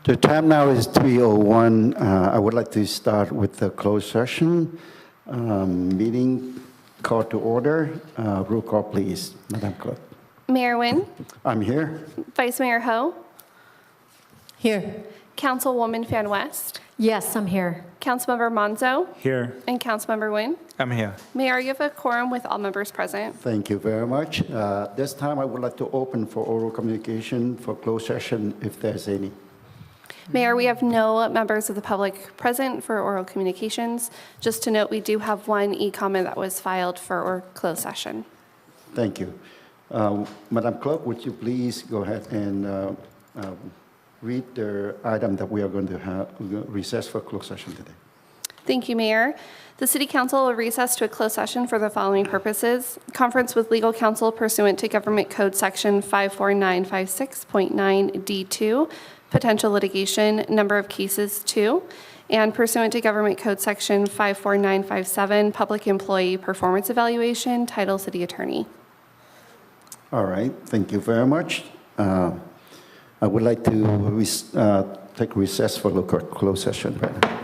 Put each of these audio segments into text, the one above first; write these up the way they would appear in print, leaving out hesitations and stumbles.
The time now is 3:01. I would like to start with the closed session. Meeting called to order. Roll call, please, Madam Clerk. Mayor Nguyen, I'm here. Vice Mayor Ho, Here. Councilwoman Fan West, Yes, I'm here. Councilmember Monzo, Here. and Councilmember Nguyen. I'm here. Mayor, you have a quorum with all members present. Thank you very much. This time, I would like to open for oral communication for closed session, if there's any. Mayor, we have no members of the public present for oral communications. Just to note, we do have one e-comment that was filed for our closed session. Thank you. Madam Clerk, would you please go ahead and read the item that we are going to have recess for closed session today? Thank you, Mayor. The City Council will recess to a closed session for the following purposes: conference with legal counsel pursuant to Government Code Section 54956.9D2, potential litigation, number of cases 2, and pursuant to Government Code Section 54957, public employee performance evaluation, title City Attorney. All right, thank you very much. I would like to take recess for the closed session right now.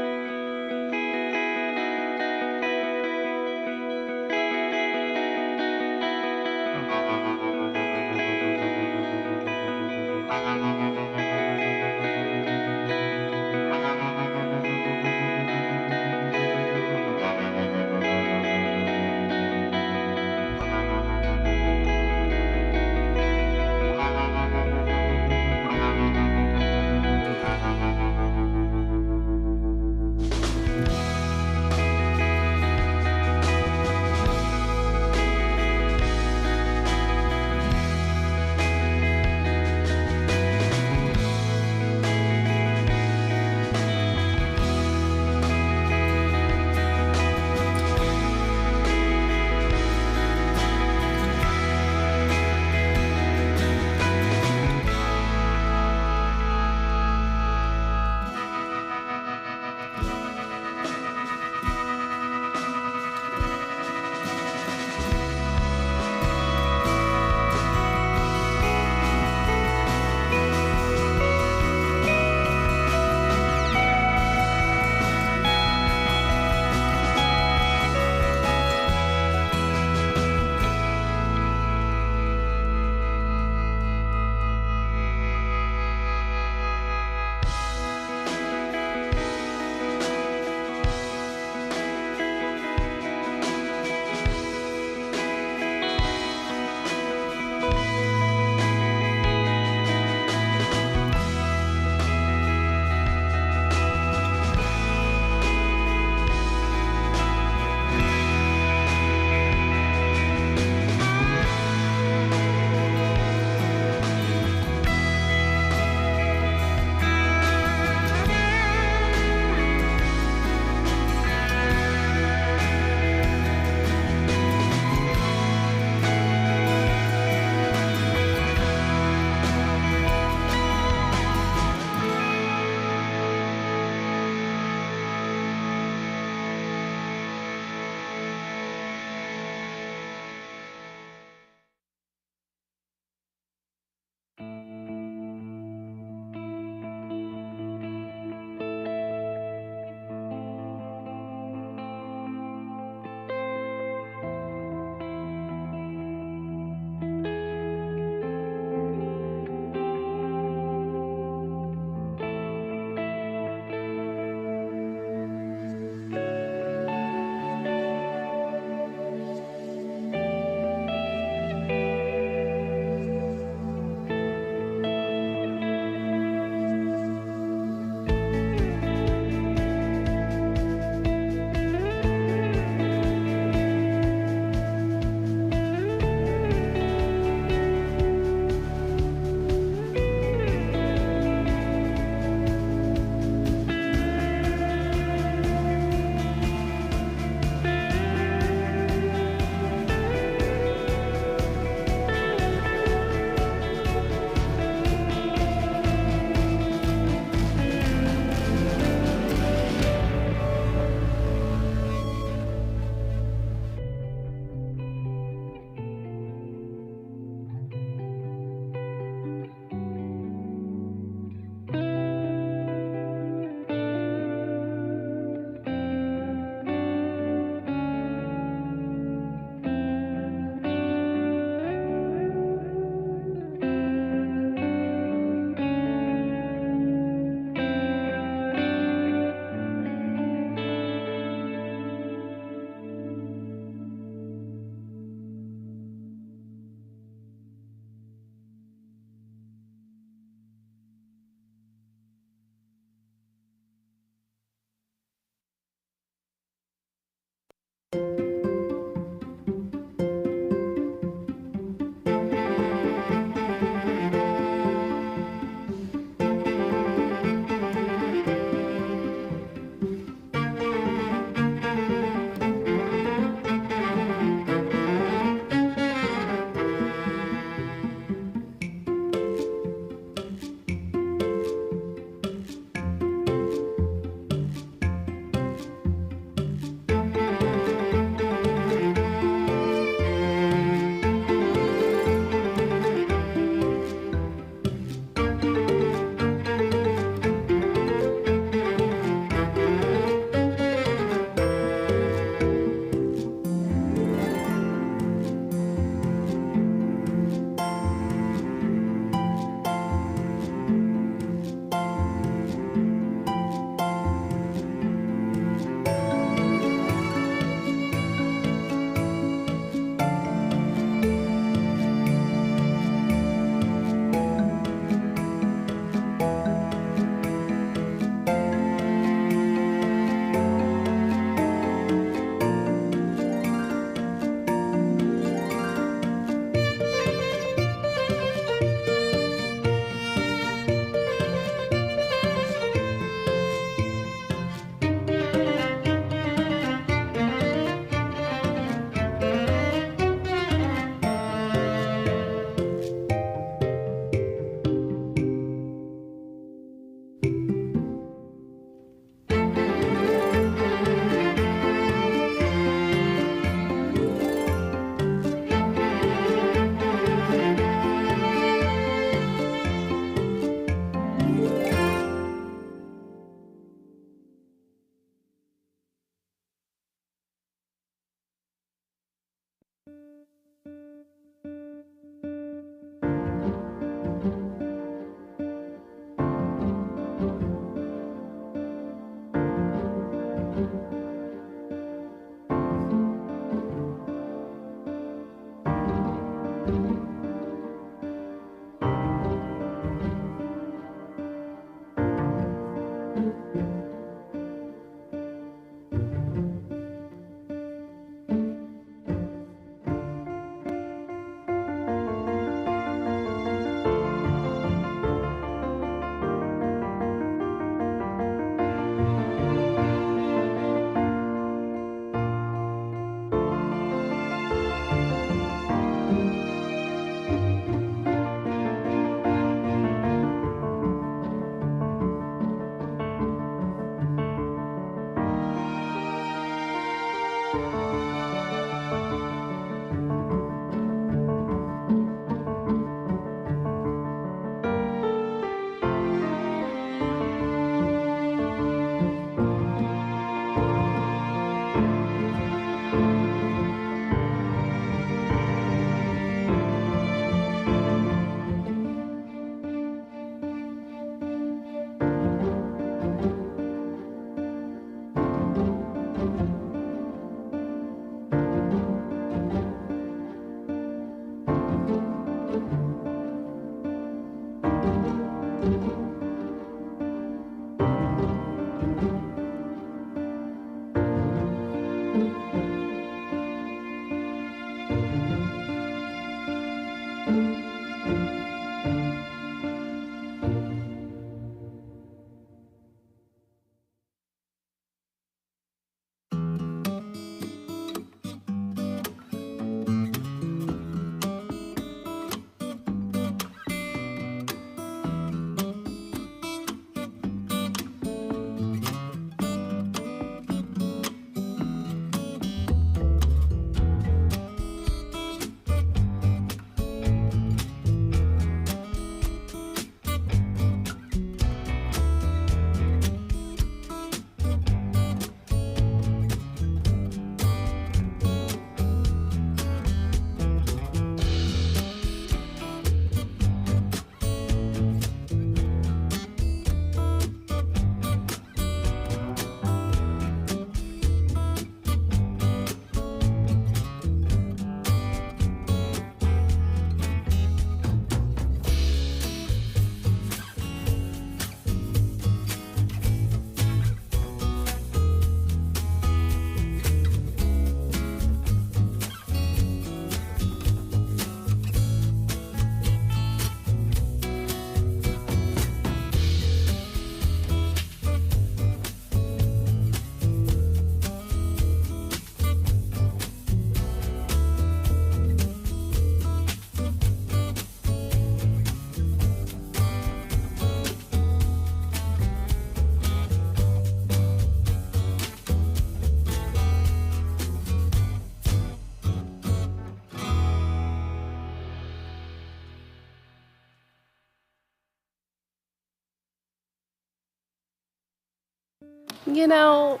You know,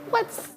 what's...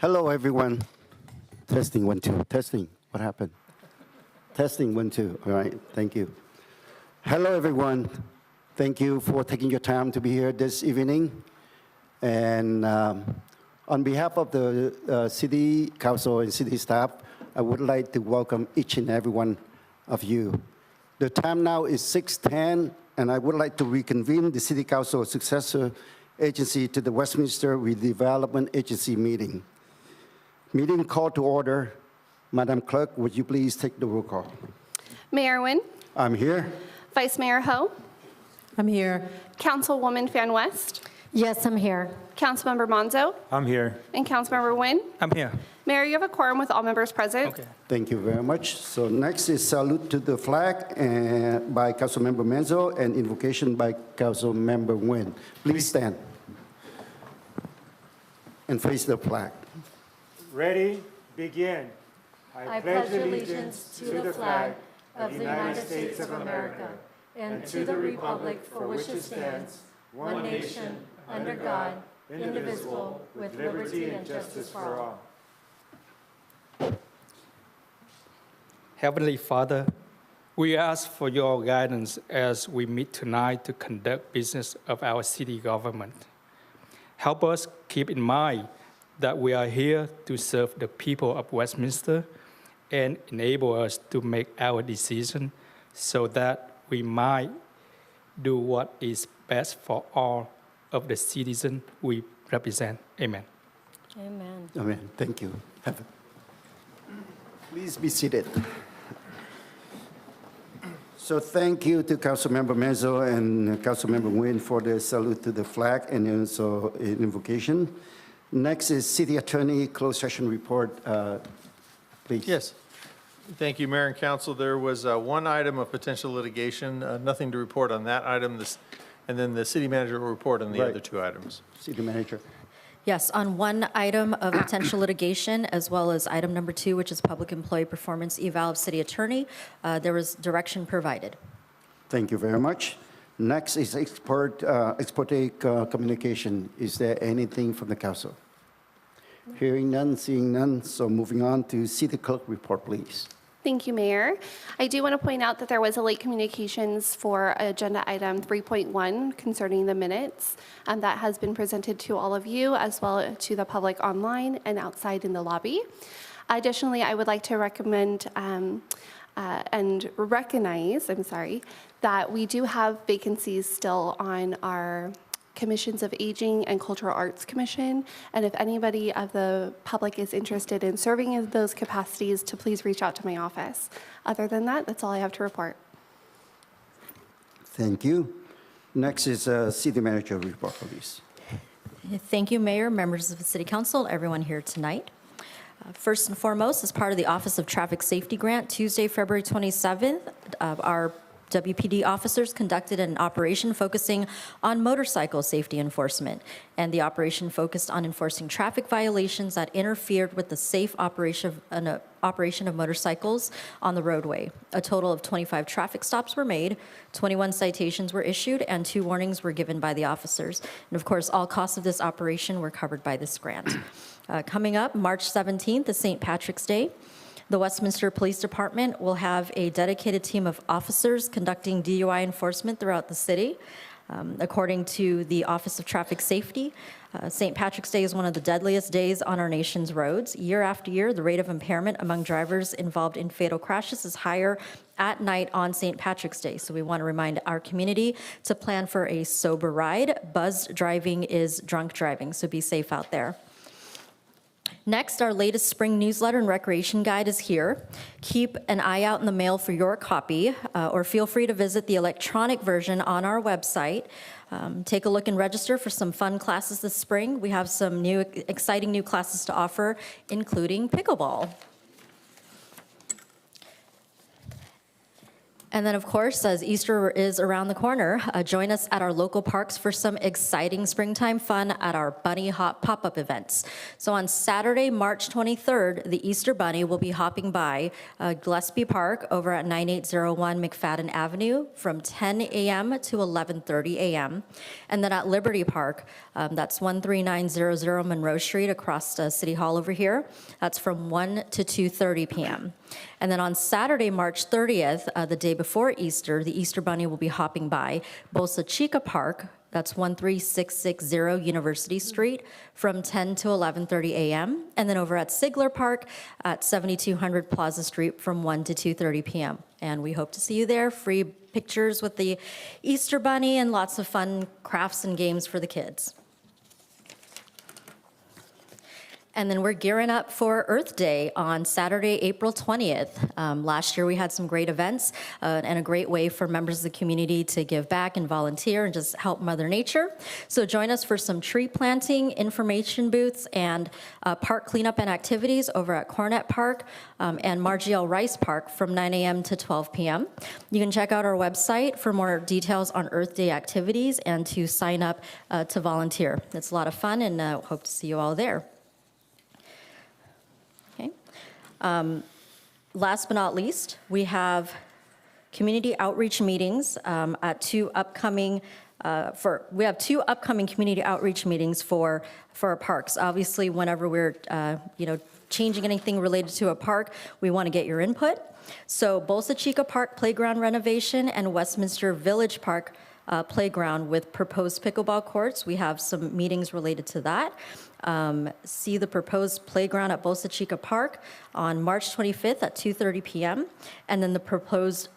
Hello, everyone. Testing, 1, 2. Testing. What happened? Testing, 1, 2. All right. Thank you. Hello, everyone. Thank you for taking your time to be here this evening. And on behalf of the City Council and City staff, I would like to welcome each and every one of you. The time now is 6:10, and I would like to reconvene the City Council successor agency to the Westminster Redevelopment Agency meeting. Meeting called to order. Madam Clerk, would you please take the roll call? Mayor Nguyen, I'm here. Vice Mayor Ho, I'm here. Councilwoman Fan West, Yes, I'm here. Councilmember Monzo, I'm here. and Councilmember Nguyen. I'm here. Mayor, you have a quorum with all members present. Okay. Thank you very much. So next is salute to the flag by Councilmember Menzo and invocation by Councilmember Nguyen. Please stand and face the flag. Ready? Begin. I pledge allegiance to the flag of the United States of America and to the republic for which it stands, one nation, under God, indivisible, with liberty and justice for all. Heavenly Father, we ask for your guidance as we meet tonight to conduct business of our city government. Help us keep in mind that we are here to serve the people of Westminster and enable us to make our decision so that we might do what is best for all of the citizens we represent. Amen. Amen. Amen. Thank you. Please be seated. So thank you to Councilmember Menzo and Councilmember Nguyen for the salute to the flag and also an invocation. Next is City Attorney closed session report. Please. Yes. Thank you, Mayor and Council. There was one item of potential litigation, nothing to report on that item, and then the city manager will report on the Right. other two items. City Manager. Yes, on one item of potential litigation, as well as item number 2, which is public employee performance eval of city attorney, there was direction provided. Thank you very much. Next is export communication. Is there anything from the council? Hearing none, seeing none. So moving on to City Clerk report, please. Thank you, Mayor. I do want to point out that there was a late communications for agenda item 3.1 concerning the minutes, and that has been presented to all of you as well to the public online and outside in the lobby. Additionally, I would like to recommend and recognize, that we do have vacancies still on our Commissions of Aging and Cultural Arts Commission, and if anybody of the public is interested in serving in those capacities, to please reach out to my office. Other than that, that's all I have to report. Thank you. Next is City Manager report, please. Thank you, Mayor, members of the City Council, everyone here tonight. First and foremost, as part of the Office of Traffic Safety Grant, Tuesday, February 27th, our WPD officers conducted an operation focusing on motorcycle safety enforcement, and the operation focused on enforcing traffic violations that interfered with the safe operation of motorcycles on the roadway. A total of 25 traffic stops were made, 21 citations were issued, and 2 warnings were given by the officers. And of course, all costs of this operation were covered by this grant. Coming up, March 17th is St. Patrick's Day. The Westminster Police Department will have a dedicated team of officers conducting DUI enforcement throughout the city. According to the Office of Traffic Safety, St. Patrick's Day is one of the deadliest days on our nation's roads. Year after year, the rate of impairment among drivers involved in fatal crashes is higher at night on St. Patrick's Day. So we want to remind our community to plan for a sober ride. Buzzed driving is drunk driving, so be safe out there. Next, our latest spring newsletter and recreation guide is here. Keep an eye out in the mail for your copy, or feel free to visit the electronic version on our website. Take a look and register for some fun classes this spring. We have some new, exciting new classes to offer, including pickleball. And then, of course, as Easter is around the corner, join us at our local parks for some exciting springtime fun at our Bunny Hop pop-up events. So on Saturday, March 23rd, the Easter Bunny will be hopping by Gillespie Park over at 9801 McFadden Avenue from 10 a.m. to 11:30 a.m. And then at Liberty Park, that's 13900 Monroe Street across City Hall over here. That's from 1 to 2:30 p.m. And then on Saturday, March 30th, the day before Easter, the Easter Bunny will be hopping by Bolsa Chica Park, that's 13660 University Street, from 10 to 11:30 a.m. And then over at Sigler Park at 7200 Plaza Street from 1 to 2:30 p.m. And we hope to see you there. Free pictures with the Easter Bunny and lots of fun crafts and games for the kids. And then we're gearing up for Earth Day on Saturday, April 20th. Last year we had some great events and a great way for members of the community to give back and volunteer and just help Mother Nature. So join us for some tree planting, information booths, and park cleanup and activities over at Cornett Park and Margie L. Rice Park from 9 a.m. to 12 p.m. You can check out our website for more details on Earth Day activities and to sign up to volunteer. It's a lot of fun, and hope to see you all there. Last but not least, we have community outreach meetings at two upcoming community outreach meetings for our parks. Obviously, whenever we're changing anything related to a park, we want to get your input. So Bolsa Chica Park playground renovation and Westminster Village Park playground with proposed pickleball courts. We have some meetings related to that. See the proposed playground at Bolsa Chica Park on March 25th at 2:30 p.m. And then the proposed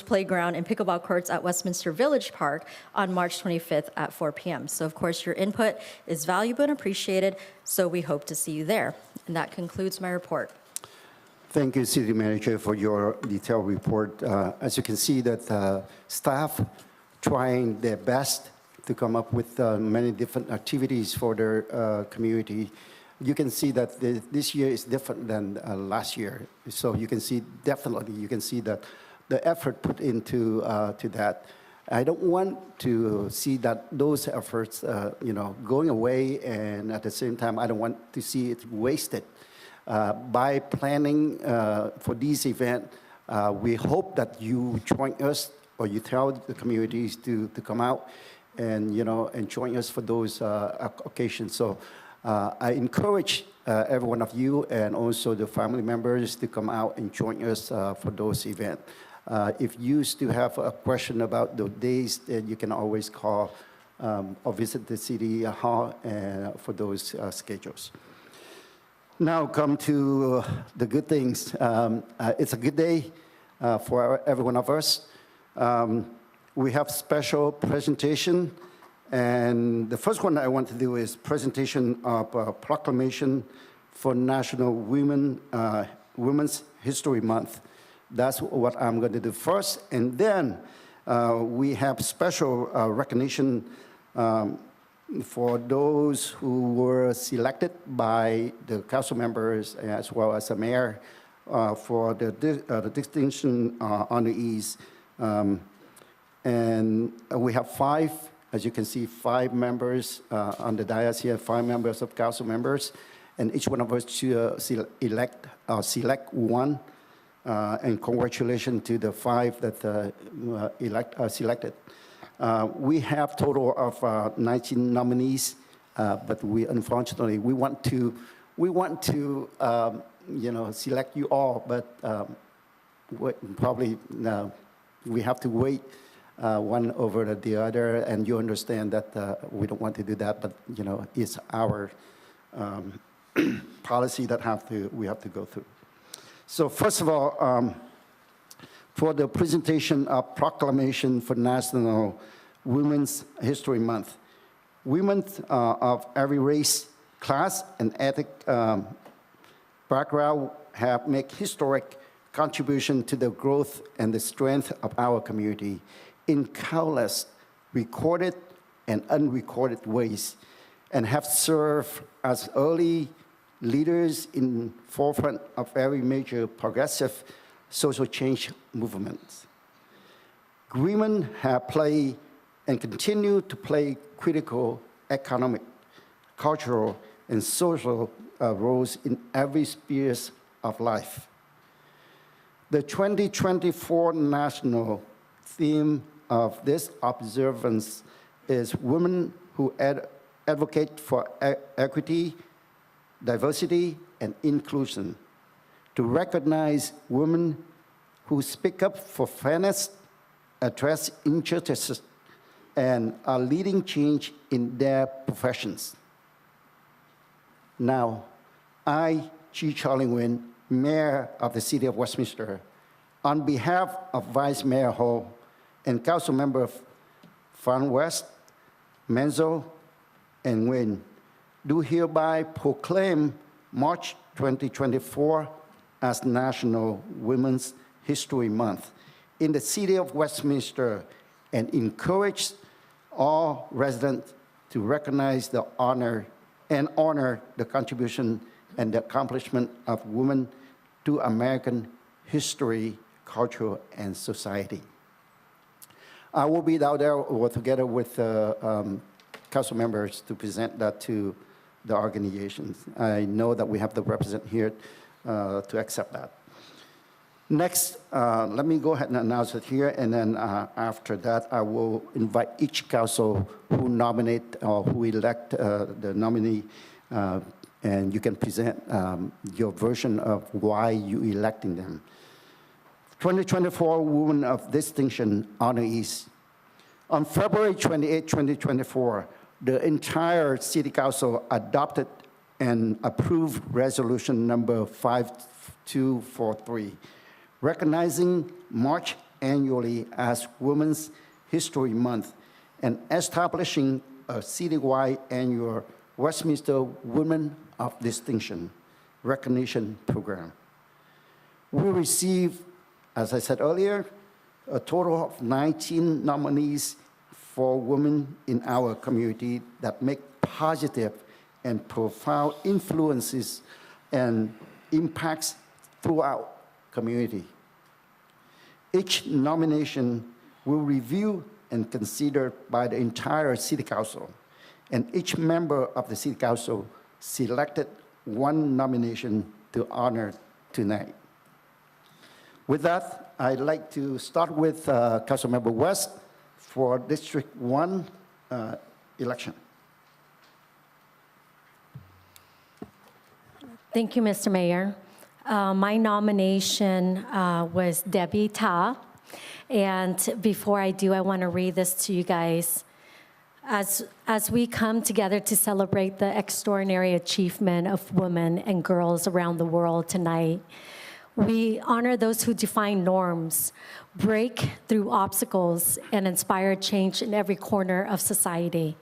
playground and pickleball courts at Westminster Village Park on March 25th at 4 p.m. So of course your input is valuable and appreciated, so we hope to see you there. And that concludes my report. Thank you, City Manager, for your detailed report. As you can see that staff trying their best to come up with many different activities for their community. You can see that this year is different than last year. So you can see, definitely, you can see that the effort put into to that. I don't want to see that those efforts, going away, and at the same time, I don't want to see it wasted. By planning for this event, we hope that you join us, or you tell the communities to come out and and join us for those occasions. So I encourage every one of you and also the family members to come out and join us for those events. If you still have a question about the days, then you can always call or visit the city hall for those schedules. Now come to the good things. It's a good day for every one of us. We have special presentation, and the first one I want to do is presentation of a proclamation for National Women's History Month. That's what I'm going to do first, and then we have special recognition for those who were selected by the council members as well as the mayor for the distinction honorees. And we have five, as you can see, 5 members on the dais here, 5 members of council members, and each one of us should select one. And congratulations to the 5 that selected. We have total of 19 nominees, but unfortunately we want to select you all, but probably we have to wait one over the other, and you understand that we don't want to do that, but it's our policy that we have to go through. So first of all, for the presentation of proclamation for National Women's History Month, women of every race, class, and ethnic background have made historic contribution to the growth and the strength of our community in countless recorded and unrecorded ways, and have served as early leaders in forefront of every major progressive social change movement. Women have played and continue to play critical economic, cultural, and social roles in every sphere of life. The 2024 national theme of this observance is Women Who Advocate for Equity, Diversity, and Inclusion, to recognize women who speak up for fairness, address injustices, and are leading change in their professions. Now, I, Chi Charlie Nguyen, Mayor of the City of Westminster, on behalf of Vice Mayor Ho and Council Member Fan West, Menzo, and Nguyen, do hereby proclaim March 2024 as National Women's History Month in the City of Westminster and encourage all residents to recognize the honor the contribution and the accomplishment of women to American history, culture, and society. I will be out there together with council members to present that to the organizations. I know that we have the representative here to accept that. Next, let me go ahead and announce it here, and then after that, I will invite each council who nominate or who elect the nominee, and you can present your version of why you electing them. 2024 Women of Distinction honorees. On February 28, 2024, the entire City Council adopted and approved resolution number 5243, recognizing March annually as Women's History Month and establishing a citywide annual Westminster Women of Distinction recognition program. We received, as I said earlier, a total of 19 nominees for women in our community that make positive and profound influences and impacts throughout community. Each nomination will be reviewed and considered by the entire City Council, and each member of the City Council selected one nomination to honor tonight. With that, I'd like to start with Councilmember West for District 1 election. Thank you, Mr. Mayor. My nomination was Debbie Ta. And before I do, I want to read this to you guys. As we come together to celebrate the extraordinary achievement of women and girls around the world tonight, we honor those who define norms, break through obstacles, and inspire change in every corner of society.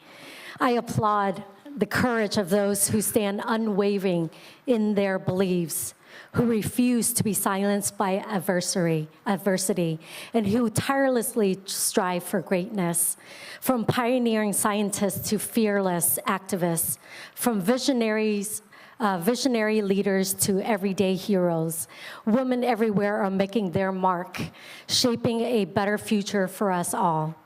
I applaud the courage of those who stand unwavering in their beliefs, who refuse to be silenced by adversity, and who tirelessly strive for greatness. From pioneering scientists to fearless activists, from visionary leaders to everyday heroes, women everywhere are making their mark, shaping a better future for us all.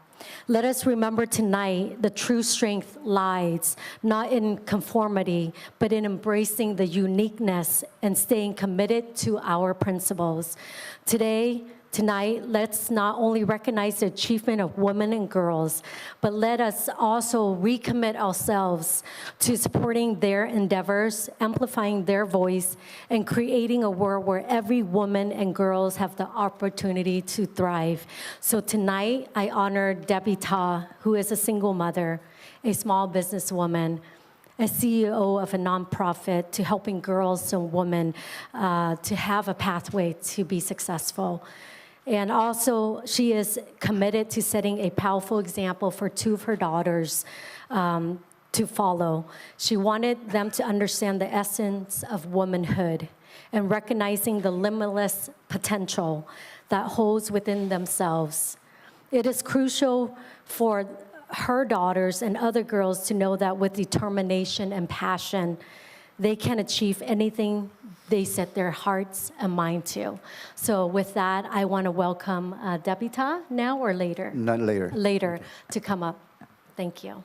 Let us remember tonight the true strength lies not in conformity, but in embracing the uniqueness and staying committed to our principles. Tonight, let's not only recognize the achievement of women and girls, but let us also recommit ourselves to supporting their endeavors, amplifying their voice, and creating a world where every woman and girls have the opportunity to thrive. So tonight, I honor Debbie Ta, who is a single mother, a small businesswoman, a CEO of a nonprofit to helping girls and women to have a pathway to be successful. And also, she is committed to setting a powerful example for two of her daughters to follow. She wanted them to understand the essence of womanhood and recognizing the limitless potential that holds within themselves. It is crucial for her daughters and other girls to know that with determination and passion, they can achieve anything they set their hearts and mind to. So with that, I want to welcome Debbie Ta now or later? Not later. Later to come up. Thank you.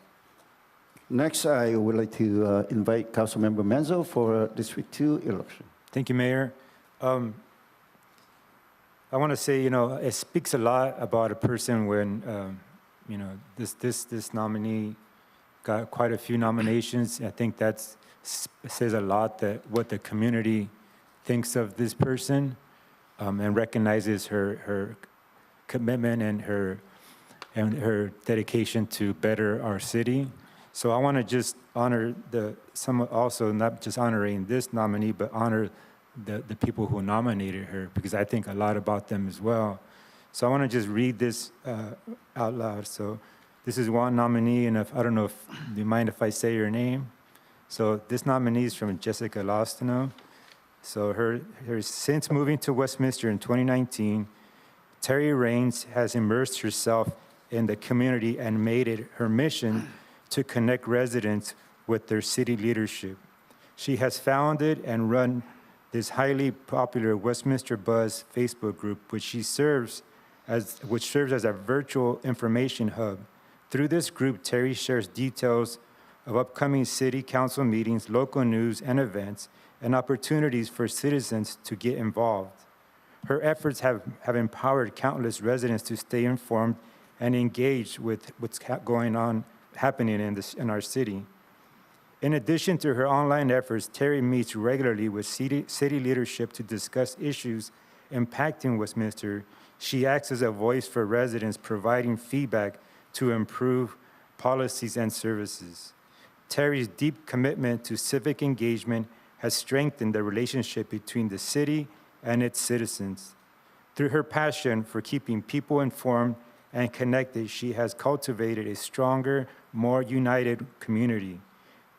Next, I would like to invite Councilmember Menzo for District 2 election. Thank you, Mayor. I want to say, it speaks a lot about a person when, this nominee got quite a few nominations. I think that says a lot that what the community thinks of this person and recognizes her commitment and her dedication to better our city. So I want to just honor also not just honoring this nominee, but honor the people who nominated her, because I think a lot about them as well. So I want to just read this out loud. So this is one nominee, and I don't know if you mind if I say your name. So this nominee is from Jessica Lostino. So her since moving to Westminster in 2019, Terry Raines has immersed herself in the community and made it her mission to connect residents with their city leadership. She has founded and run this highly popular Westminster Buzz Facebook group, which serves as a virtual information hub. Through this group, Terry shares details of upcoming city council meetings, local news and events, and opportunities for citizens to get involved. Her efforts have empowered countless residents to stay informed and engaged with what's happening in our city. In addition to her online efforts, Terry meets regularly with city leadership to discuss issues impacting Westminster. She acts as a voice for residents, providing feedback to improve policies and services. Terry's deep commitment to civic engagement has strengthened the relationship between the city and its citizens. Through her passion for keeping people informed and connected, she has cultivated a stronger, more united community.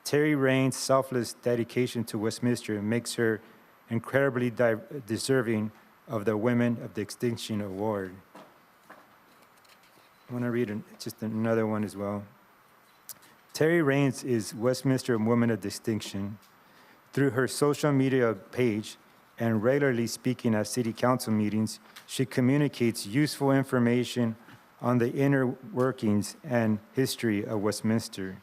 Terry Raines' selfless dedication to Westminster makes her incredibly deserving of the Women of Distinction Award. I want to read just another one as well. Terry Raines is Westminster Woman of Distinction. Through her social media page and regularly speaking at city council meetings, she communicates useful information on the inner workings and history of Westminster.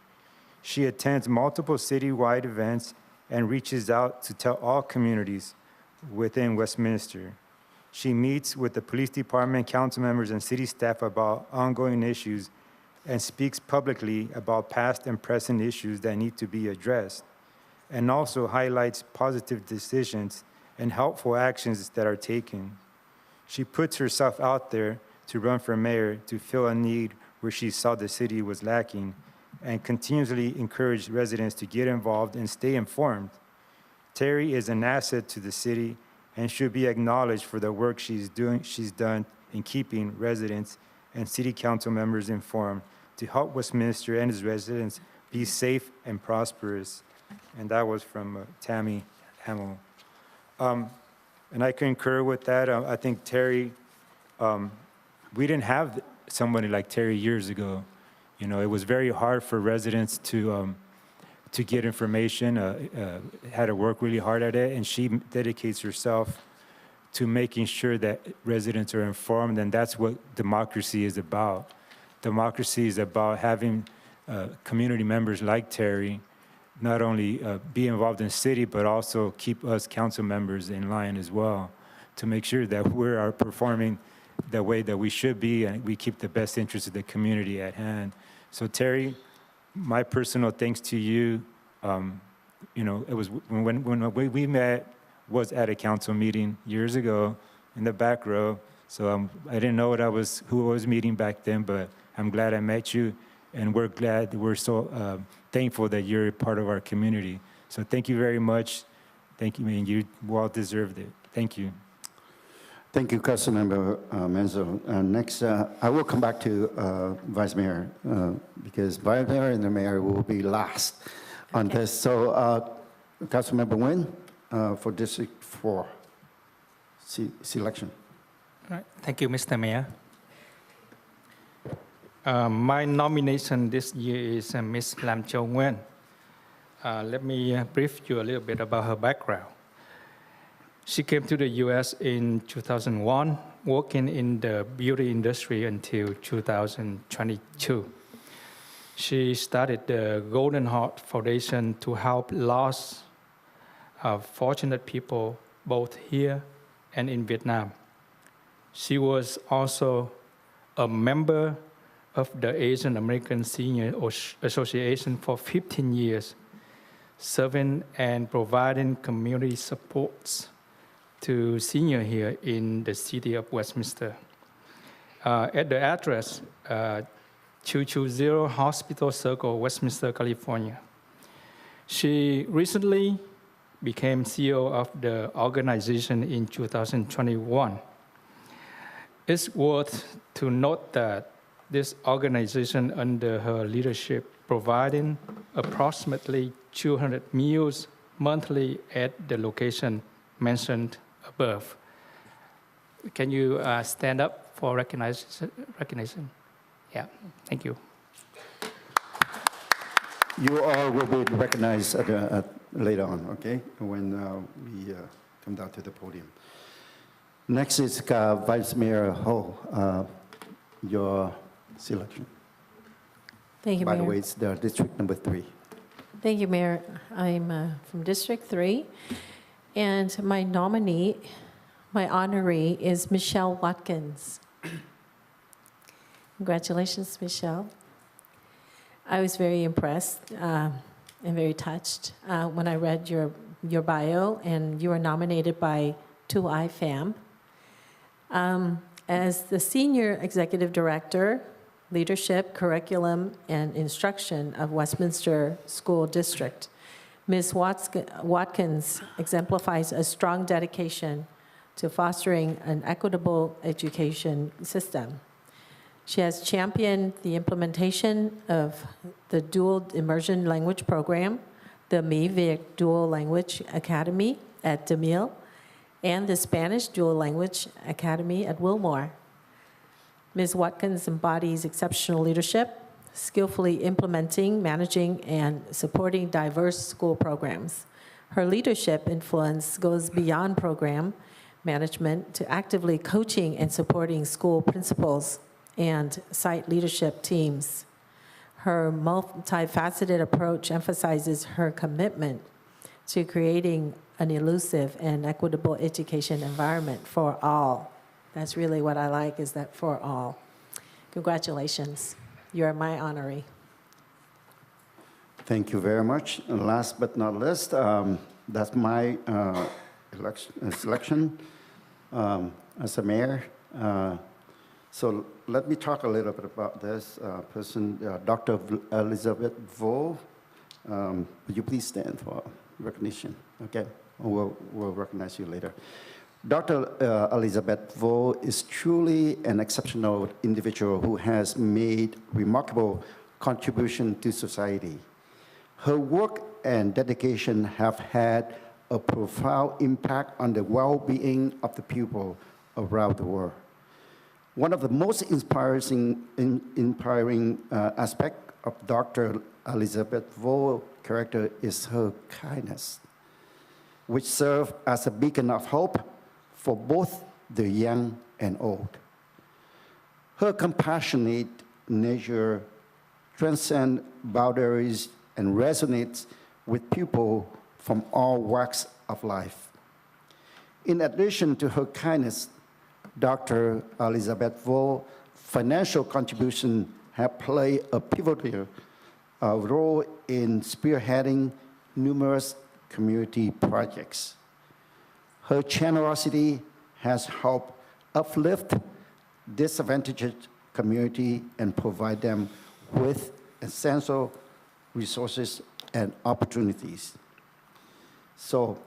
She attends multiple citywide events and reaches out to tell all communities within Westminster. She meets with the police department, council members, and city staff about ongoing issues and speaks publicly about past and present issues that need to be addressed, and also highlights positive decisions and helpful actions that are taken. She puts herself out there to run for mayor to fill a need where she saw the city was lacking, and continuously encourage residents to get involved and stay informed. Terry is an asset to the city and should be acknowledged for the work she's done in keeping residents and city council members informed to help Westminster and its residents be safe and prosperous. And that was from Tammy Hamill. And I concur with that. I think Terry, we didn't have somebody like Terry years ago. It was very hard for residents to get information, had to work really hard at it, and she dedicates herself to making sure that residents are informed, and that's what democracy is about. Democracy is about having community members like Terry not only be involved in city, but also keep us council members in line as well to make sure that we are performing the way that we should be and we keep the best interests of the community at hand. So Terry, my personal thanks to you. It was when we met was at a council meeting years ago in the back row. So I didn't know who I was meeting back then, but I'm glad I met you, and we're so thankful that you're a part of our community. So thank you very much. Thank you, man. You well deserved it. Thank you. Thank you, Councilmember Menzo. Next, I will come back to Vice Mayor because Vice Mayor and the Mayor will be last on this. So, Councilmember Nguyen for District 4 selection. Right. Thank you, Mr. Mayor. My nomination this year is Ms. Lam Cho Nguyen. Let me brief you a little bit about her background. She came to the U.S. in 2001, working in the beauty industry until 2022. She started the Golden Heart Foundation to help lost, fortunate people both here and in Vietnam. She was also a member of the Asian American Senior Association for 15 years, serving and providing community supports to seniors here in the city of Westminster. At the address, 220 Hospital Circle, Westminster, California. She recently became CEO of the organization in 2021. It's worth to note that this organization under her leadership providing approximately 200 meals monthly at the location mentioned above. Can you stand up for recognition? Yeah, thank you. You all will be recognized later on, okay, when we come down to the podium. Next is Vice Mayor Ho, your selection. Thank you, Mayor. By the way, it's the district number 3. Thank you, Mayor. I'm from District 3, and my nominee, my honoree, is Michelle Watkins. Congratulations, Michelle. I was very impressed and very touched when I read your bio, and you were nominated by 2i Fam. As the Senior Executive Director, Leadership, Curriculum, and Instruction of Westminster School District, Ms. Watkins exemplifies a strong dedication to fostering an equitable education system. She has championed the implementation of the Dual Immersion Language Program, the MiVic Dual Language Academy at DeMille, and the Spanish Dual Language Academy at Wilmore. Ms. Watkins embodies exceptional leadership, skillfully implementing, managing, and supporting diverse school programs. Her leadership influence goes beyond program management to actively coaching and supporting school principals and site leadership teams. Her multifaceted approach emphasizes her commitment to creating an inclusive and equitable education environment for all. That's really what I like, is that for all. Congratulations. You are my honoree. Thank you very much. And last but not least, that's my selection as a mayor. So let me talk a little bit about this person, Dr. Elizabeth Vo. Would you please stand for recognition? Okay, we'll recognize you later. Dr. Elizabeth Vo is truly an exceptional individual who has made remarkable contribution to society. Her work and dedication have had a profound impact on the well-being of the people around the world. One of the most inspiring aspects of Dr. Elizabeth Vo's character is her kindness, which serves as a beacon of hope for both the young and old. Her compassionate nature transcends boundaries and resonates with people from all walks of life. In addition to her kindness, Dr. Elizabeth Vo's financial contribution have played a pivotal role in spearheading numerous community projects. Her generosity has helped uplift disadvantaged community and provide them with essential resources and opportunities. So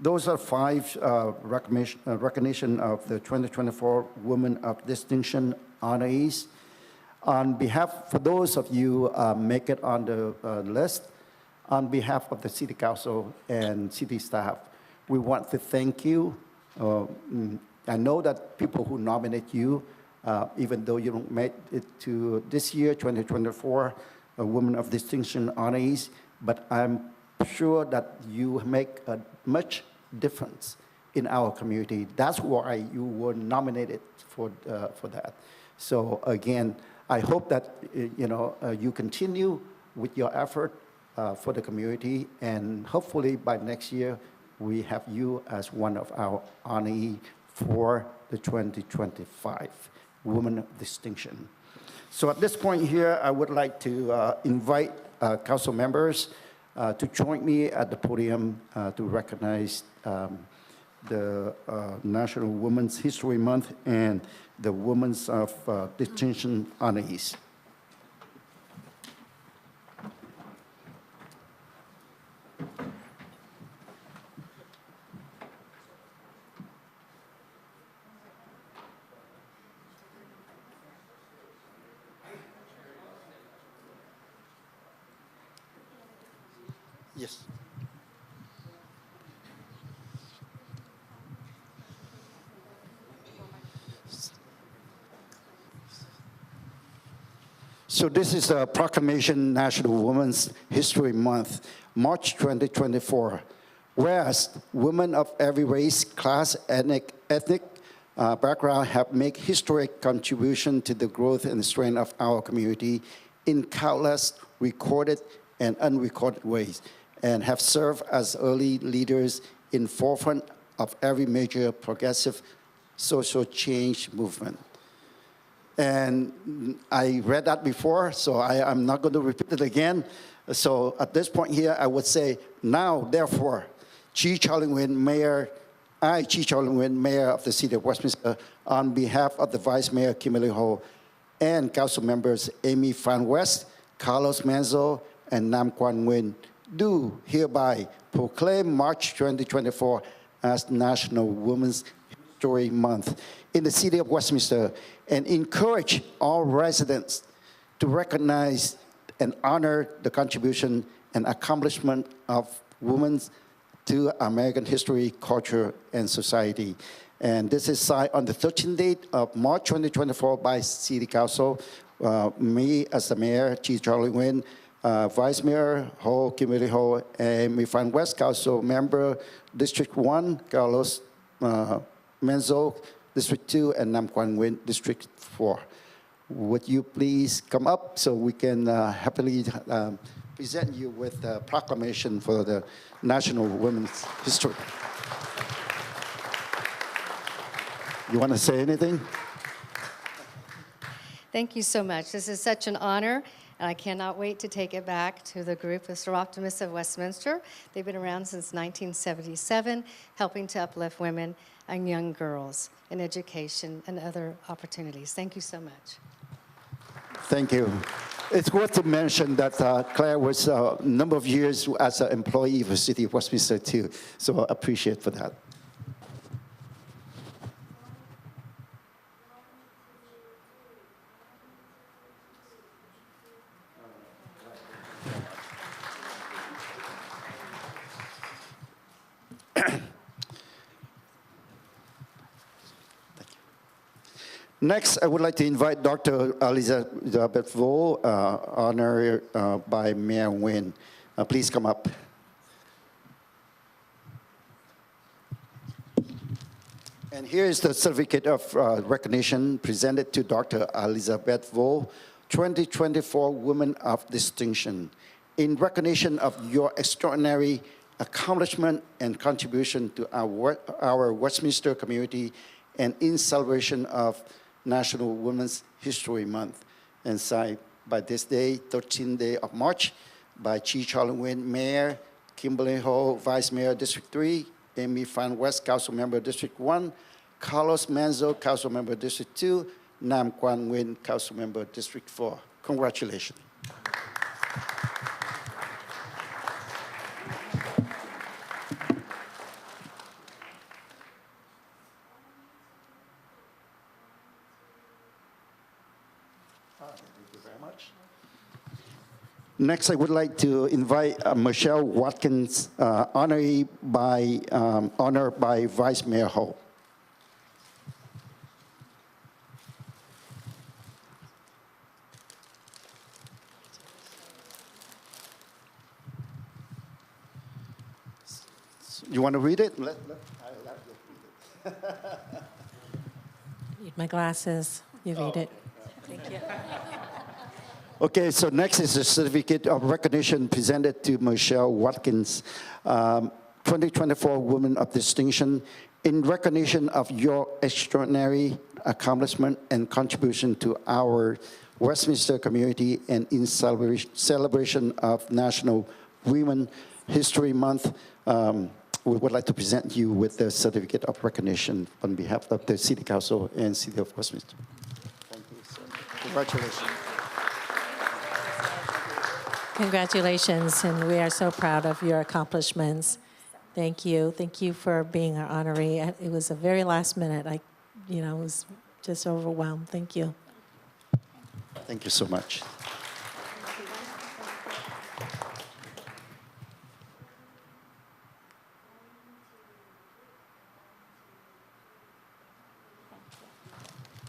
those are 5 recognition of the 2024 Women of Distinction honorees. On behalf, for those of you make it on the list, on behalf of the City Council and city staff, we want to thank you. I know that people who nominate you, even though you don't make it to this year, 2024, Women of Distinction honorees, but I'm sure that you make a much difference in our community. That's why you were nominated for that. So again, I hope that you continue with your effort for the community, and hopefully by next year we have you as one of our honorees for the 2025 Women of Distinction. So at this point here, I would like to invite council members to join me at the podium to recognize the National Women's History Month and the Women's of Distinction honorees. Yes. So this is a proclamation, National Women's History Month, March 2024. Whereas women of every race, class, ethnic background have made historic contribution to the growth and strength of our community in countless recorded and unrecorded ways, and have served as early leaders in forefront of every major progressive social change movement. And I read that before, so I'm not going to repeat it again. So at this point here, I would say, now, therefore, Chi Chow-Lin Nguyen, Mayor, I, Chi Chow-Lin Nguyen, Mayor of the City of Westminster, on behalf of the Vice Mayor, Kimberly Ho, and Council members Amy Fan West, Carlos Manzo, and Nam Quan Nguyen, do hereby proclaim March 2024 as National Women's History Month in the City of Westminster, and encourage all residents to recognize and honor the contribution and accomplishment of women to American history, culture, and society. And this is signed on the 13th date of March 2024 by City Council. Me as the Mayor, Chief Charlie Nguyen, Vice Mayor Ho, Kimberly Ho, and Mi Fan West Council Member, District 1, Carlos Menzo, District 2, and Nam Quan Nguyen, District 4. Would you please come up so we can happily present you with a proclamation for the National Women's History. You want to say anything? Thank you so much. This is such an honor, and I cannot wait to take it back to the group of Soroptimists of Westminster. They've been around since 1977, helping to uplift women and young girls in education and other opportunities. Thank you so much. Thank you. It's worth to mention that Claire was a number of years as an employee of the City of Westminster too, so I appreciate for that. Next, I would like to invite Dr. Elizabeth Vo, honored by Mayor Nguyen. Please come up. And here is the certificate of recognition presented to Dr. Elizabeth Vo, 2024 Women of Distinction. In recognition of your extraordinary accomplishment and contribution to our Westminster community, and in celebration of National Women's History Month, and signed by this day, 13th day of March, by Chi Chow-Lin Nguyen, Mayor, Kimberly Ho, Vice Mayor, District 3, Amy Fan West, Council Member, District 1, Carlos Manzo, Council Member, District 2, Nam Quan Nguyen, Council Member, District 4. Congratulations. Next, I would like to invite Michelle Watkins, honored by Vice Mayor Ho. You want to read it? Need my glasses. You read it. Thank you. Okay, so next is the certificate of recognition presented to Michelle Watkins, 2024 Woman of Distinction, in recognition of your extraordinary accomplishment and contribution to our Westminster community and in celebration of National Women History Month. We would like to present you with the certificate of recognition on behalf of the City Council and City of Westminster. Thank you, sir. Congratulations. Congratulations, and we are so proud of your accomplishments. Thank you. Thank you for being our honoree. It was a very last minute. I was just overwhelmed. Thank you. Thank you so much.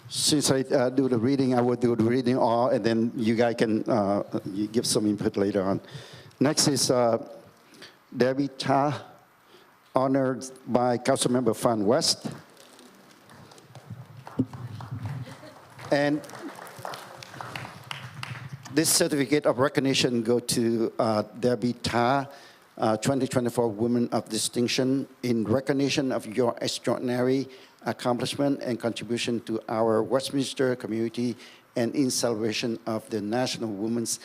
Since I do the reading, I will do the reading all, and then you guys can you give some input later on. Next is Debbie Ta, honored by Councilmember Fan West. And this certificate of recognition go to Debbie Ta, 2024 Woman of Distinction, in recognition of your extraordinary accomplishment and contribution to our Westminster community and in celebration of the National Women's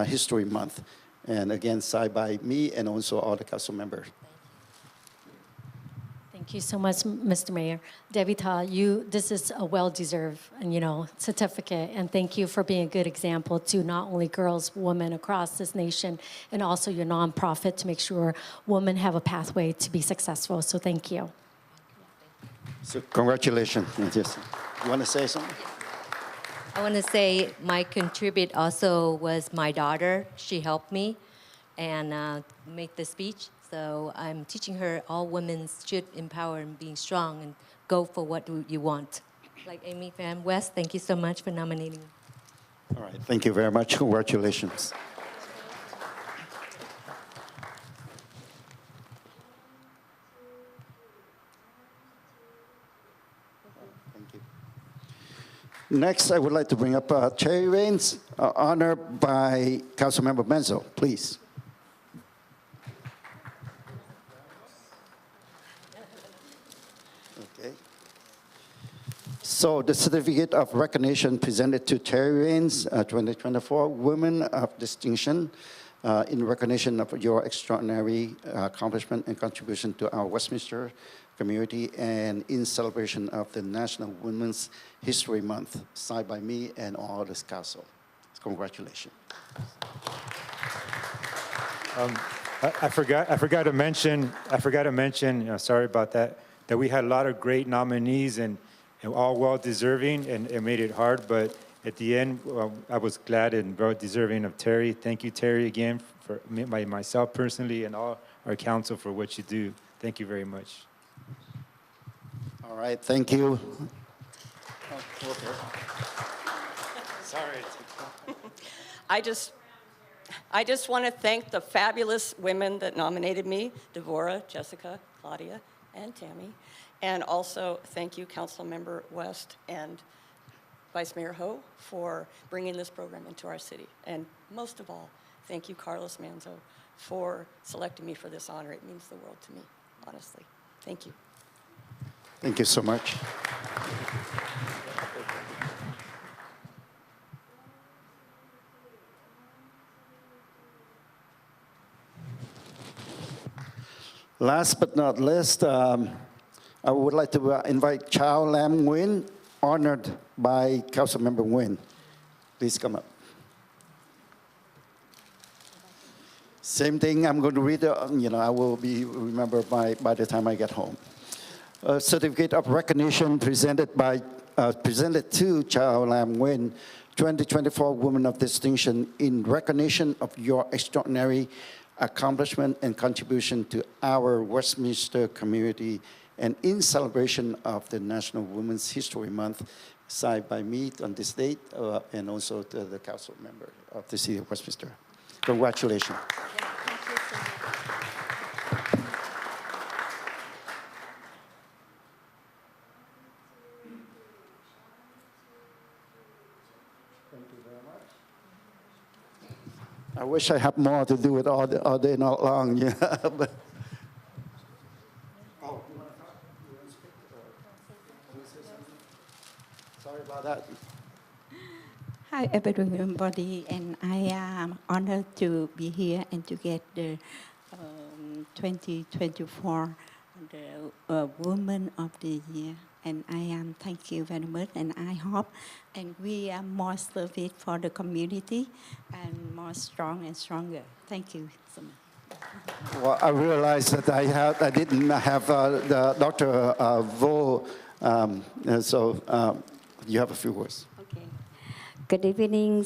History Month. And again, signed by me and also all the council members. Thank you so much, Mr. Mayor. Debbie Ta, this is a well-deserved, certificate, and thank you for being a good example to not only girls, women across this nation, and also your nonprofit to make sure women have a pathway to be successful. So thank you. So congratulations. Yes. You want to say something? I want to say my contribute also was my daughter. She helped me and make the speech. So I'm teaching her all women should empower and being strong and go for what you want. Like Amy Fan West, thank you so much for nominating me. All right. Thank you very much. Congratulations. Thank you. Next, I would like to bring up Terry Raines, honored by Councilmember Menzo. Please. Okay. So the certificate of recognition presented to Terry Raines, 2024 Women of Distinction, in recognition of your extraordinary accomplishment and contribution to our Westminster community and in celebration of the National Women's History Month, signed by me and all this council. Congratulations. I forgot to mention, sorry about that we had a lot of great nominees and all well-deserving, and it made it hard, but at the end, I was glad and well-deserving of Terry. Thank you, Terry, again, for myself personally and all our council for what you do. Thank you very much. All right, thank you. Sorry. I just want to thank the fabulous women that nominated me, Devorah, Jessica, Claudia, and Tammy. And also thank you, Councilmember West and Vice Mayor Ho, for bringing this program into our city. And most of all, thank you, Carlos Manzo, for selecting me for this honor. It means the world to me, honestly. Thank you. Thank you so much. Last but not least, I would like to invite Chow Lam Nguyen, honored by Councilmember Nguyen. Please come up. Same thing, I'm going to read, I will be remembered by the time I get home. A certificate of recognition presented to Chow Lam Nguyen, 2024 Woman of Distinction, in recognition of your extraordinary accomplishment and contribution to our Westminster community and in celebration of the National Women's History Month, signed by me on this date and also to the council member of the City of Westminster. Congratulations. I wish I had more to do it all day not long. Yeah. But, sorry about that. Hi, everybody, and I am honored to be here and to get the 2024 the Woman of the Year. And I am thank you very much, and I hope and we are more service for the community and more strong and stronger. Thank you so much. Well, I realized that I didn't have the Dr. Vo, so you have a few words. Okay. Good evening,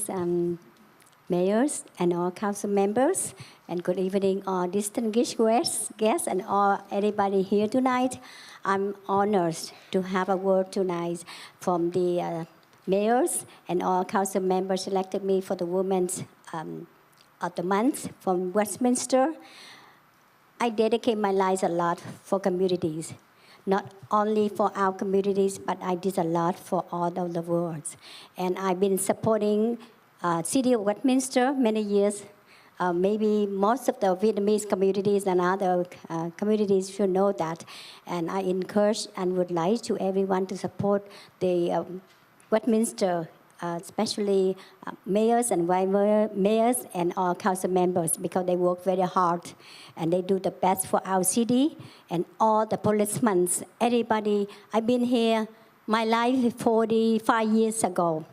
mayors and all council members, and good evening all distinguished guests and all everybody here tonight. I'm honored to have a word tonight from the mayors and all council members selected me for the Women's of the Month from Westminster. I dedicate my life a lot for communities, not only for our communities, but I did a lot for all of the world. And I've been supporting City of Westminster many years. Maybe most of the Vietnamese communities and other communities should know that. And I encourage and would like to everyone to support the Westminster, especially mayors and vice mayors and all council members, because they work very hard and they do the best for our city and all the policemen, everybody. I've been here, my life 45 years ago.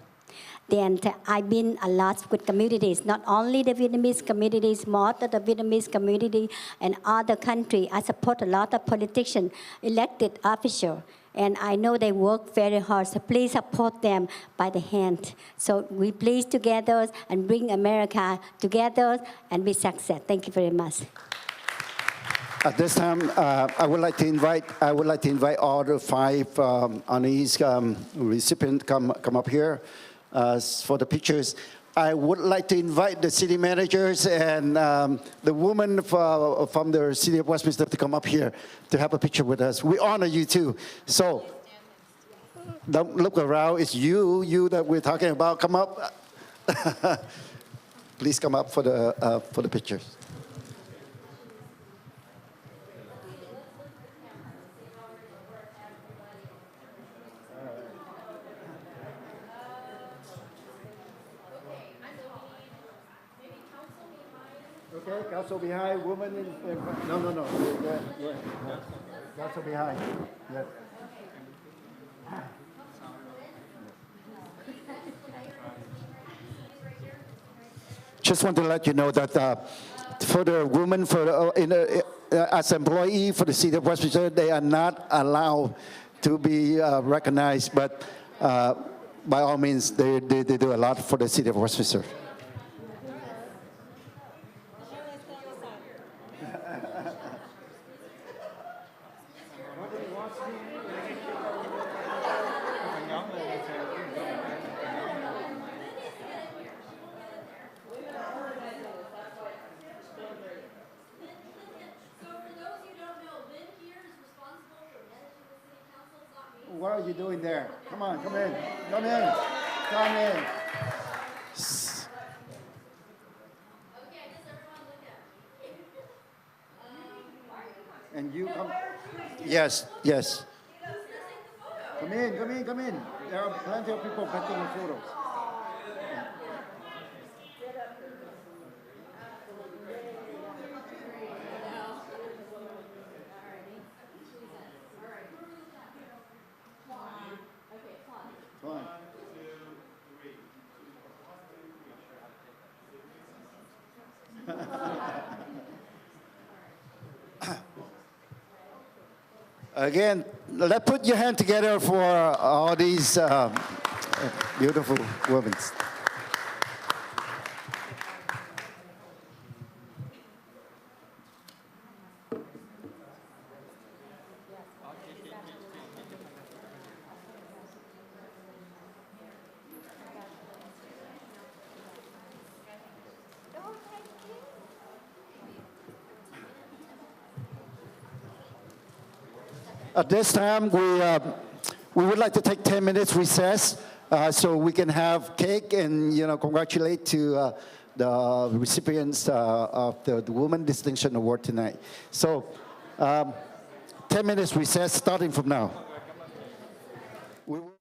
Then I've been a lot with communities, not only the Vietnamese communities, more of the Vietnamese community and other countries. I support a lot of politicians, elected officials, and I know they work very hard, so please support them by the hand. So we please together and bring America together and be success. Thank you very much. At this time, I would like to invite all the 5 honorees recipients come up here for the pictures. I would like to invite the city managers and the woman from the city of Westminster to come up here to have a picture with us. We honor you too. So don't look around. It's you that we're talking about. Come up. Please come up for the pictures. Okay, council behind, woman in front. No. Go ahead. Council behind. Yes. Just want to let you know that for the women, as employee for the city of Westminster, they are not allowed to be recognized, but by all means, they do a lot for the city of Westminster. What are you doing there? Come on, come in. And you come. Yes. Come in. There are plenty of people taking photos. Again, let's put your hand together for all these beautiful women. At this time, we would like to take 10 minutes recess so we can have cake and congratulate to the recipients of the Women Distinction Award tonight. So 10 minutes recess starting from now. We will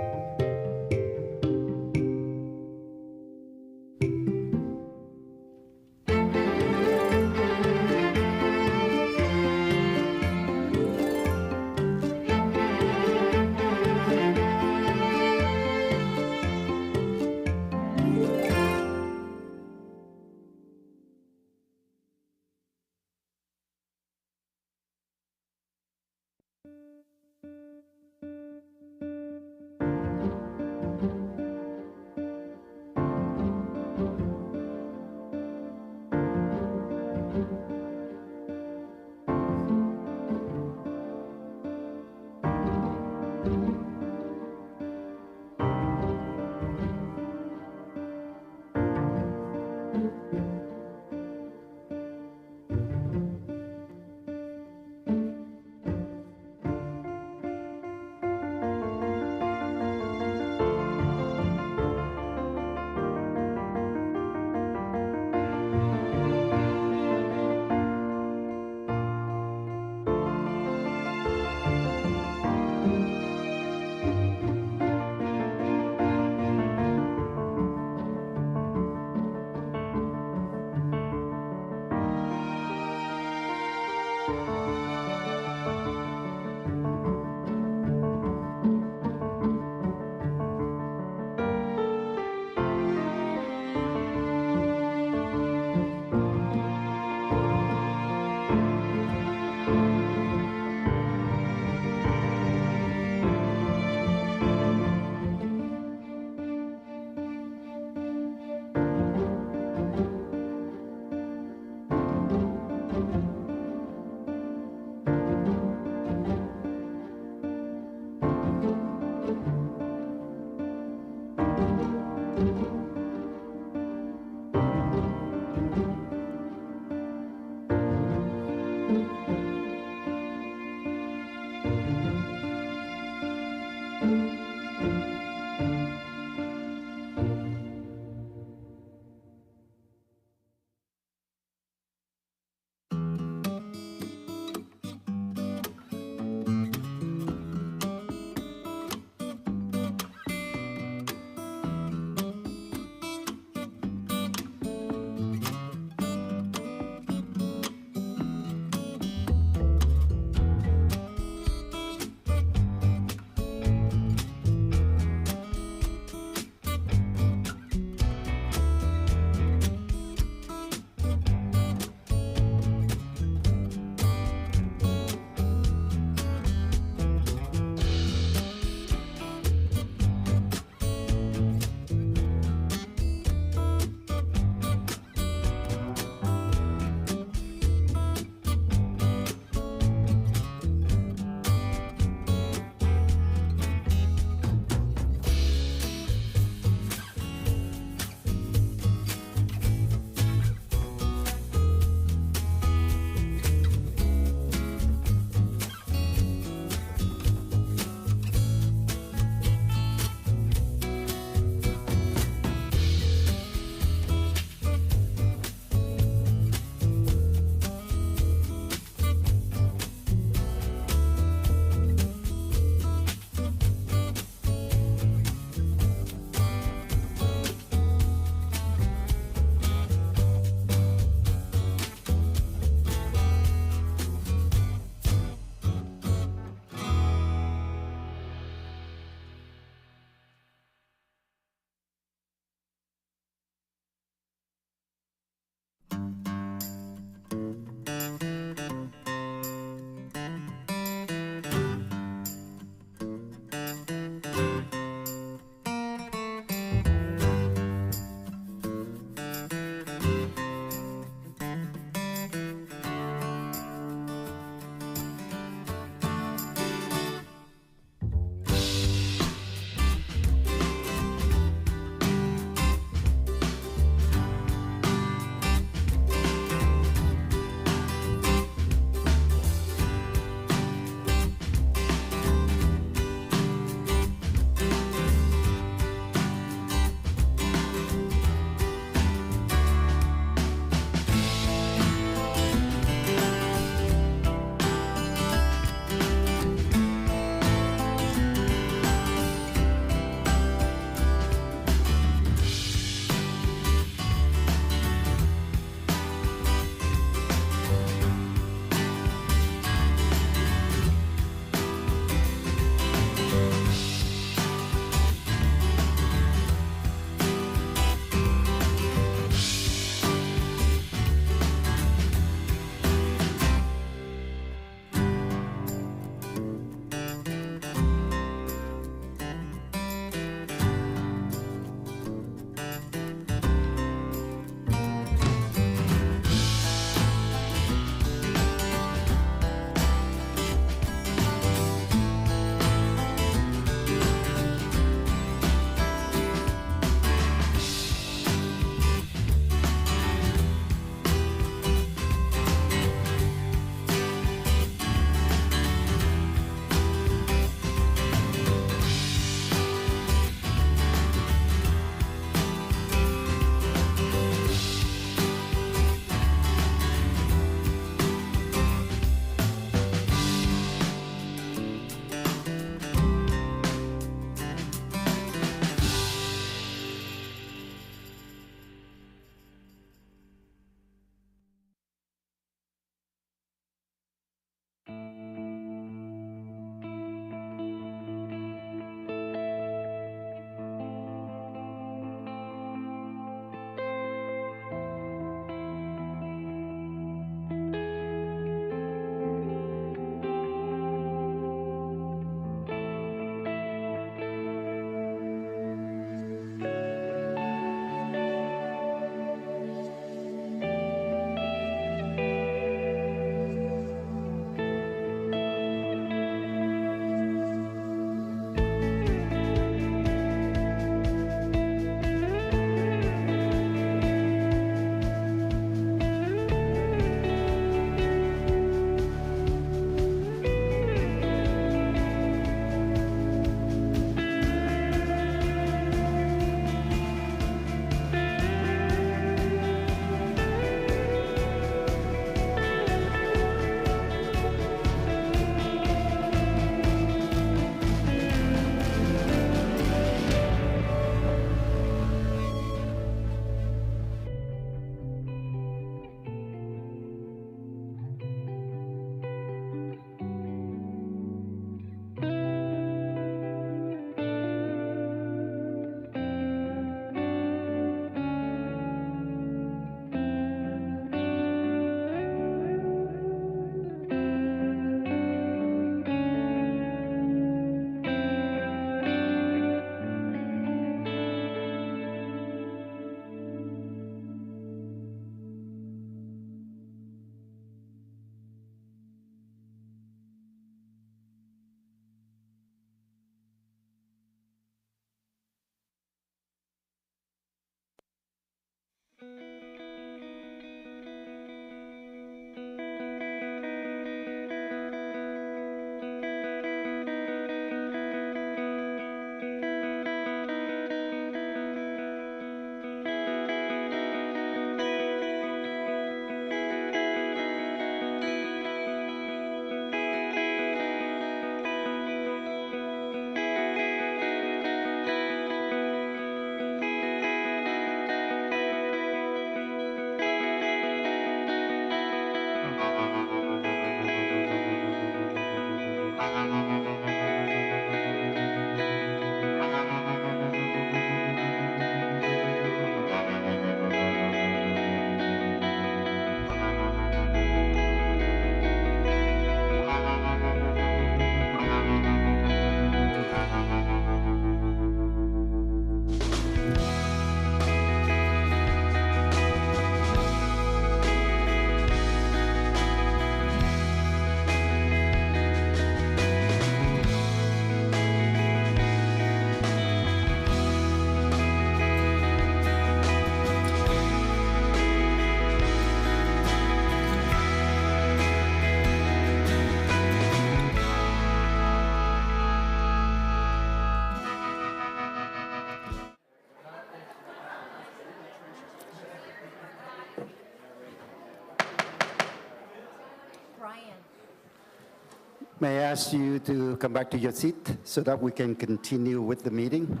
May I ask you to come back to your seat so that we can continue with the meeting?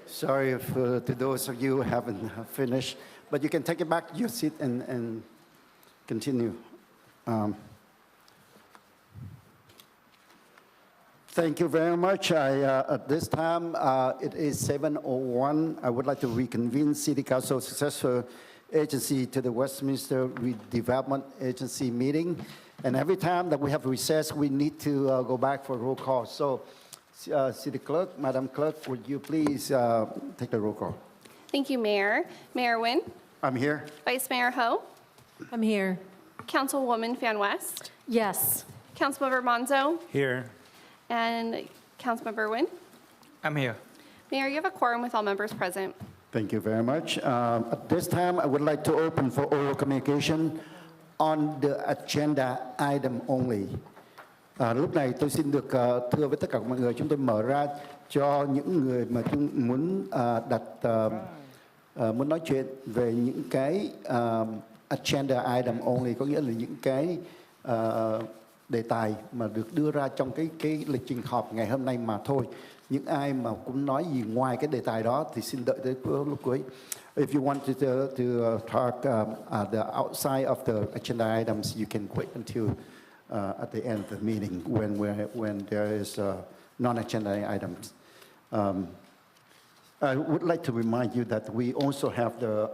Sorry if, to those of you who haven't finished, but you can take it back to your seat and continue. Thank you very much. At this time, it is 7:01. I would like to reconvene City Council Successor Agency to the Westminster Redevelopment Agency meeting. And every time that we have recess, we need to go back for roll call. So, City Clerk, Madam Clerk, would you please take the roll call? Thank you, Mayor. Mayor Nguyen, I'm here. Vice Mayor Ho, I'm here. Councilwoman Fan West, Yes. Councilmember Monzo, Here. and Councilmember Nguyen. I'm here. Mayor, you have a quorum with all members present. Thank you very much. At this time, I would like to open for oral communication on the agenda item only. Lúc này tôi xin được thưa với tất cả mọi người, chúng tôi mở ra cho những người mà chúng muốn muốn nói chuyện về những cái agenda item only, có nghĩa là những cái đề tài mà được đưa ra trong cái lịch trình họp ngày hôm nay mà thôi. Những ai mà cũng nói gì ngoài cái đề tài đó thì xin đợi tới lúc cuối. If you want to talk the outside of the agenda items, you can wait until at the end of the meeting when there is non-agenda items. I would like to remind you that we also have the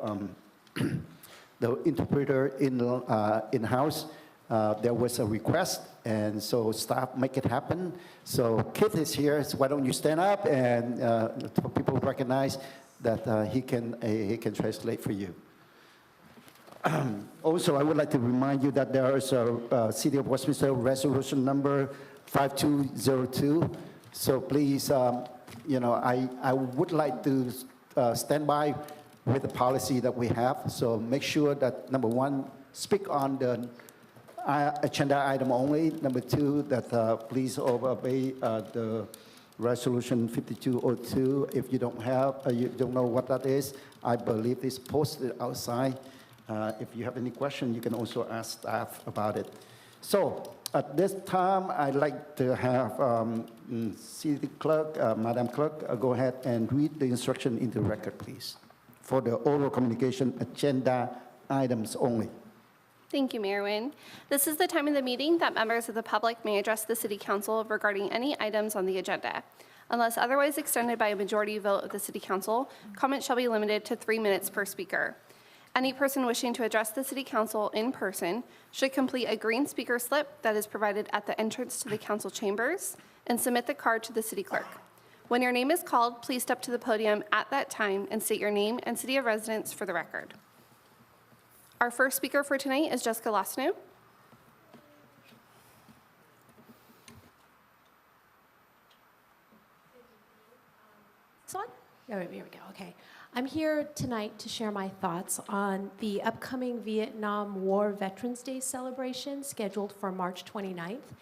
the interpreter in-house. There was a request, and so staff make it happen. So Kit is here, so why don't you stand up and for people to recognize that he can translate for you. Also, I would like to remind you that there is a City of Westminster resolution number 5202. So please, I would like to stand by with the policy that we have. So make sure that, number one, speak on the agenda item only. Number two, that please obey the resolution 5202. If you don't know what that is, I believe it's posted outside. If you have any question, you can also ask staff about it. So at this time, I'd like to have City Clerk, Madam Clerk, go ahead and read the instruction into the record, please, for the oral communication agenda items only. Thank you, Mayor Nguyen. This is the time of the meeting that members of the public may address the City Council regarding any items on the agenda. Unless otherwise extended by a majority vote of the City Council, comments shall be limited to 3 minutes per speaker. Any person wishing to address the City Council in person should complete a green speaker slip that is provided at the entrance to the council chambers and submit the card to the City Clerk. When your name is called, please step to the podium at that time and state your name and city of residence for the record. Our first speaker for tonight is Jessica Lasnu. This one? Oh, here we go. Okay. I'm here tonight to share my thoughts on the upcoming Vietnam War Veterans Day celebration scheduled for March 29th.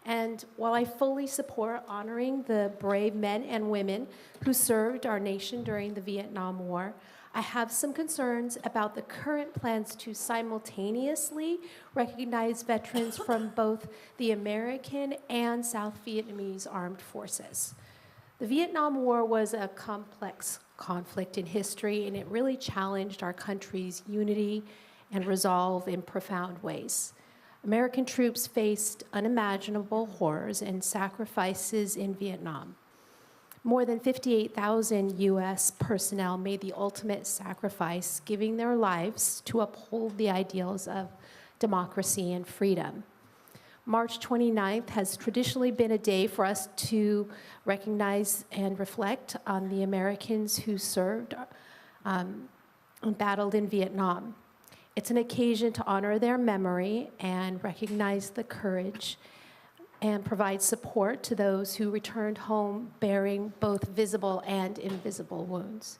And while I fully support honoring the brave men and women who served our nation during the Vietnam War, I have some concerns about the current plans to simultaneously recognize veterans from both the American and South Vietnamese armed forces. The Vietnam War was a complex conflict in history, and it really challenged our country's unity and resolve in profound ways. American troops faced unimaginable horrors and sacrifices in Vietnam. More than 58,000 U.S. personnel made the ultimate sacrifice, giving their lives to uphold the ideals of democracy and freedom. March 29th has traditionally been a day for us to recognize and reflect on the Americans who served and battled in Vietnam. It's an occasion to honor their memory and recognize the courage and provide support to those who returned home bearing both visible and invisible wounds.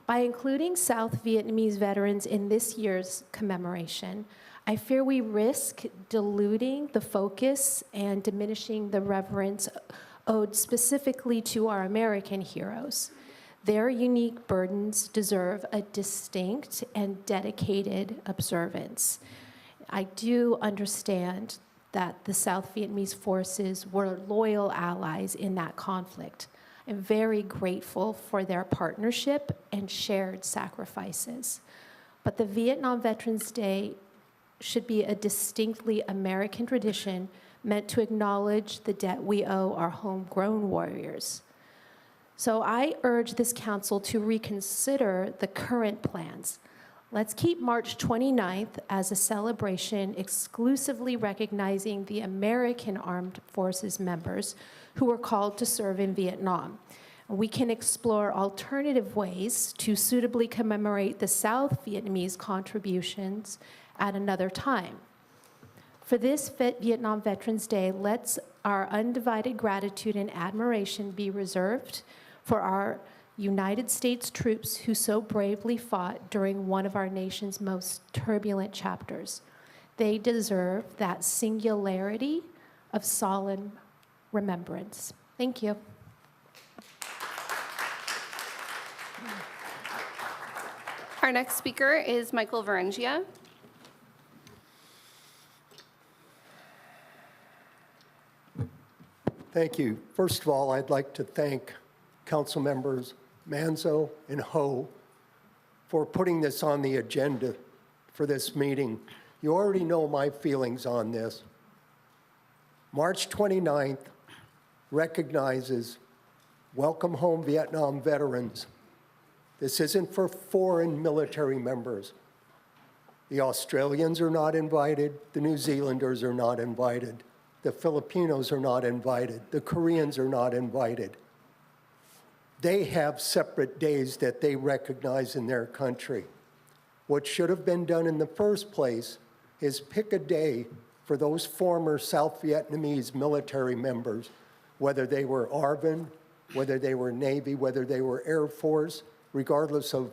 By including South Vietnamese veterans in this year's commemoration, I fear we risk diluting the focus and diminishing the reverence owed specifically to our American heroes. Their unique burdens deserve a distinct and dedicated observance. I do understand that the South Vietnamese forces were loyal allies in that conflict. I'm very grateful for their partnership and shared sacrifices. But the Vietnam Veterans Day should be a distinctly American tradition meant to acknowledge the debt we owe our homegrown warriors. So I urge this council to reconsider the current plans. Let's keep March 29th as a celebration exclusively recognizing the American Armed Forces members who were called to serve in Vietnam. We can explore alternative ways to suitably commemorate the South Vietnamese contributions at another time. For this Vietnam Veterans Day, let's our undivided gratitude and admiration be reserved for our United States troops who so bravely fought during one of our nation's most turbulent chapters. They deserve that singularity of solemn remembrance. Thank you. Our next speaker is Michael Varengia. Thank you. First of all, I'd like to thank Council Members Manzo and Ho for putting this on the agenda for this meeting. You already know my feelings on this. March 29th recognizes Welcome Home Vietnam veterans. This isn't for foreign military members. The Australians are not invited. The New Zealanders are not invited. The Filipinos are not invited. The Koreans are not invited. They have separate days that they recognize in their country. What should have been done in the first place is pick a day for those former South Vietnamese military members, whether they were ARVN, whether they were Navy, whether they were Air Force, regardless of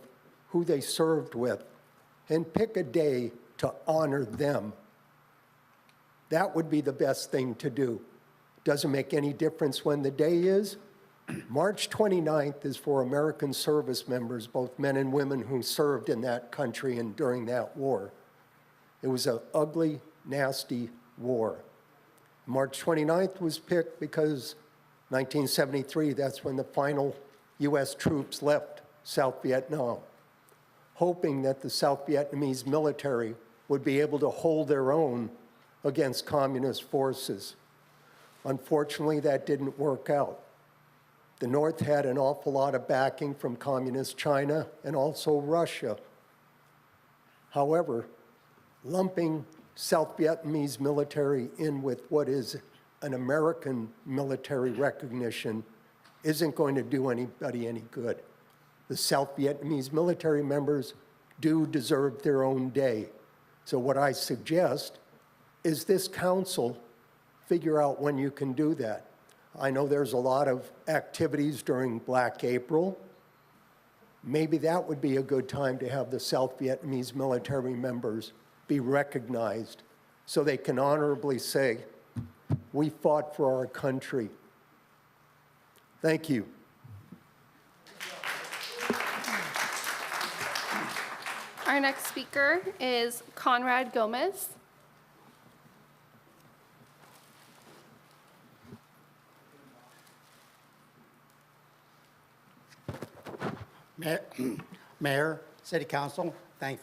who they served with, and pick a day to honor them. That would be the best thing to do. Doesn't make any difference when the day is. March 29th is for American service members, both men and women who served in that country and during that war. It was an ugly, nasty war. March 29th was picked because 1973, that's when the final US troops left South Vietnam, hoping that the South Vietnamese military would be able to hold their own against communist forces. Unfortunately, that didn't work out. The North had an awful lot of backing from communist China and also Russia. However, lumping South Vietnamese military in with what is an American military recognition isn't going to do anybody any good. The South Vietnamese military members do deserve their own day. So what I suggest is this council figure out when you can do that. I know there's a lot of activities during Black April. Maybe that would be a good time to have the South Vietnamese military members be recognized so they can honorably say, we fought for our country. Thank you. Our next speaker is Conrad Gomez. Mayor, City Council, thank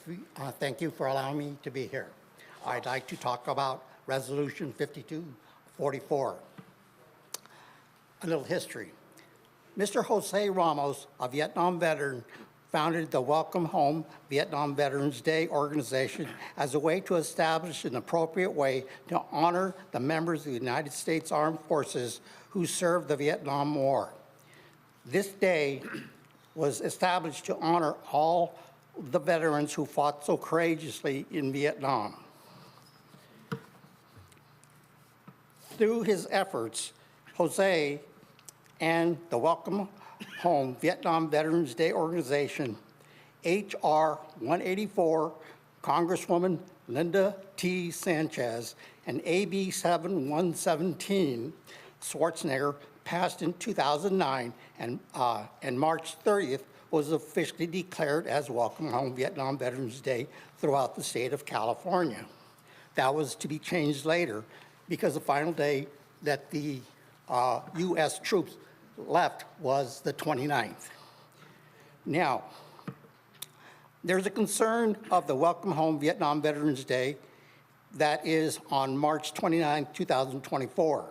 you for allowing me to be here. I'd like to talk about Resolution 5244. A little history. Mr. Jose Ramos, a Vietnam veteran, founded the Welcome Home Vietnam Veterans Day organization as a way to establish an appropriate way to honor the members of the United States Armed Forces who served the Vietnam War. This day was established to honor all the veterans who fought so courageously in Vietnam. Through his efforts, Jose and the Welcome Home Vietnam Veterans Day organization, H.R. 184, Congresswoman Linda T. Sanchez, and AB 7117, Schwarzenegger, passed in 2009, and March 30th was officially declared as Welcome Home Vietnam Veterans Day throughout the state of California. That was to be changed later because the final day that the U.S. troops left was the 29th. Now, there's a concern of the Welcome Home Vietnam Veterans Day that is on March 29, 2024.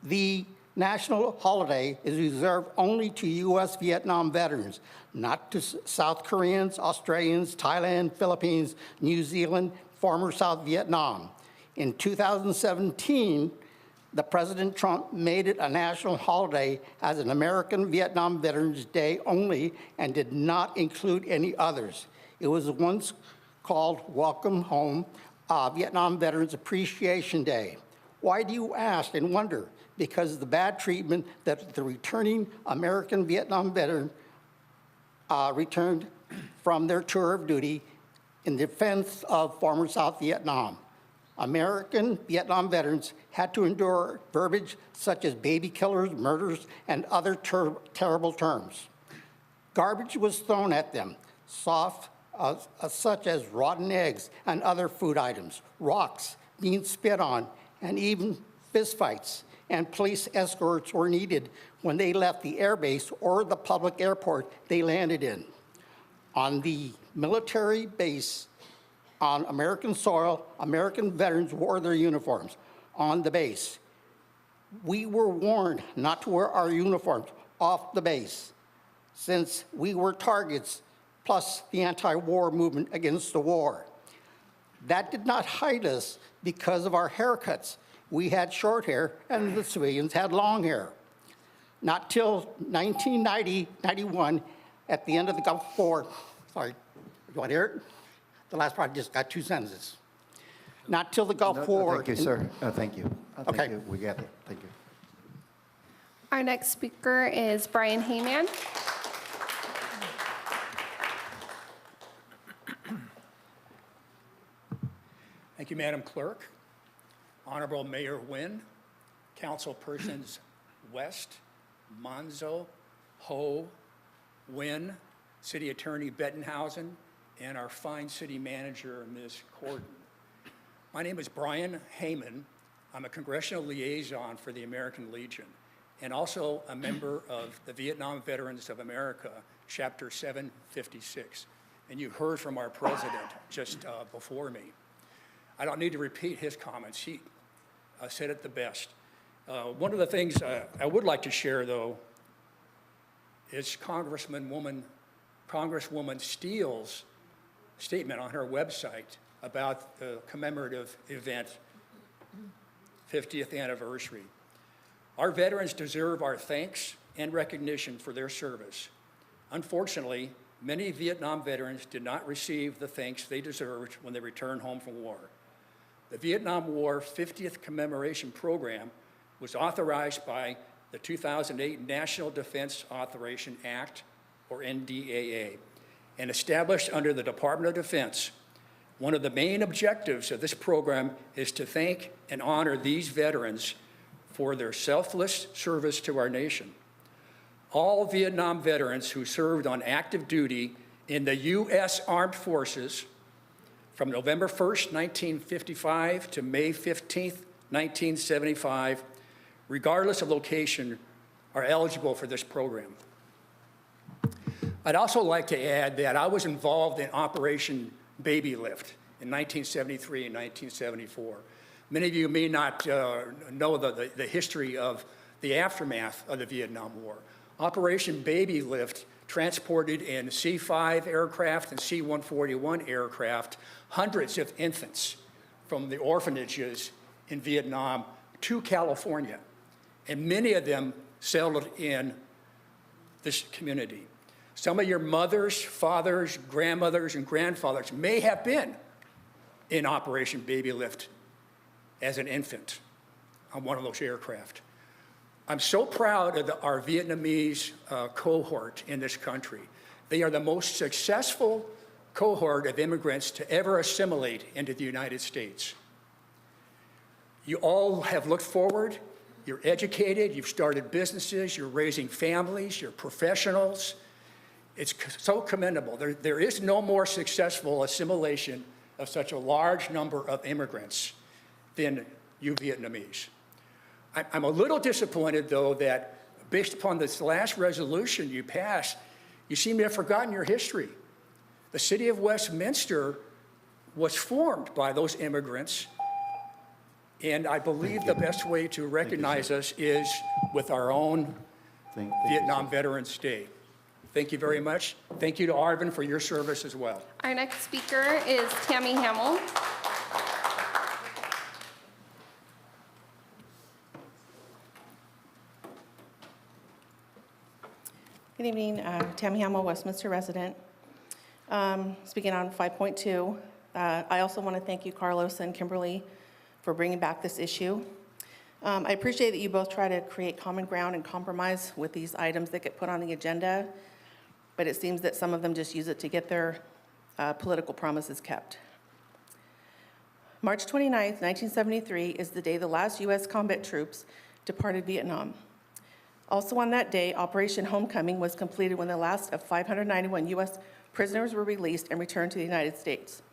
The national holiday is reserved only to U.S. Vietnam veterans, not to South Koreans, Australians, Thailand, Philippines, New Zealand, former South Vietnam. In 2017, the President Trump made it a national holiday as an American Vietnam Veterans Day only and did not include any others. It was once called Welcome Home Vietnam Veterans Appreciation Day. Why do you ask and wonder? Because of the bad treatment that the returning American Vietnam veteran returned from their tour of duty in defense of former South Vietnam. American Vietnam veterans had to endure verbiage such as baby killers, murders, and other terrible terms. Garbage was thrown at them, such as rotten eggs and other food items, rocks being spit on, and even fistfights. And police escorts were needed when they left the airbase or the public airport they landed in. On the military base on American soil, American veterans wore their uniforms on the base. We were warned not to wear our uniforms off the base since we were targets, plus the anti-war movement against the war. That did not hide us because of our haircuts. We had short hair and the civilians had long hair. Not till 1990-91, at the end of the Gulf War, sorry, you want to hear it? The last part just got 2 sentences. Not till the Gulf War. Thank you, sir. Thank you. Okay. Thank you. We get it. Thank you. Our next speaker is Brian Hayman. Thank you, Madam Clerk. Honorable Mayor Nguyen, Councilpersons West, Monzo, Ho, Nguyen, City Attorney Bettenhausen, and our fine city manager, Ms. Corden. My name is Brian Hayman. I'm a congressional liaison for the American Legion and also a member of the Vietnam Veterans of America, Chapter 756. And you heard from our president just before me. I don't need to repeat his comments. He said it the best. One of the things I would like to share, though, is Congresswoman Steele's statement on her website about the commemorative event, 50th anniversary. Our veterans deserve our thanks and recognition for their service. Unfortunately, many Vietnam veterans did not receive the thanks they deserved when they returned home from war. The Vietnam War 50th Commemoration Program was authorized by the 2008 National Defense Authorization Act, or NDAA, and established under the Department of Defense. One of the main objectives of this program is to thank and honor these veterans for their selfless service to our nation. All Vietnam veterans who served on active duty in the U.S. Armed Forces from November 1st, 1955 to May 15th, 1975, regardless of location, are eligible for this program. I'd also like to add that I was involved in Operation Baby Lift in 1973 and 1974. Many of you may not know the history of the aftermath of the Vietnam War. Operation Baby Lift transported in C-5 aircraft and C-141 aircraft hundreds of infants from the orphanages in Vietnam to California, and many of them settled in this community. Some of your mothers, fathers, grandmothers, and grandfathers may have been in Operation Baby Lift as an infant on one of those aircraft. I'm so proud of our Vietnamese cohort in this country. They are the most successful cohort of immigrants to ever assimilate into the United States. You all have looked forward, you're educated, you've started businesses, you're raising families, you're professionals. It's so commendable. There is no more successful assimilation of such a large number of immigrants than you Vietnamese. I'm a little disappointed, though, that based upon this last resolution you passed, you seem to have forgotten your history. The city of Westminster was formed by those immigrants, and I believe the best way to recognize us is with our own Vietnam Veterans Day. Thank you very much. Thank you to Arvin for your service as well. Our next speaker is Tammy Hamill. Good evening, Tammy Hamill, Westminster resident. Speaking on 5.2, I also want to thank you, Carlos and Kimberly, for bringing back this issue. I appreciate that you both try to create common ground and compromise with these items that get put on the agenda, but it seems that some of them just use it to get their political promises kept. March 29th, 1973 is the day the last U.S. combat troops departed Vietnam. Also on that day, Operation Homecoming was completed when the last of 591 U.S. prisoners were released and returned to the United States.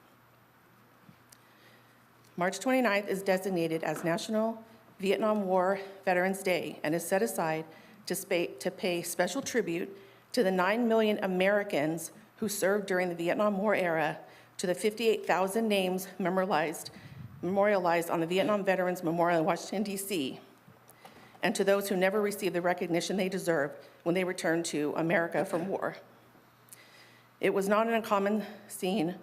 March 29th is designated as National Vietnam War Veterans Day and is set aside to pay special tribute to the 9 million Americans who served during the Vietnam War era, to the 58,000 names memorialized on the Vietnam Veterans Memorial in Washington, D.C., and to those who never received the recognition they deserve when they returned to America from war. It was not an uncommon scene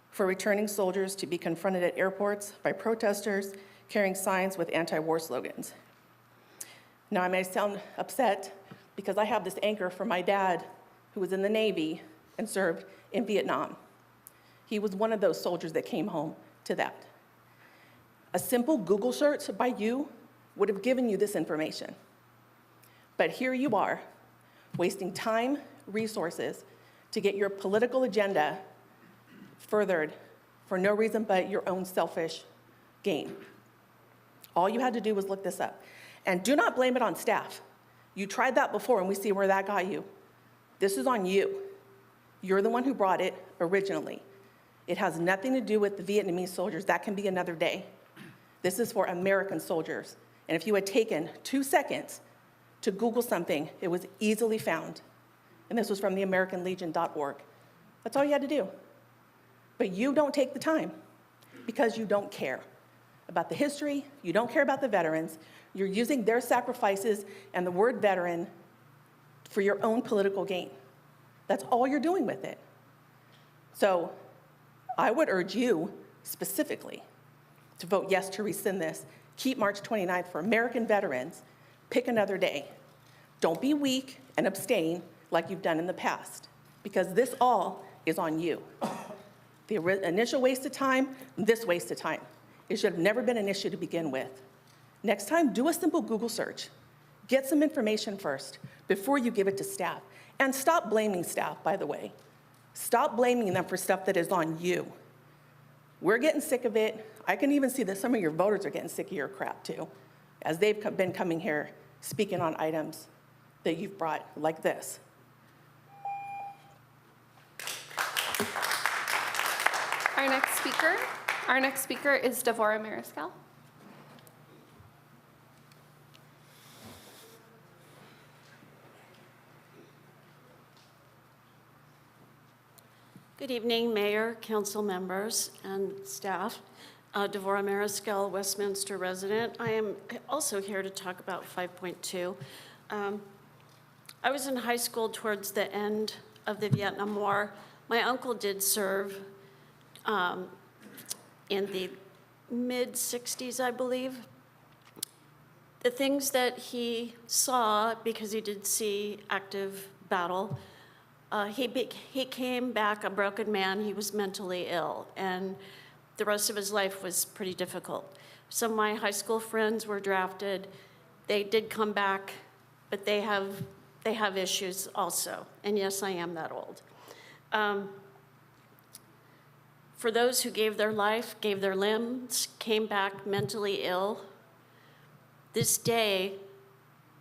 for returning soldiers to be confronted at airports by protesters carrying signs with anti-war slogans. Now, I may sound upset because I have this anchor from my dad, who was in the Navy and served in Vietnam. He was one of those soldiers that came home to that. A simple Google search by you would have given you this information. But here you are, wasting time, resources, to get your political agenda furthered for no reason but your own selfish gain. All you had to do was look this up. And do not blame it on staff. You tried that before, and we see where that got you. This is on you. You're the one who brought it originally. It has nothing to do with the Vietnamese soldiers. That can be another day. This is for American soldiers. And if you had taken 2 seconds to Google something, it was easily found. And this was from theamericanlegion.org. That's all you had to do. But you don't take the time because you don't care about the history, you don't care about the veterans, you're using their sacrifices and the word veteran for your own political gain. That's all you're doing with it. So I would urge you specifically to vote yes to rescind this. Keep March 29th for American veterans. Pick another day. Don't be weak and abstain like you've done in the past, because this all is on you. The initial waste of time, this waste of time. It should have never been an issue to begin with. Next time, do a simple Google search. Get some information first before you give it to staff. And stop blaming staff, by the way. Stop blaming them for stuff that is on you. We're getting sick of it. I can even see that some of your voters are getting sick of your crap too, as they've been coming here speaking on items that you've brought like this. Our next speaker is Devorah Mariscal. Good evening, Mayor, council members, and staff. Devorah Mariscal, Westminster resident. I am also here to talk about 5.2. I was in high school towards the end of the Vietnam War. My uncle did serve in the mid-60s, I believe. The things that he saw, because he did see active battle, he came back a broken man. He was mentally ill, and the rest of his life was pretty difficult. Some of my high school friends were drafted. They did come back, but they have issues also. And yes, I am that old. For those who gave their life, gave their limbs, came back mentally ill, this day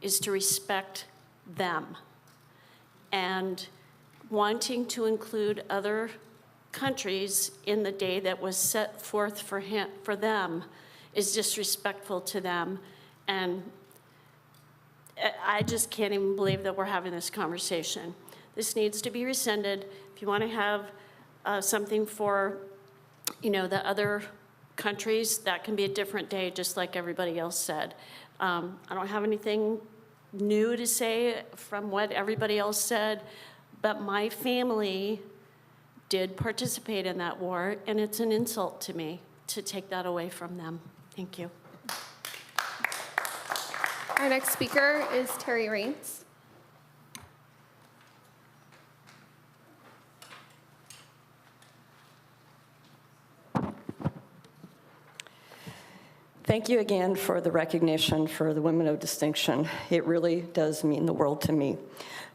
is to respect them. And wanting to include other countries in the day that was set forth for them is disrespectful to them. And I just can't even believe that we're having this conversation. This needs to be rescinded. If you want to have something for, the other countries, that can be a different day, just like everybody else said. I don't have anything new to say from what everybody else said, but my family did participate in that war, and it's an insult to me to take that away from them. Thank you. Our next speaker is Terry Raines. Thank you again for the recognition for the Women of Distinction. It really does mean the world to me.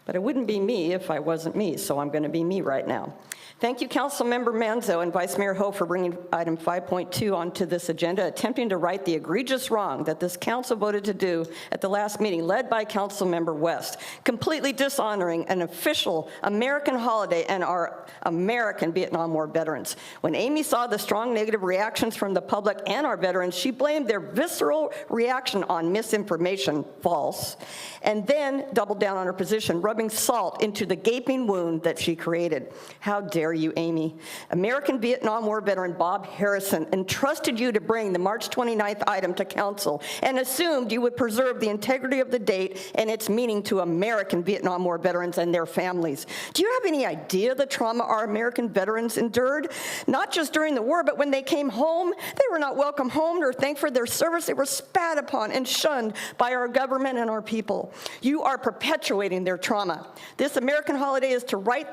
But it wouldn't be me if I wasn't me, so I'm going to be me right now. Thank you, Councilmember Manzo and Vice Mayor Ho, for bringing item 5.2 onto this agenda, attempting to right the egregious wrong that this council voted to do at the last meeting, led by Councilmember West, completely dishonoring an official American holiday and our American Vietnam War veterans. When Amy saw the strong negative reactions from the public and our veterans, she blamed their visceral reaction on misinformation, false, and then doubled down on her position, rubbing salt into the gaping wound that she created. How dare you, Amy? American Vietnam War veteran Bob Harrison entrusted you to bring the March 29th item to council and assumed you would preserve the integrity of the date and its meaning to American Vietnam War veterans and their families. Do you have any idea the trauma our American veterans endured? Not just during the war, but when they came home, they were not welcome home or thanked for their service. They were spat upon and shunned by our government and our people. You are perpetuating their trauma. This American holiday is to right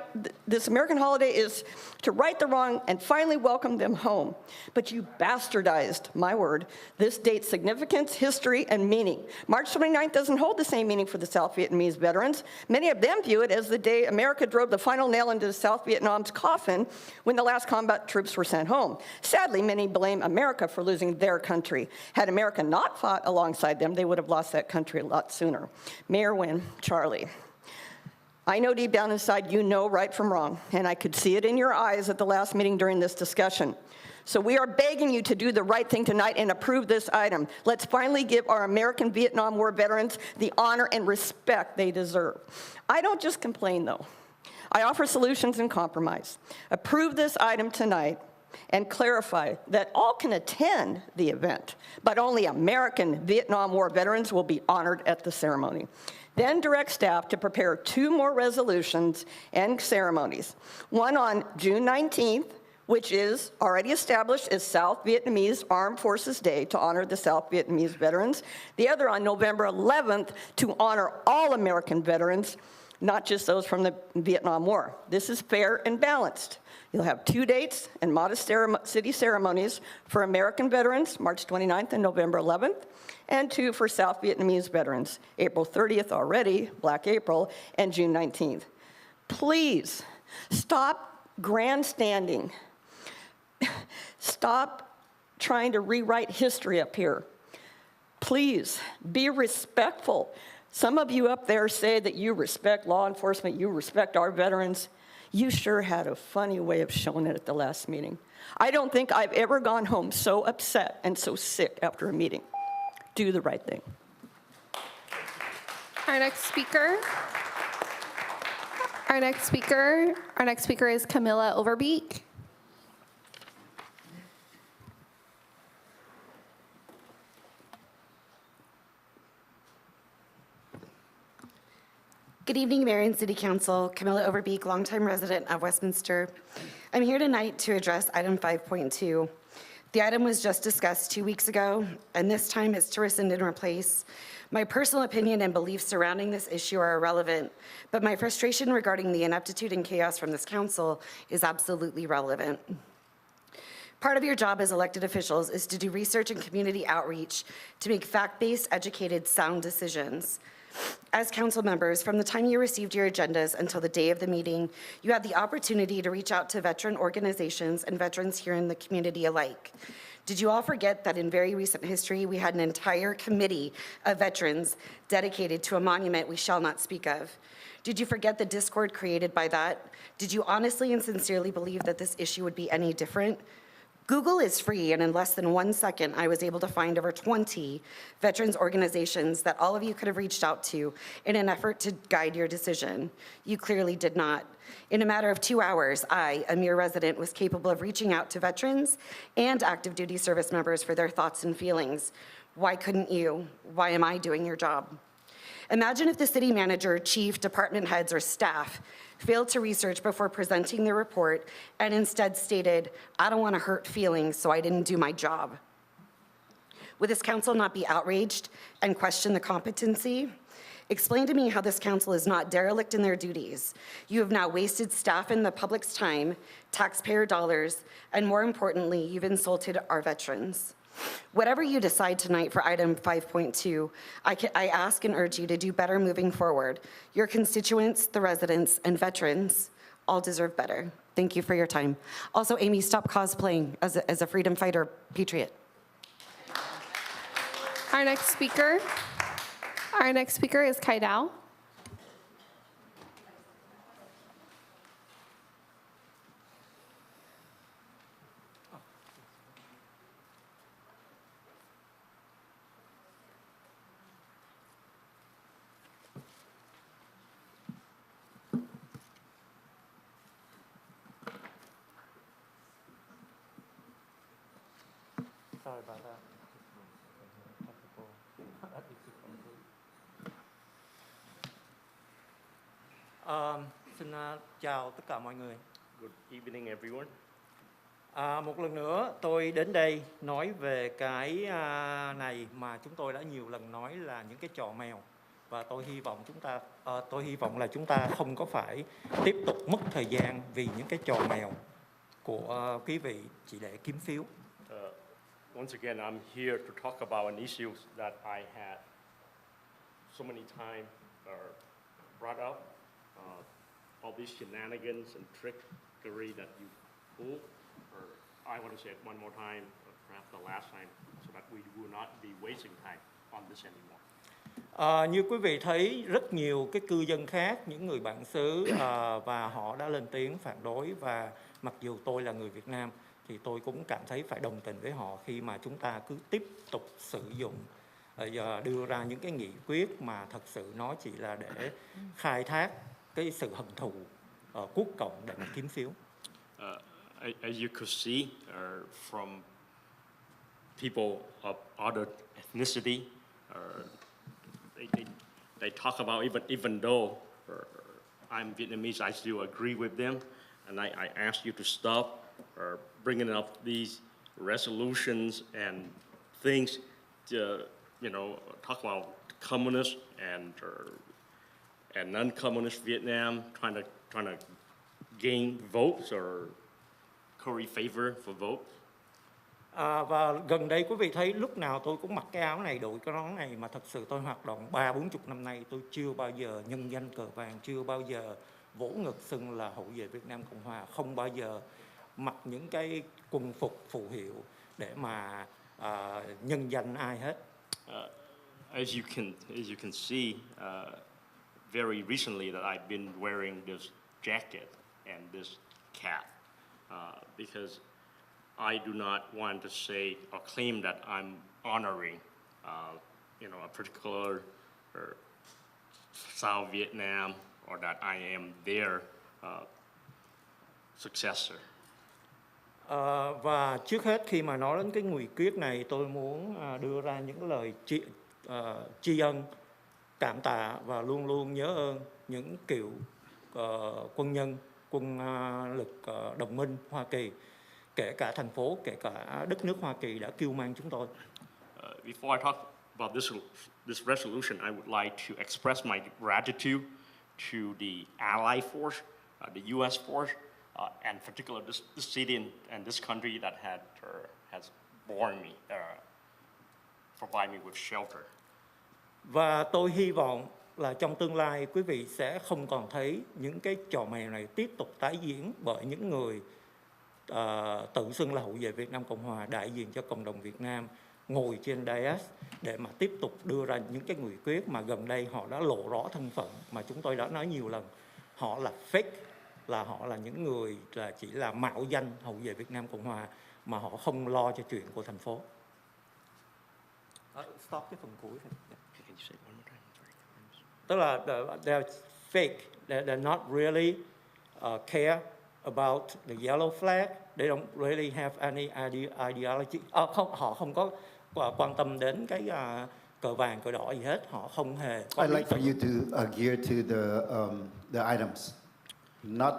the wrong and finally welcome them home. But you bastardized, my word, this date's significance, history, and meaning. March 29th doesn't hold the same meaning for the South Vietnamese veterans. Many of them view it as the day America drove the final nail into South Vietnam's coffin when the last combat troops were sent home. Sadly, many blame America for losing their country. Had America not fought alongside them, they would have lost that country a lot sooner. Mayor Nguyen, Charlie. I know deep down inside you know right from wrong, and I could see it in your eyes at the last meeting during this discussion. So we are begging you to do the right thing tonight and approve this item. Let's finally give our American Vietnam War veterans the honor and respect they deserve. I don't just complain, though. I offer solutions and compromise. Approve this item tonight and clarify that all can attend the event, but only American Vietnam War veterans will be honored at the ceremony. Then direct staff to prepare 2 more resolutions and ceremonies. One on June 19th, which is already established as South Vietnamese Armed Forces Day to honor the South Vietnamese veterans. The other on November 11th to honor all American veterans, not just those from the Vietnam War. This is fair and balanced. You'll have 2 dates and modest city ceremonies for American veterans, March 29th and November 11th, and 2 for South Vietnamese veterans, April 30th already, Black April, and June 19th. Please, stop grandstanding. Stop trying to rewrite history up here. Please, be respectful. Some of you up there say that you respect law enforcement, you respect our veterans. You sure had a funny way of showing it at the last meeting. I don't think I've ever gone home so upset and so sick after a meeting. Do the right thing. Our next speaker is Camilla Overbeek. Good evening, Mayor and City Council. Camilla Overbeek, longtime resident of Westminster. I'm here tonight to address item 5.2. The item was just discussed 2 weeks ago, and this time it's to rescind and replace. My personal opinion and beliefs surrounding this issue are irrelevant, but my frustration regarding the ineptitude and chaos from this council is absolutely relevant. Part of your job as elected officials is to do research and community outreach to make fact-based, educated, sound decisions. As council members, from the time you received your agendas until the day of the meeting, you had the opportunity to reach out to veteran organizations and veterans here in the community alike. Did you all forget that in very recent history, we had an entire committee of veterans dedicated to a monument we shall not speak of? Did you forget the discord created by that? Did you honestly and sincerely believe that this issue would be any different? Google is free, and in less than 1 second, I was able to find over 20 veterans organizations that all of you could have reached out to in an effort to guide your decision. You clearly did not. In a matter of 2 hours, I, a mere resident, was capable of reaching out to veterans and active duty service members for their thoughts and feelings. Why couldn't you? Why am I doing your job? Imagine if the city manager, chief, department heads, or staff failed to research before presenting their report and instead stated, I don't want to hurt feelings, so I didn't do my job. Would this council not be outraged and question the competency? Explain to me how this council is not derelict in their duties. You have now wasted staff and the public's time, taxpayer dollars, and more importantly, you've insulted our veterans. Whatever you decide tonight for item 5.2, I ask and urge you to do better moving forward. Your constituents, the residents, and veterans all deserve better. Thank you for your time. Also, Amy, stop cosplaying as a freedom fighter patriot. Our next speaker is Kai Dao. Sorry about that. Xin chào tất cả mọi người. Good evening, everyone. Một lần nữa tôi đến đây nói về cái này mà chúng tôi đã nhiều lần nói là những cái trò mèo, và tôi hy vọng là chúng ta không có phải tiếp tục mất thời gian vì những cái trò mèo của quý vị chỉ để kiếm phiếu. Once again, I'm here to talk about an issue that I had so many times brought up. All these shenanigans and trickery that you pull, or I want to say it one more time, or perhaps the last time, so that we will not be wasting time on this anymore. Như quý vị thấy, rất nhiều cái cư dân khác, những người bản xứ và họ đã lên tiếng phản đối, và mặc dù tôi là người Việt Nam thì tôi cũng cảm thấy phải đồng tình với họ khi mà chúng ta cứ tiếp tục sử dụng đưa ra những cái nghị quyết mà thật sự nó chỉ là để khai thác cái sự hận thù quốc cộng để mà kiếm phiếu. As you could see from people of other ethnicity, they talk about even though I'm Vietnamese, I still agree with them, and I ask you to stop bringing up these resolutions and things to, talk about communists and non-communist Vietnam trying to gain votes or curry favor for votes. Và gần đây quý vị thấy lúc nào tôi cũng mặc cái áo này, đội cái nón này, mà thật sự tôi hoạt động 30-40 năm nay tôi chưa bao giờ nhân danh cờ vàng, chưa bao giờ vỗ ngực xưng là hậu vệ Việt Nam Cộng Hòa, không bao giờ mặc những cái quân phục phù hiệu để mà nhân danh ai hết. As you can see, very recently that I've been wearing this jacket and this cap because I do not want to say or claim that I'm honoring, a particular South Vietnam or that I am their successor. Và trước hết khi mà nói đến cái nghị quyết này, tôi muốn đưa ra những lời tri ân, cảm tạ và luôn luôn nhớ ơn những cựu quân nhân, quân lực đồng minh Hoa Kỳ, kể cả thành phố, kể cả đất nước Hoa Kỳ đã cưu mang chúng tôi. Before I talk about this resolution, I would like to express my gratitude to the Allied force, the U.S. force, and particularly this city and this country that has borne me, provide me with shelter. Và tôi hy vọng là trong tương lai quý vị sẽ không còn thấy những cái trò mèo này tiếp tục tái diễn bởi những người tự xưng là hậu vệ Việt Nam Cộng Hòa, đại diện cho cộng đồng Việt Nam, ngồi trên dais để mà tiếp tục đưa ra những cái nghị quyết mà gần đây họ đã lộ rõ thân phận mà chúng tôi đã nói nhiều lần. Họ là fake, là họ là những người là chỉ là mạo danh hậu vệ Việt Nam Cộng Hòa mà họ không lo cho chuyện của thành phố. Stop cái phần cuối thôi. Tức là they're fake, they're not really care about the yellow flag. They don't really have any ideology. Họ không có quan tâm đến cái cờ vàng, cờ đỏ gì hết. Họ không hề có I'd like for you to adhere to the items, not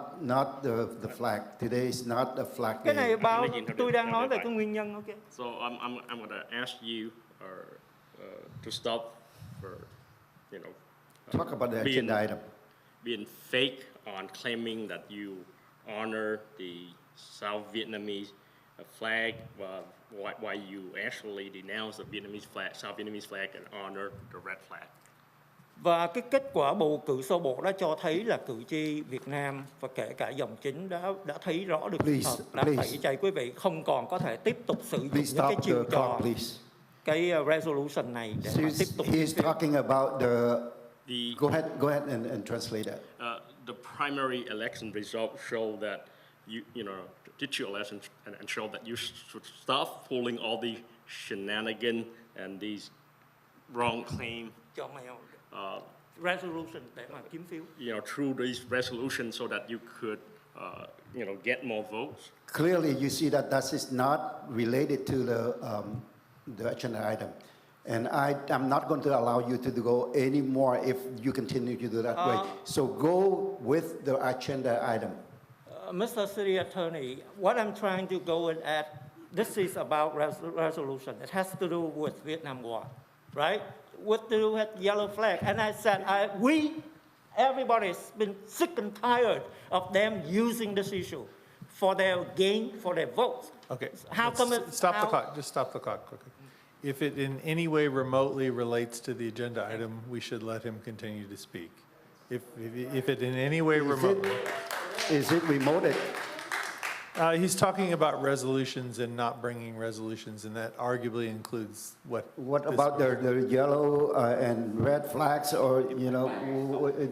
the flag. Today is not a flag Cái này day. bao tôi đang nói về cái nguyên nhân, ok? So I'm going to ask you to stop for, Talk about the being, agenda item. being fake on claiming that you honor the South Vietnamese flag, while you actually denounce the Vietnamese flag, South Vietnamese flag, and honor the red flag. Và cái kết quả bầu cử sơ bộ đã cho thấy là cử tri Việt Nam và kể cả dòng chính đã thấy rõ được sự thật, đã tẩy chay quý vị không còn có thể tiếp tục sử dụng những cái chiêu trò cái resolution này để mà tiếp tục. He's talking about the. Go ahead and translate that. The primary election results show that you know did your election and show that you should stop pulling all the shenanigans and these wrong claims. Resolution để mà kiếm phiếu. Through these resolutions so that you could get more votes. Clearly, you see that is not related to the agenda item. And I'm not going to allow you to go any more if you continue to do that way. So go with the agenda item. Mr. City Attorney, what I'm trying to go and add, this is about resolution. It has to do with Vietnam War, right? What to do with yellow flag? And I said, everybody's been sick and tired of them using this issue for their gain, for their votes. Okay. How come it? Stop the clock. Just stop the clock quickly. If it in any way remotely relates to the agenda item, we should let him continue to speak. If it in any way remotely. Is it remoted? He's talking about resolutions and not bringing resolutions, and that arguably includes what. What about the yellow and red flags, or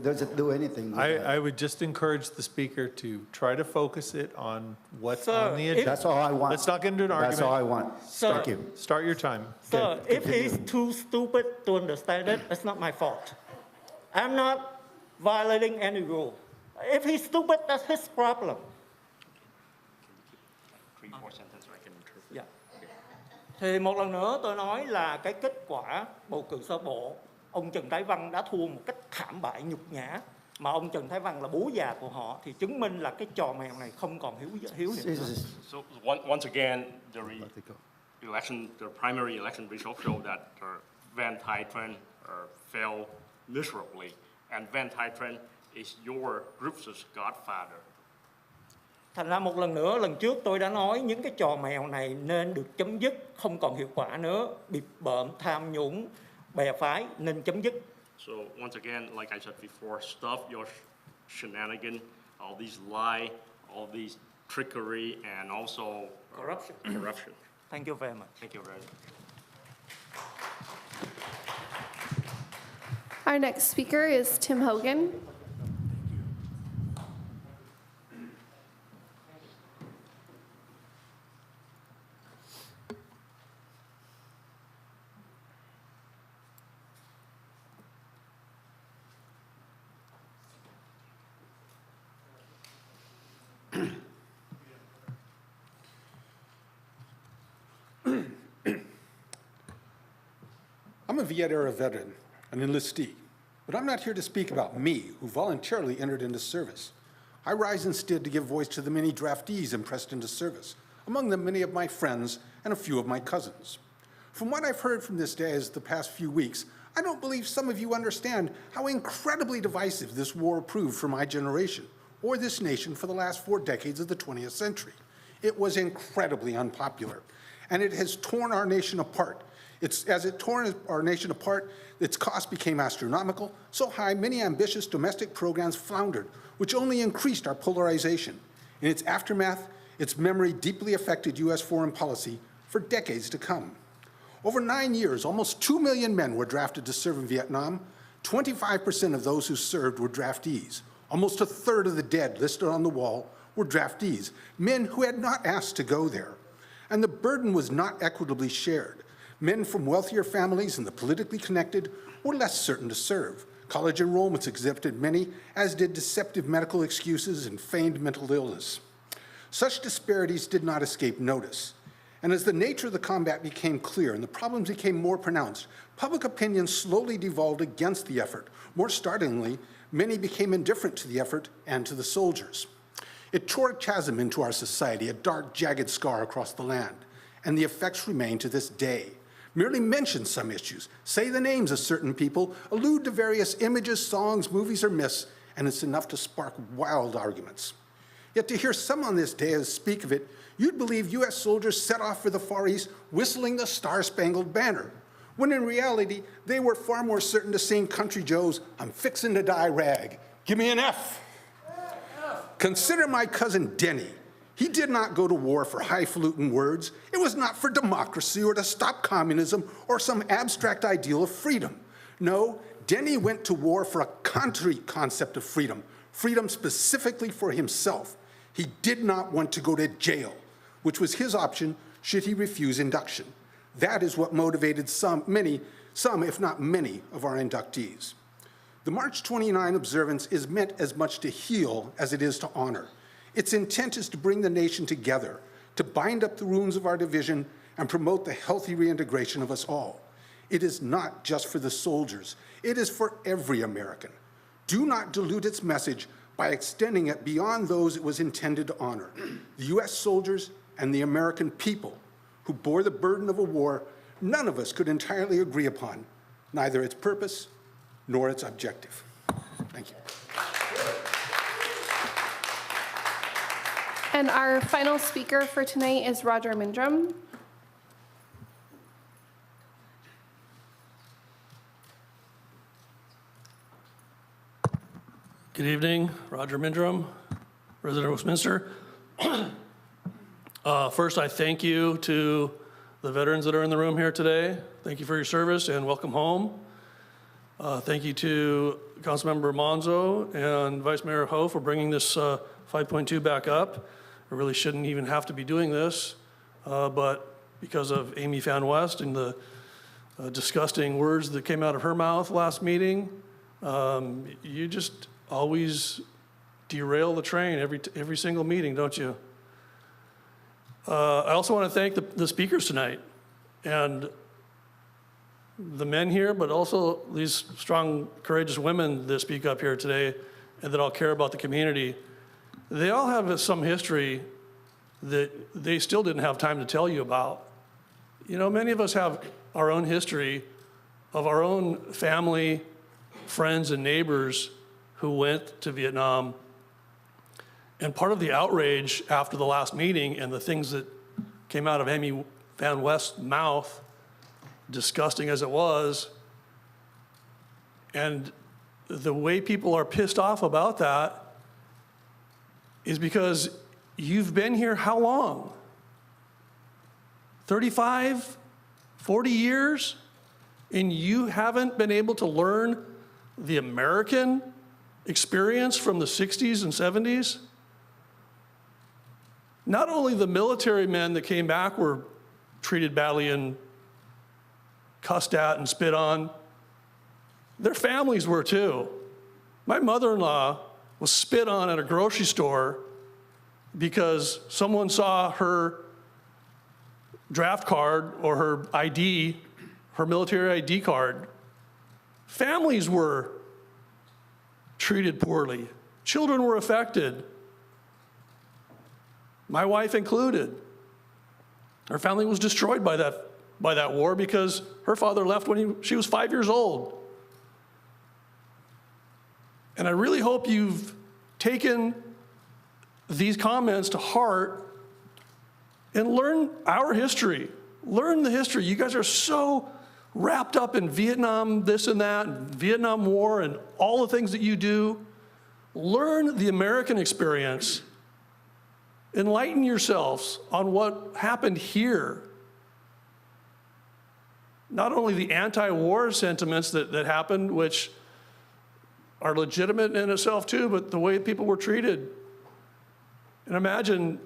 does it do anything? I would just encourage the speaker to try to focus it on what's on the agenda. That's all I want. Let's not get into an argument. That's all I want. Thank you. Start your time. Sir, if he's too stupid to understand it, it's not my fault. I'm not violating any rule. If he's stupid, that's his problem. Yeah. Thì một lần nữa tôi nói là cái kết quả bầu cử sơ bộ, ông Trần Thái Văn đã thua một cách thảm bại nhục nhã, mà ông Trần Thái Văn là bố già của họ, thì chứng minh là cái trò mèo này không còn hiếu hiệu nữa. So once again, the primary election results show that Van Thai Tran failed miserably, and Van Thai Tran is your group's godfather. Thành ra một lần nữa, lần trước tôi đã nói những cái trò mèo này nên được chấm dứt, không còn hiệu quả nữa, bịp bợm, tham nhũng, bè phái nên chấm dứt. So once again, like I said before, stop your shenanigans, all these lies, all these trickery, and also corruption. Thank you very much. Thank you very much. Our next speaker is Tim Hogan. I'm a Viet-era veteran, an enlistee, but I'm not here to speak about me, who voluntarily entered into service. I rise instead to give voice to the many draftees impressed into service, among them many of my friends and a few of my cousins. From what I've heard from this day as the past few weeks, I don't believe some of you understand how incredibly divisive this war proved for my generation, or this nation for the last 4 decades of the 20th century. It was incredibly unpopular, and it has torn our nation apart. As it tore our nation apart, its cost became astronomical, so high many ambitious domestic programs floundered, which only increased our polarization. In its aftermath, Its memory deeply affected U.S. foreign policy for decades to come. Over 9 years, almost 2 million men were drafted to serve in Vietnam. 25% of those who served were draftees. Almost a third of the dead listed on the wall were draftees, men who had not asked to go there. And the burden was not equitably shared. Men from wealthier families and the politically connected were less certain to serve. College enrollments exhibited many, as did deceptive medical excuses and feigned mental illness. Such disparities did not escape notice. And as the nature of the combat became clear and the problems became more pronounced, public opinion slowly devolved against the effort. More startlingly, many became indifferent to the effort and to the soldiers. It tore a chasm into our society, a dark, jagged scar across the land, and the effects remain to this day. Merely mention some issues, say the names of certain people, allude to various images, songs, movies, or myths, and it's enough to spark wild arguments. Yet to hear some on this day speak of it, you'd believe U.S. soldiers set off for the Far East whistling the Star-Spangled Banner, when in reality, they were far more certain to sing Country Joe's "I'm Fixin' to Die" rag. Give me an F. Consider my cousin Denny. He did not go to war for highfalutin words. It was not for democracy or to stop communism or some abstract ideal of freedom. No, Denny went to war for a concrete concept of freedom, freedom specifically for himself. He did not want to go to jail, which was his option should he refuse induction. That is what motivated some, if not many, of our inductees. The March 29 observance is meant as much to heal as it is to honor. Its intent is to bring the nation together, to bind up the wounds of our division and promote the healthy reintegration of us all. It is not just for the soldiers. It is for every American. Do not dilute its message by extending it beyond those it was intended to honor, the U.S. soldiers and the American people who bore the burden of a war none of us could entirely agree upon, neither its purpose nor its objective. Thank you. And our final speaker for tonight is Roger Mindrum. Good evening, Roger Mindrum, resident of Westminster. First, I thank you to the veterans that are in the room here today. Thank you for your service and welcome home. Thank you to Councilmember Monzo and Vice Mayor Ho for bringing this 5.2 back up. I really shouldn't even have to be doing this, but because of Amy Fan West and the disgusting words that came out of her mouth last meeting, you just always derail the train every single meeting, don't you? I also want to thank the speakers tonight and the men here, but also these strong, courageous women that speak up here today and that all care about the community. They all have some history that they still didn't have time to tell you about. You know, many of us have our own history of our own family, friends, and neighbors who went to Vietnam. And part of the outrage after the last meeting and the things that came out of Amy Van West's mouth, disgusting as it was, and the way people are pissed off about that is because you've been here how long? 35, 40 years? And you haven't been able to learn the American experience from the 60s and 70s? Not only the military men that came back were treated badly and cussed at and spit on, their families were too. My mother-in-law was spit on at a grocery store because someone saw her draft card or her ID, her military ID card. Families were treated poorly. Children were affected. My wife included. Her family was destroyed by that war because her father left when she was 5 years old. And I really hope you've taken these comments to heart and learn our history. Learn the history. You guys are so wrapped up in Vietnam, this and that, and Vietnam War and all the things that you do. Learn the American experience enlighten yourselves on what happened here. Not only the anti-war sentiments that happened, which are legitimate in itself too, but the way people were treated. And imagine,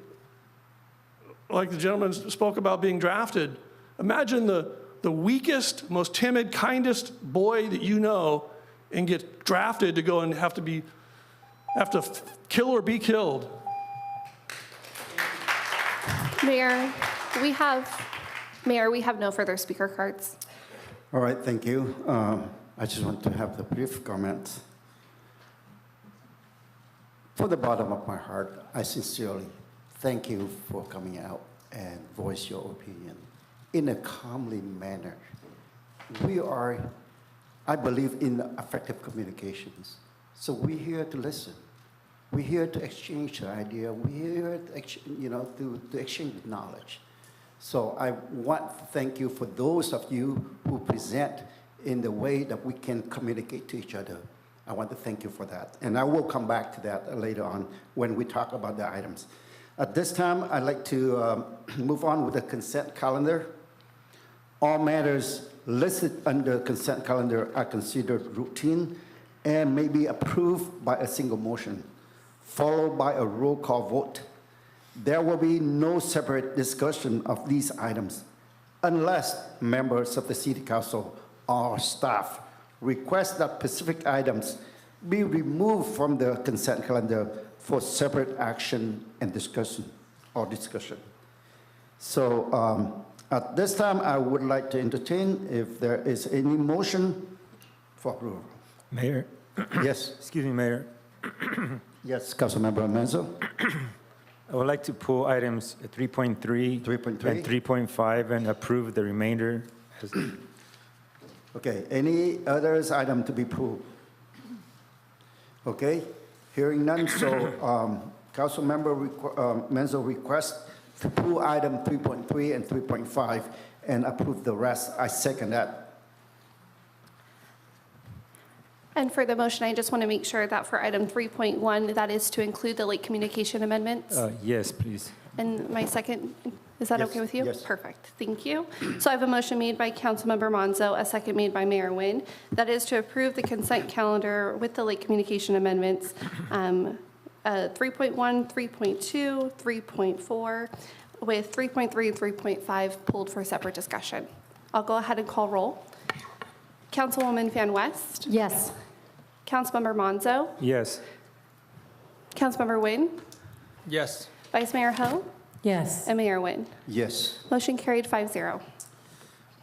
like the gentleman spoke about being drafted, imagine the weakest, most timid, kindest boy that you know and get drafted to go and have to kill or be killed. Mayor, we have no further speaker cards. All right, thank you. I just want to have the brief comment. From the bottom of my heart, I sincerely thank you for coming out and voice your opinion in a calmly manner. I believe in effective communications. So we're here to listen. We're here to exchange the idea. We're here to exchange knowledge. So I want to thank you for those of you who present in the way that we can communicate to each other. I want to thank you for that. And I will come back to that later on when we talk about the items. At this time, I'd like to move on with the consent calendar. All matters listed under consent calendar are considered routine and may be approved by a single motion, followed by a roll call vote. There will be no separate discussion of these items unless members of the City Council or staff request that specific items be removed from the consent calendar for separate action and discussion. So at this time, I would like to entertain if there is any motion for approval. Mayor? Yes. Excuse me, Mayor. Yes, Councilmember Menzo. I would like to pull items 3.3 and 3.5 and approve the remainder. Okay, any others item to be pulled? Okay, hearing none, so Councilmember Menzo requests to pull item 3.3 and 3.5 and approve the rest. I second that. And for the motion, I just want to make sure that for item 3.1, that is to include the late communication amendments. Yes, please. And my second, is that Yes, okay with you? yes. Perfect, thank you. So I have a motion made by Councilmember Monzo, a second made by Mayor Nguyen. That is to approve the consent calendar with the late communication amendments, 3.1, 3.2, 3.4, with 3.3 and 3.5 pulled for separate discussion. I'll go ahead and call roll. Councilwoman Fan West? Yes. Councilmember Monzo? Yes. Councilmember Nguyen? Yes. Vice Mayor Ho? Yes. And Mayor Nguyen. Yes. Motion carried 5-0.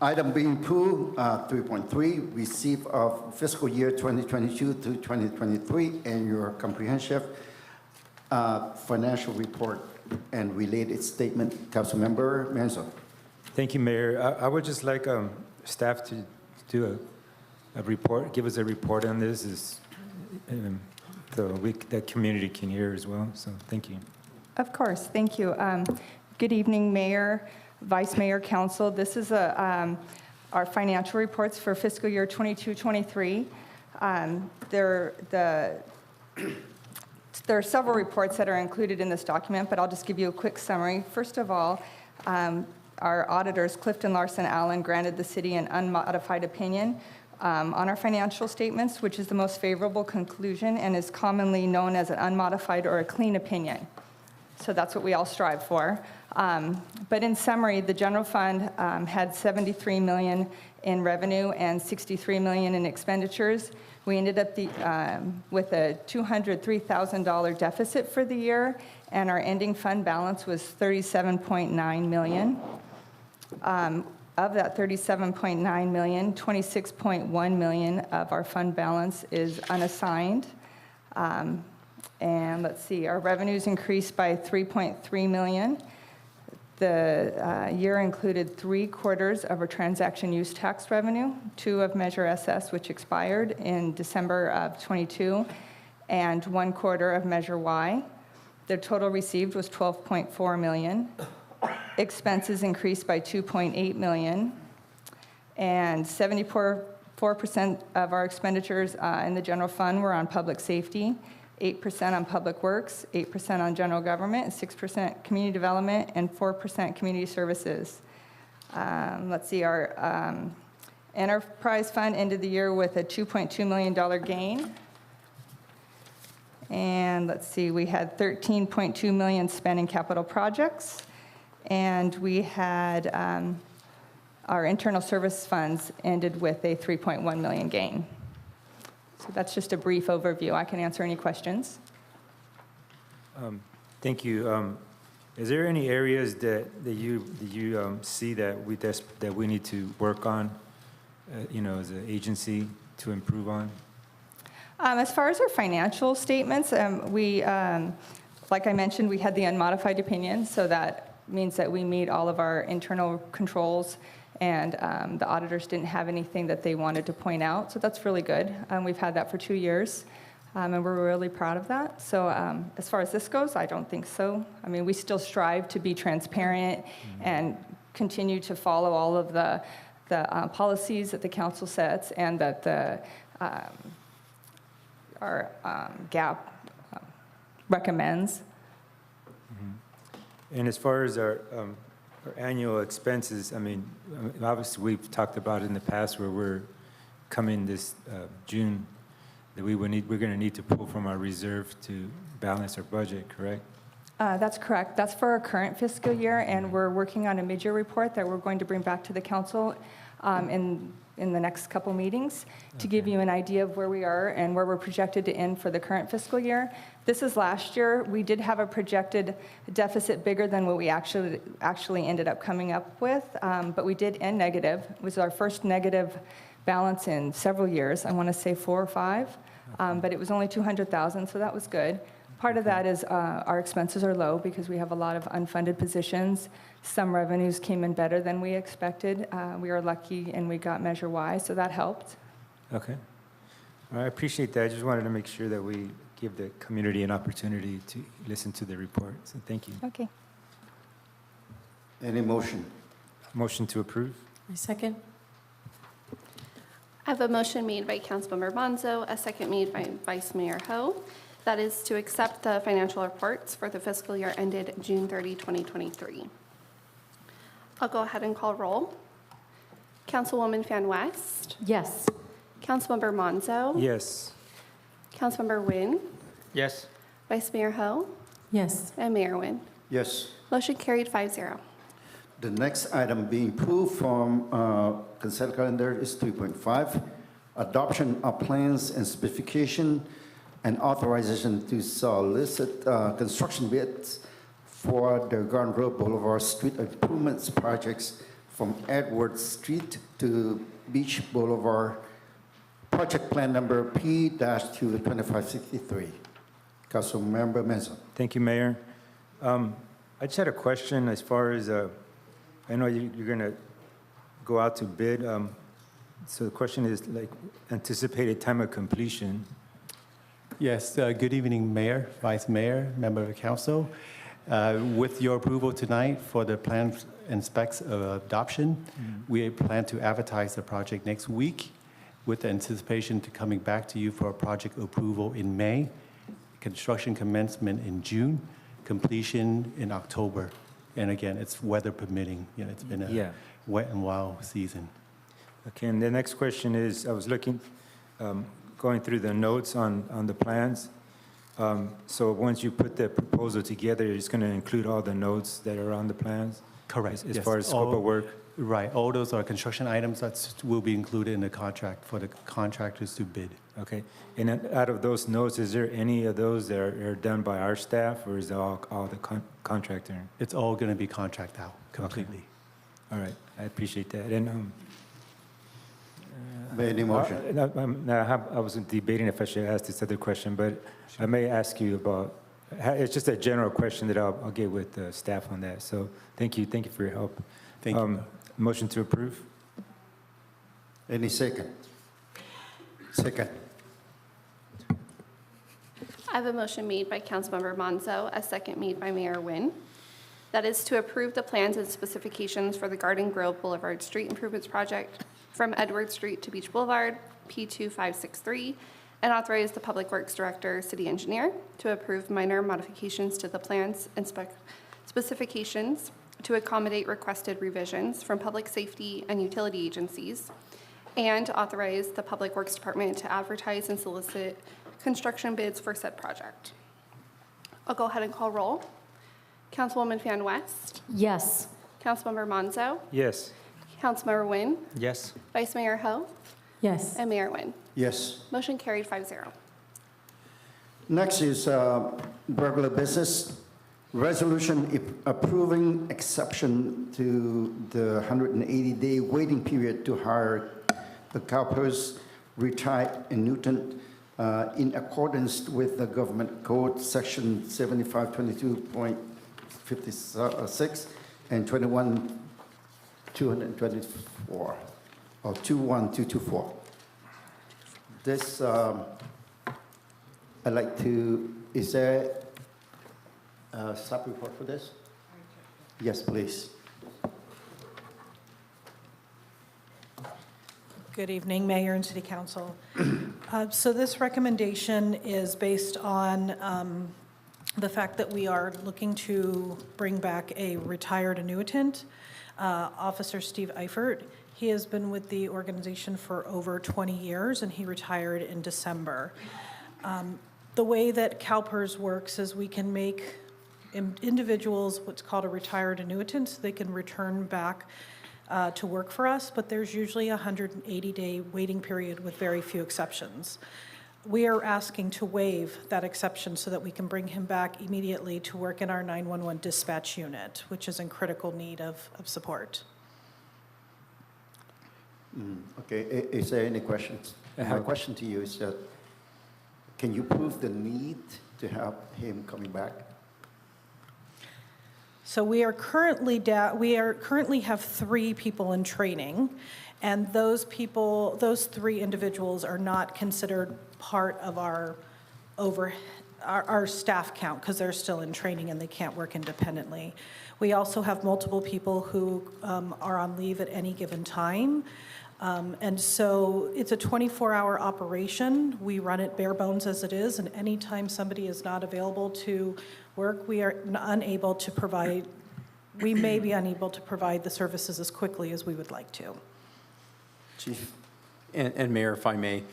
Item being pulled, 3.3, receipt of fiscal year 2022 to 2023 and your comprehensive financial report and related statement. Councilmember Menzo. Thank you, Mayor. I would just like staff to do a report, give us a report on this, so the community can hear as well. So thank you. Of course, thank you. Good evening, Mayor, Vice Mayor, Council. This is our financial reports for fiscal year 22-23. There are several reports that are included in this document, but I'll just give you a quick summary. First of all, our auditors, Clifton Larson Allen, granted the city an unmodified opinion on our financial statements, which is the most favorable conclusion and is commonly known as an unmodified or a clean opinion. So that's what we all strive for. But in summary, the general fund had $73 million in revenue and $63 million in expenditures. We ended up with a $203,000 deficit for the year, and our ending fund balance was $37.9 million. Of that $37.9 million, $26.1 million of our fund balance is unassigned. And let's see, our revenues increased by $3.3 million. The year included 3 quarters of our transaction use tax revenue, 2 of Measure SS, which expired in December of 22, and 1 quarter of Measure Y. The total received was $12.4 million. Expenses increased by $2.8 million, and 74% of our expenditures in the general fund were on public safety, 8% on public works, 8% on general government, 6% community development, and 4% community services. Let's see, our enterprise fund ended the year with a $2.2 million gain. And let's see, we had 13.2 million spent in capital projects. And we had our internal service funds ended with a 3.1 million gain. So that's just a brief overview. I can answer any questions. Thank you. Is there any areas that you see that we need to work on, as an agency to improve on? As far as our financial statements, we, like I mentioned, we had the unmodified opinion, so that means that we meet all of our internal controls, and the auditors didn't have anything that they wanted to point out, so that's really good. We've had that for 2 years, and we're really proud of that. So as far as this goes, I don't think so. I mean, we still strive to be transparent and continue to follow all of the policies that the council sets and that our GAP recommends. And as far as our annual expenses, I mean, obviously we've talked about it in the past where we're coming this June that we're going to need to pull from our reserve to balance our budget, correct? That's correct. That's for our current fiscal year, and we're working on a mid-year report that we're going to bring back to the council in the next couple meetings to give you an idea of where we are and where we're projected to end for the current fiscal year. This is last year. We did have a projected deficit bigger than what we actually ended up coming up with, but we did end negative. It was our first negative balance in several years. I want to say 4 or 5, but it was only 200,000, so that was good. Part of that is our expenses are low because we have a lot of unfunded positions. Some revenues came in better than we expected. We are lucky and we got Measure Y, so that helped. Okay. I appreciate that. I just wanted to make sure that we give the community an opportunity to listen to the report. So thank you. Okay. Any motion? Motion to approve? I second. I have a motion made by Councilmember Monzo, a second made by Vice Mayor Ho. That is to accept the financial reports for the fiscal year ended June 30, 2023. I'll go ahead and call roll. Councilwoman Fan West. Yes. Councilmember Monzo. Yes. Councilmember Nguyen. Yes. Vice Mayor Ho. Yes. And Mayor Nguyen. Yes. Motion carried 5-0. The next item being pulled from consent calendar is 3.5, adoption of plans and specification and authorization to solicit construction bids for the Garden Grove Boulevard Street Improvements projects from Edwards Street to Beach Boulevard, project plan number P-2563. Councilmember Meza. Thank you, Mayor. I just had a question as far as, I know you're going to go out to bid. So the question is like anticipated time of completion. Yes, good evening, Mayor, Vice Mayor, member of the council. With your approval tonight for the plans and specs of adoption, we plan to advertise the project next week with the anticipation to coming back to you for a project approval in May, construction commencement in June, completion in October. And again, it's weather permitting. You know, it's been a wet and wild season. Okay, and the next question is, I was looking, going through the notes on the plans. So once you put the proposal together, it's going to include all the notes that are on the plans? Correct. As far as scope of work? Right. All those are construction items that will be included in the contract for the contractors to bid. Okay. And then out of those notes, is there any of those that are done by our staff, or is it all the contractor? It's all going to be contract out completely. Okay. All right. I appreciate that. And any motion? I was debating if I should ask this other question, but I may ask you about, it's just a general question that I'll get with the staff on that. So thank you for your help. Thank you. Motion to approve? Any second? Second. I have a motion made by Councilmember Monzo, a second made by Mayor Nguyen. That is to approve the plans and specifications for the Garden Grove Boulevard Street Improvements Project from Edwards Street to Beach Boulevard, P2563, and authorize the Public Works Director, City Engineer, to approve minor modifications to the plans and specifications to accommodate requested revisions from public safety and utility agencies, and authorize the Public Works Department to advertise and solicit construction bids for said project. I'll go ahead and call roll. Councilwoman Fan West, Yes. Councilmember Monzo, Yes. Councilmember Nguyen, Yes. Vice Mayor Ho, Yes. and Mayor Nguyen. Yes. Motion carried 5-0. Next is regular business. Resolution approving exception to the 180-day waiting period to hire the CalPERS retired annuitant in accordance with the government code section 7522.56 and 21224 or 21224. This, I'd like to, is there a sub report for this? Yes, please. Good evening, Mayor and City Council. So this recommendation is based on the fact that we are looking to bring back a retired annuitant, Officer Steve Eifert. He has been with the organization for over 20 years, and he retired in December. The way that CalPERS works is we can make individuals what's called a retired annuitant, so they can return back to work for us, but there's usually a 180-day waiting period with very few exceptions. We are asking to waive that exception so that we can bring him back immediately to work in our 911 dispatch unit, which is in critical need of support. Okay, is there any questions? My question to you is that, can you prove the need to have him coming back? So we currently have 3 people in training, and those 3 individuals are not considered part of our staff count because they're still in training and they can't work independently. We also have multiple people who are on leave at any given time. And so it's a 24-hour operation. We run it bare bones as it is, and anytime somebody is not available to work, we are unable to provide, we may be unable to provide the services as quickly as we would like to. Chief. And Mayor, if I may,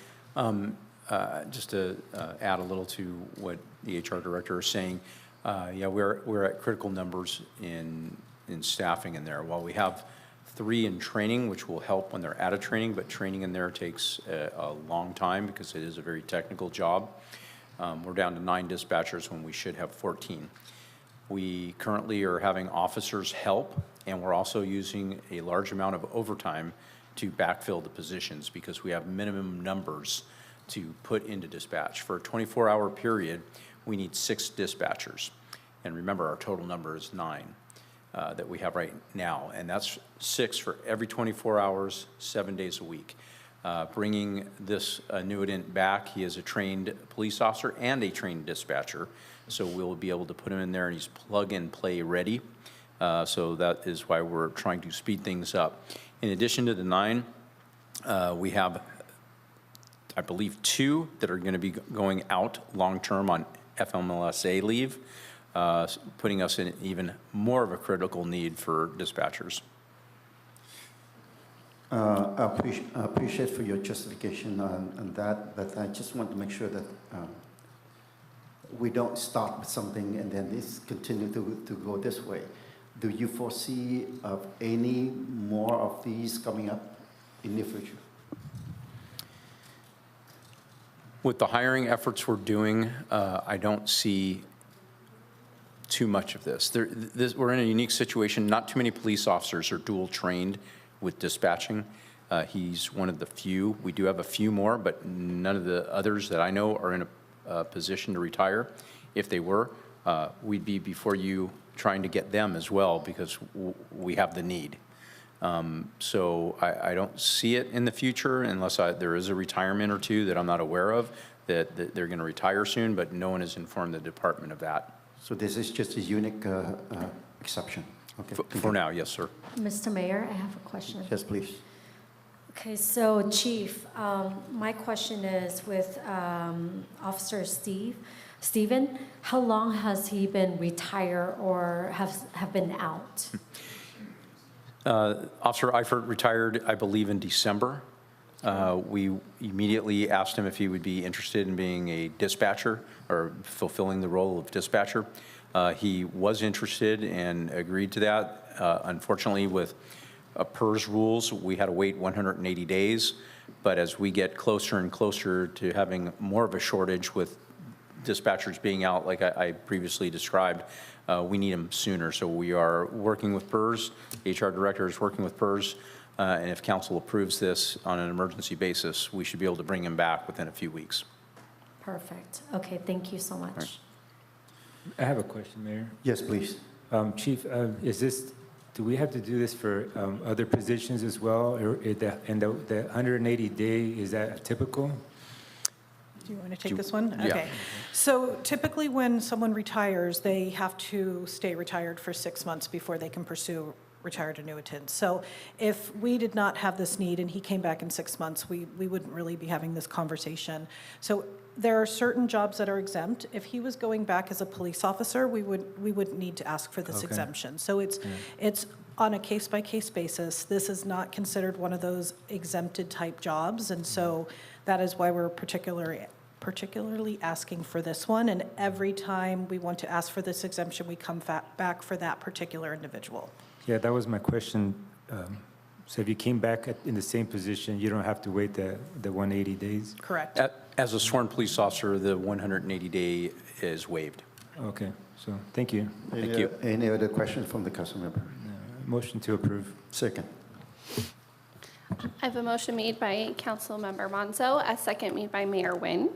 just to add a little to what the HR director is saying, yeah, we're at critical numbers in staffing in there. While we have 3 in training, which will help when they're out of training, but training in there takes a long time because it is a very technical job. We're down to 9 dispatchers when we should have 14. We currently are having officers help, and we're also using a large amount of overtime to backfill the positions because we have minimum numbers to put into dispatch. For a 24-hour period, we need 6 dispatchers. And remember, our total number is 9 that we have right now, and that's 6 for every 24 hours, 7 days a week. Bringing this annuitant back, he is a trained police officer and a trained dispatcher, so we'll be able to put him in there and he's plug and play ready. So that is why we're trying to speed things up. In addition to the 9, we have, I believe, 2 that are going to be going out long-term on FMLSA leave, putting us in even more of a critical need for dispatchers. I appreciate for your justification on that, but I just want to make sure that we don't start with something and then this continue to go this way. Do you foresee of any more of these coming up in the future? With the hiring efforts we're doing, I don't see too much of this. We're in a unique situation. Not too many police officers are dual trained with dispatching. He's one of the few. We do have a few more, but none of the others that I know are in a position to retire. If they were, we'd be before you trying to get them as well because we have the need. So I don't see it in the future unless there is a retirement or 2 that I'm not aware of that they're going to retire soon, but no one has informed the department of that. So this is just a unique exception? Okay. For now, yes, sir. Mr. Mayor, I have a question. Yes, please. Okay, so Chief, my question is with Officer Stephen, how long has he been retired or have been out? Officer Eifert retired, I believe, in December. We immediately asked him if he would be interested in being a dispatcher or fulfilling the role of dispatcher. He was interested and agreed to that. Unfortunately, with PERS rules, we had to wait 180 days. But as we get closer and closer to having more of a shortage with dispatchers being out, like I previously described, we need them sooner. So we are working with PERS. The HR director is working with PERS. And if council approves this on an emergency basis, we should be able to bring him back within a few weeks. Perfect. Okay, thank you so much. Right. I have a question, Mayor. Yes, please. Chief, do we have to do this for other positions as well? Or and the 180-day, is that typical? Do you want to take this one? Yeah. Okay. So typically when someone retires, they have to stay retired for 6 months before they can pursue retired annuitants. So if we did not have this need and he came back in 6 months, we wouldn't really be having this conversation. So there are certain jobs that are exempt. If he was going back as a police officer, we wouldn't need to ask for this Okay. exemption. So it's on a case-by-case basis. This is not considered one of those exempted type jobs, and so that is why we're particularly asking for this one. And every time we want to ask for this exemption, we come back for that particular individual. Yeah, that was my question. So if you came back in the same position, you don't have to wait the 180 days? Correct. As a sworn police officer, the 180-day is waived. Okay, so thank you. Thank you. Any other questions from the council member? Motion to approve. Second. I have a motion made by Councilmember Monzo, a second made by Mayor Nguyen.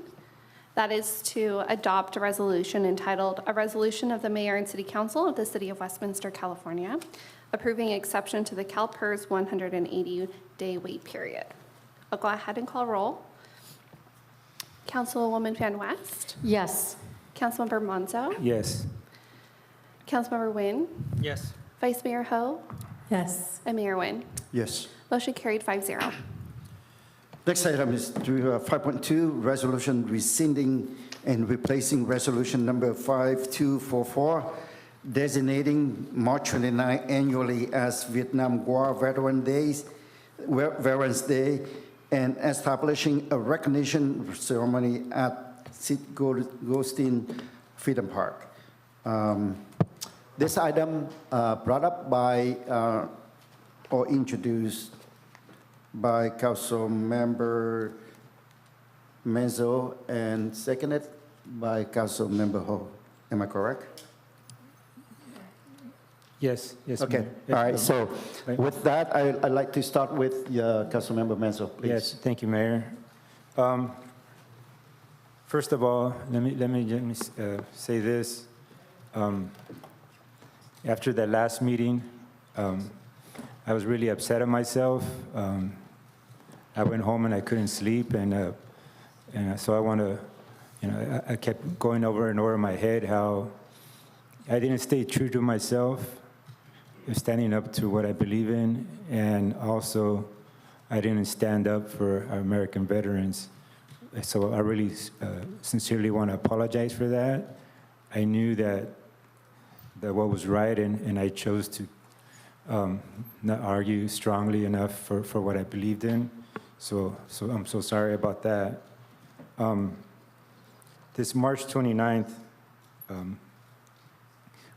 That is to adopt a resolution entitled, "A Resolution of the Mayor and City Council of the City of Westminster, California, approving exception to the CalPERS 180-day wait period." I'll go ahead and call roll. Councilwoman Van West, Yes. Councilmember Monzo, Yes. Councilmember Nguyen, Yes. Vice Mayor Ho, Yes. and Mayor Nguyen. Yes. Motion carried 5-0. Next item is 5.2, resolution rescinding and replacing resolution number 5244, designating March 29 annually as Vietnam War Veterans Day, and establishing a recognition ceremony at Sid Goldstein Freedom Park. This item brought up by or introduced by Council Member Menzo and seconded by Council Member Ho. Am I correct? Yes, yes. Okay, Mayor. all right, Yes, so Right. with that, I'd like to start with Council Member Menzo, please. Yes, thank you, Mayor. First of all, let me say this. After that last meeting, I was really upset at myself. I went home and I couldn't sleep, and so I want to, I kept going over and over in my head how I didn't stay true to myself, standing up to what I believe in, and also I didn't stand up for our American veterans. So I really sincerely want to apologize for that. I knew that what was right, and I chose to not argue strongly enough for what I believed in. So I'm so sorry about that. This March 29th,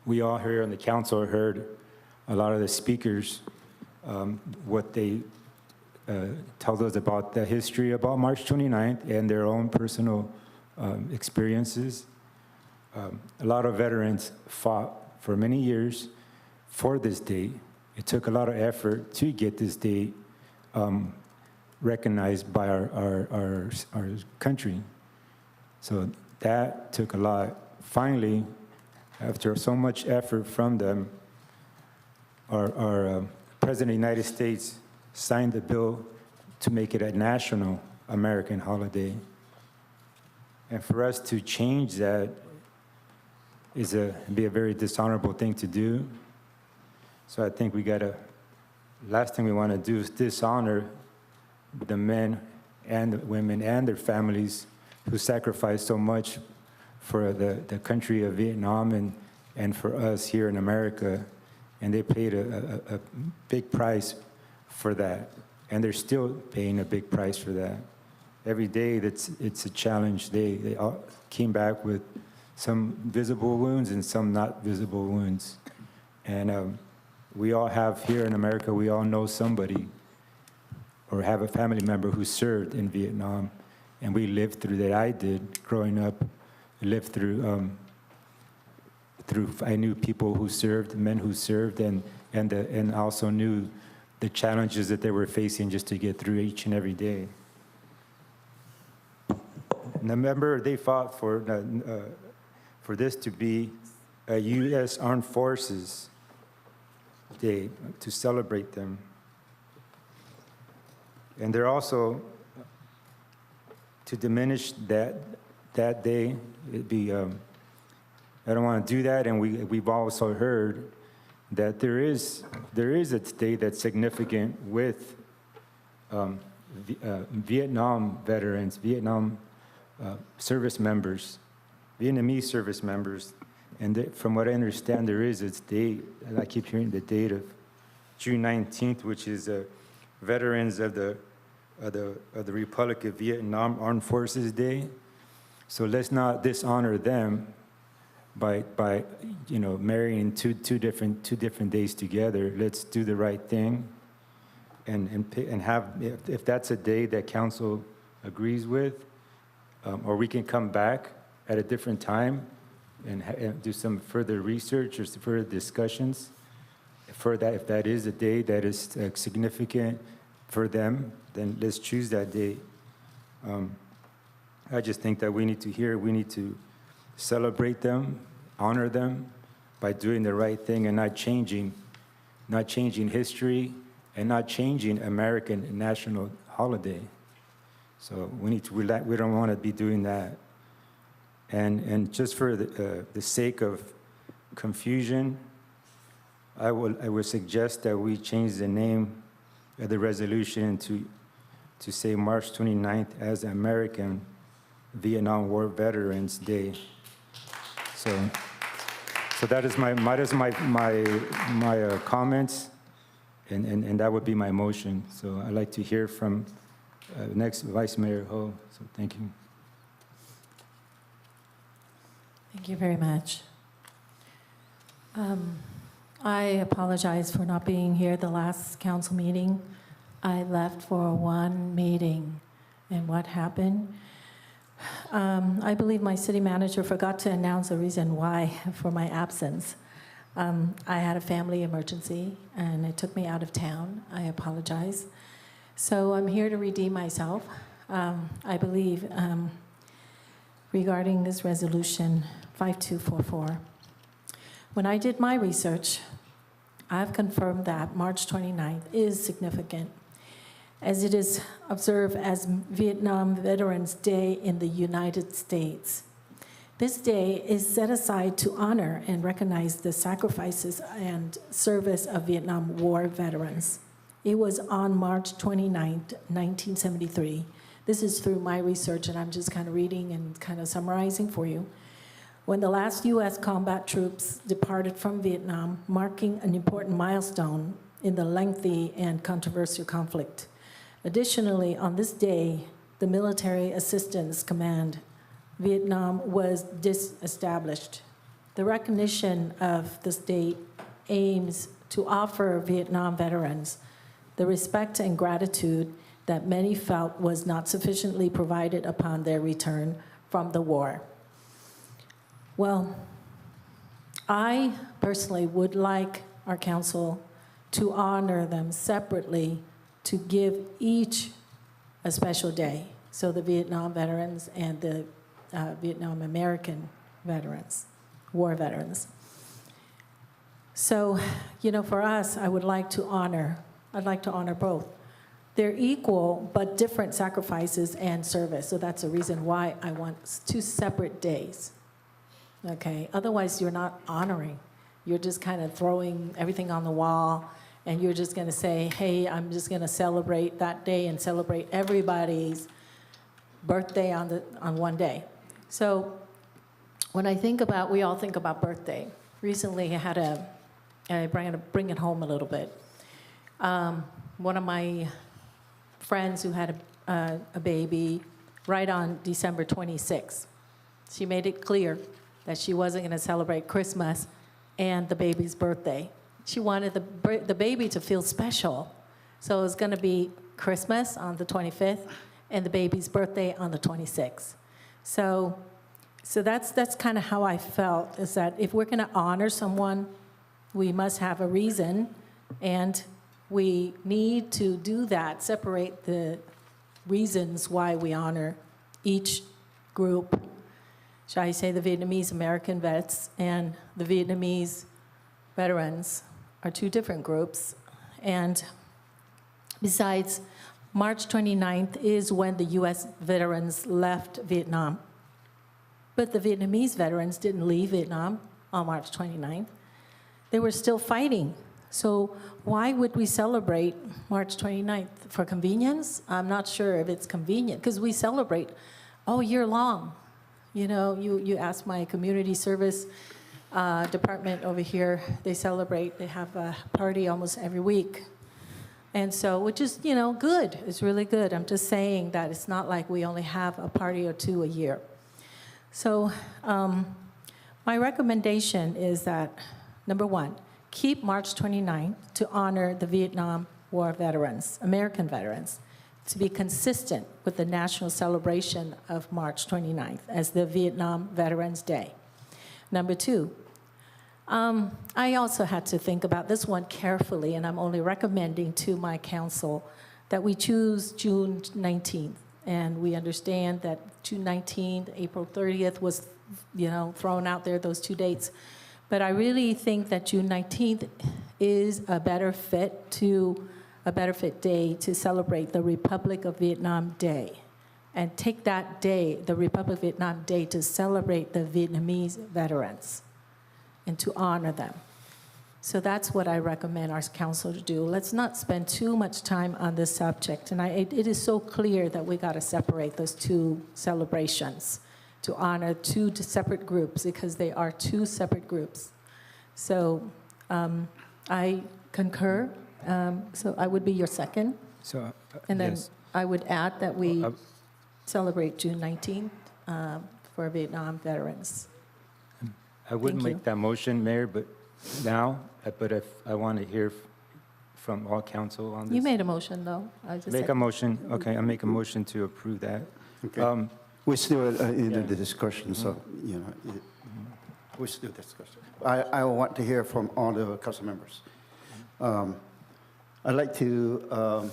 we all here on the council heard a lot of the speakers, what they told us about the history about March 29th and their own personal experiences. A lot of veterans fought for many years for this day. It took a lot of effort to get this day recognized by our country. So that took a lot. Finally, after so much effort from them, our President of the United States signed the bill to make it a national American holiday. And for us to change that be a very dishonorable thing to do. So I think last thing we want to do is dishonor the men and the women and their families who sacrificed so much for the country of Vietnam and for us here in America. And they paid a big price for that. And they're still paying a big price for that. Every day it's a challenge. They all came back with some visible wounds and some not visible wounds. And we all have here in America, we all know somebody or have a family member who served in Vietnam. And we lived through that. I did growing up. I lived through, I knew people who served, men who served, and also knew the challenges that they were facing just to get through each and every day. And remember, they fought for this to be a U.S. Armed Forces Day, to celebrate them. And they're also, to diminish that day, it'd be, I don't want to do that, and we've also heard that there is a day that's significant with Vietnam veterans, Vietnam service members, Vietnamese service members, and from what I understand, there is its date, and I keep hearing the date of June 19th, which is Veterans of the Republic of Vietnam Armed Forces Day. So let's not dishonor them by marrying two different days together. Let's do the right thing, and have, if that's a day that council agrees with, or we can come back at a different time and do some further research or some further discussions for that. If that is a day that is significant for them, then let's choose that day. I just think that we need to celebrate them, honor them by doing the right thing and not changing history and not changing American national holiday. So we don't want to be doing that. And just for the sake of confusion, I would suggest that we change the name of the resolution to say March 29th as American Vietnam War Veterans Day. So that is my comments, and that would be my motion. So I'd like to hear from next Vice Mayor Ho. So thank you. Thank you very much. I apologize for not being here the last council meeting. I left for one meeting, and what happened? I believe my city manager forgot to announce the reason why for my absence. I had a family emergency, and it took me out of town. I apologize. So I'm here to redeem myself. I believe regarding this resolution 5244. When I did my research, I've confirmed that March 29th is significant, as it is observed as Vietnam Veterans Day in the United States. This day is set aside to honor and recognize the sacrifices and service of Vietnam War veterans. It was on March 29th, 1973. This is through my research, and I'm just kind of reading and kind of summarizing for you. When the last U.S. combat troops departed from Vietnam, marking an important milestone in the lengthy and controversial conflict. Additionally, on this day, the Military Assistance Command Vietnam was disestablished. The recognition of this date aims to offer Vietnam veterans the respect and gratitude that many felt was not sufficiently provided upon their return from the war. Well, I personally would like our council to honor them separately, to give each a special day. So the Vietnam veterans and the Vietnam American veterans, war veterans. So, for us, I'd like to honor both. They're equal, but different sacrifices and service. So that's the reason why I want two separate days. Okay, otherwise you're not honoring. You're just kind of throwing everything on the wall and you're just going to say, hey, I'm just going to celebrate that day and celebrate everybody's birthday on one day. So when I think about, we all think about birthday. Recently, I bring it home a little bit. One of my friends who had a baby right on December 26th, she made it clear that she wasn't going to celebrate Christmas and the baby's birthday. She wanted the baby to feel special. So it was going to be Christmas on the 25th and the baby's birthday on the 26th. So that's kind of how I felt, is that if we're going to honor someone, we must have a reason, and we need to do that, separate the reasons why we honor each group. Shall I say the Vietnamese American vets and the Vietnamese veterans are two different groups. And besides, March 29th is when the U.S. veterans left Vietnam. But the Vietnamese veterans didn't leave Vietnam on March 29th. They were still fighting. So why would we celebrate March 29th? For convenience? I'm not sure if it's convenient, because we celebrate all year long. You know, you ask my community service department over here, they celebrate, they have a party almost every week. And so, which is, you know, good. It's really good. I'm just saying that it's not like we only have a party or two a year. So my recommendation is that, number one, keep March 29th to honor the Vietnam War veterans, American veterans, to be consistent with the national celebration of March 29th as the Vietnam Veterans Day. Number two, I also had to think about this one carefully, and I'm only recommending to my council that we choose June 19th. And we understand that June 19th, April 30th was, you know, thrown out there, those two dates. But I really think that June 19th is a better fit day to celebrate the Republic of Vietnam Day. And take that day, the Republic of Vietnam Day, to celebrate the Vietnamese veterans and to honor them. So that's what I recommend our council to do. Let's not spend too much time on this subject. And it is so clear that we got to separate those two celebrations to honor two separate groups, because they are two separate groups. So I concur. So I would be your second. So, And then yes. I would add that we celebrate June 19th for Vietnam veterans. I wouldn't Thank you. make that motion, Mayor, but if I want to hear from all council on this. You made a motion, though. I just Make said- a motion, okay, I make a motion to approve that. Okay. We're still in yeah. the discussion, so, you know, we're still discussing. I want to hear from all the council members. I'd like to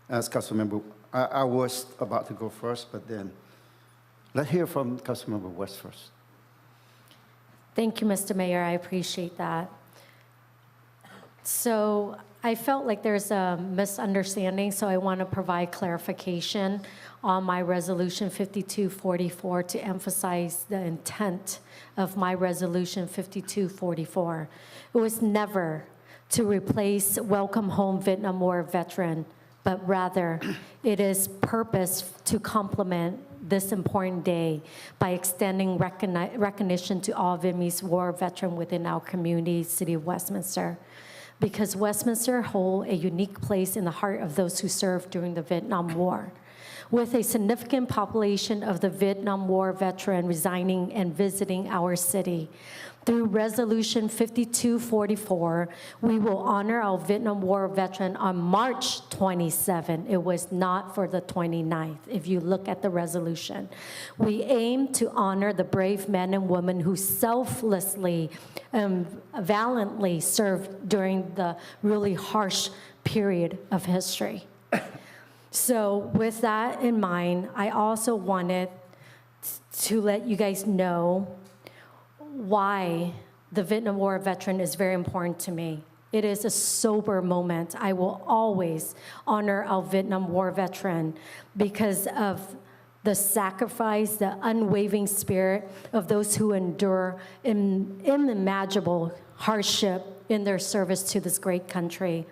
ask council member, I was about to go first, but then let's hear from council member West first. Thank you, Mr. Mayor. I appreciate that. So I felt like there's a misunderstanding, so I want to provide clarification on my Resolution 5244 to emphasize the intent of my Resolution 5244. It was never to replace Welcome Home Vietnam War veteran, but rather it is purpose to complement this important day by extending recognition to all Vietnamese war veterans within our community, City of Westminster. Because Westminster holds a unique place in the heart of those who served during the Vietnam War. With a significant population of the Vietnam War veteran residing and visiting our city, through Resolution 5244, we will honor our Vietnam War veteran on March 27. It was not for the 29th, if you look at the resolution. We aim to honor the brave men and women who selflessly and valiantly served during the really harsh period of history. So with that in mind, I also wanted to let you guys know why the Vietnam War veteran is very important to me. It is a sober moment. I will always honor our Vietnam War veteran because of the sacrifice, the unwavering spirit of those who endure unimaginable hardship in their service to this great country.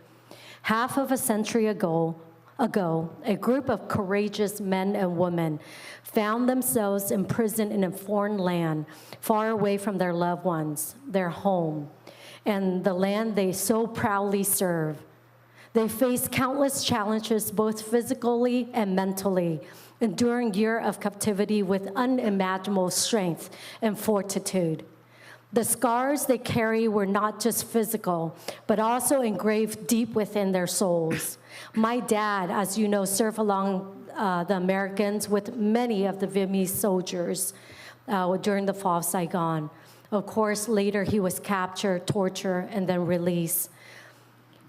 Half of a century ago, a group of courageous men and women found themselves imprisoned in a foreign land, far away from their loved ones, their home, and the land they so proudly serve. They faced countless challenges, both physically and mentally, enduring years of captivity with unimaginable strength and fortitude. The scars they carry were not just physical, but also engraved deep within their souls. My dad, as you know, served along the Americans with many of the Vietnamese soldiers during the fall of Saigon. Of course, later he was captured, tortured, and then released.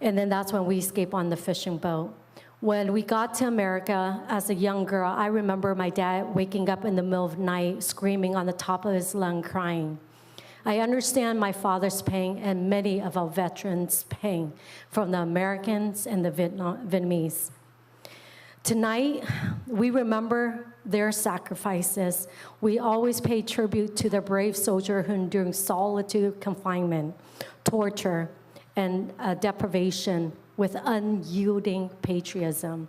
And then that's when we escaped on the fishing boat. When we got to America as a young girl, I remember my dad waking up in the middle of the night, screaming on the top of his lung, crying. I understand my father's pain and many of our veterans' pain from the Americans and the Vietnamese. Tonight, we remember their sacrifices. We always pay tribute to the brave soldier who endured solitude, confinement, torture, and deprivation with unyielding patriotism.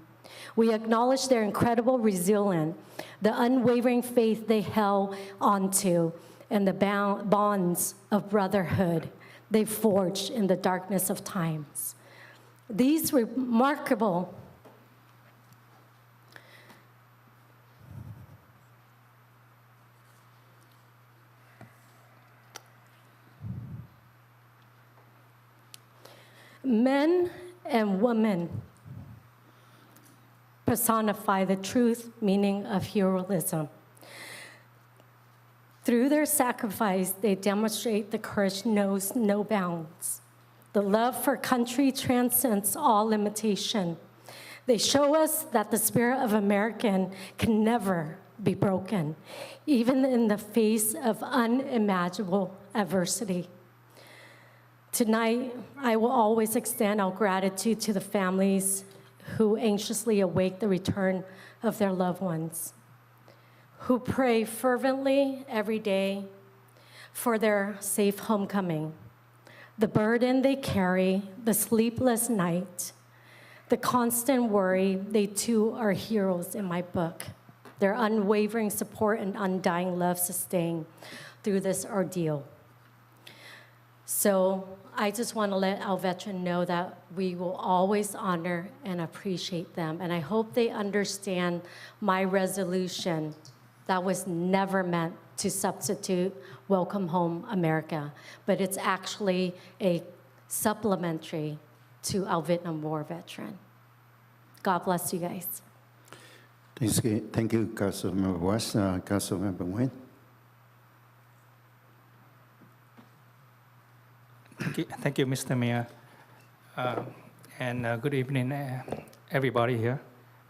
We acknowledge their incredible resilience, the unwavering faith they held onto, and the bonds of brotherhood they forged in the darkness of times. These remarkable men and women personify the truth meaning of heroism. Through their sacrifice, they demonstrate the courage knows no bounds. The love for country transcends all limitation. They show us that the spirit of American can never be broken, even in the face of unimaginable adversity. Tonight, I will always extend our gratitude to the families who anxiously await the return of their loved ones, who pray fervently every day for their safe homecoming. The burden they carry, the sleepless night, the constant worry, they too are heroes in my book. Their unwavering support and undying love sustain through this ordeal. So I just want to let our veterans know that we will always honor and appreciate them. And I hope they understand my resolution that was never meant to substitute Welcome Home America, but it's actually a supplementary to our Vietnam War veteran. God bless you guys. Thank you, Councilmember West. Councilmember Nguyen. Thank you, Mr. Mayor. And good evening, everybody here.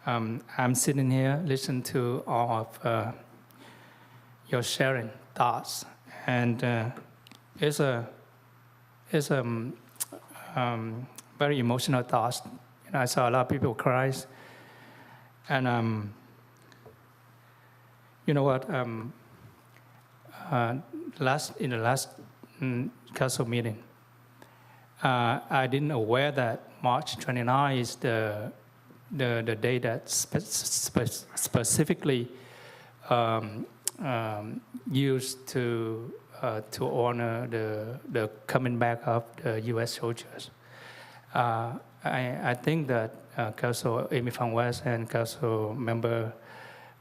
I'm sitting here listening to all of your sharing thoughts, and it's a very emotional thoughts. You know, I saw a lot of people cry, and you know what? In the last council meeting, I didn't aware that March 29 is the day that specifically used to honor the coming back of the U.S. soldiers. I think that Council Amy Phan West and Council Member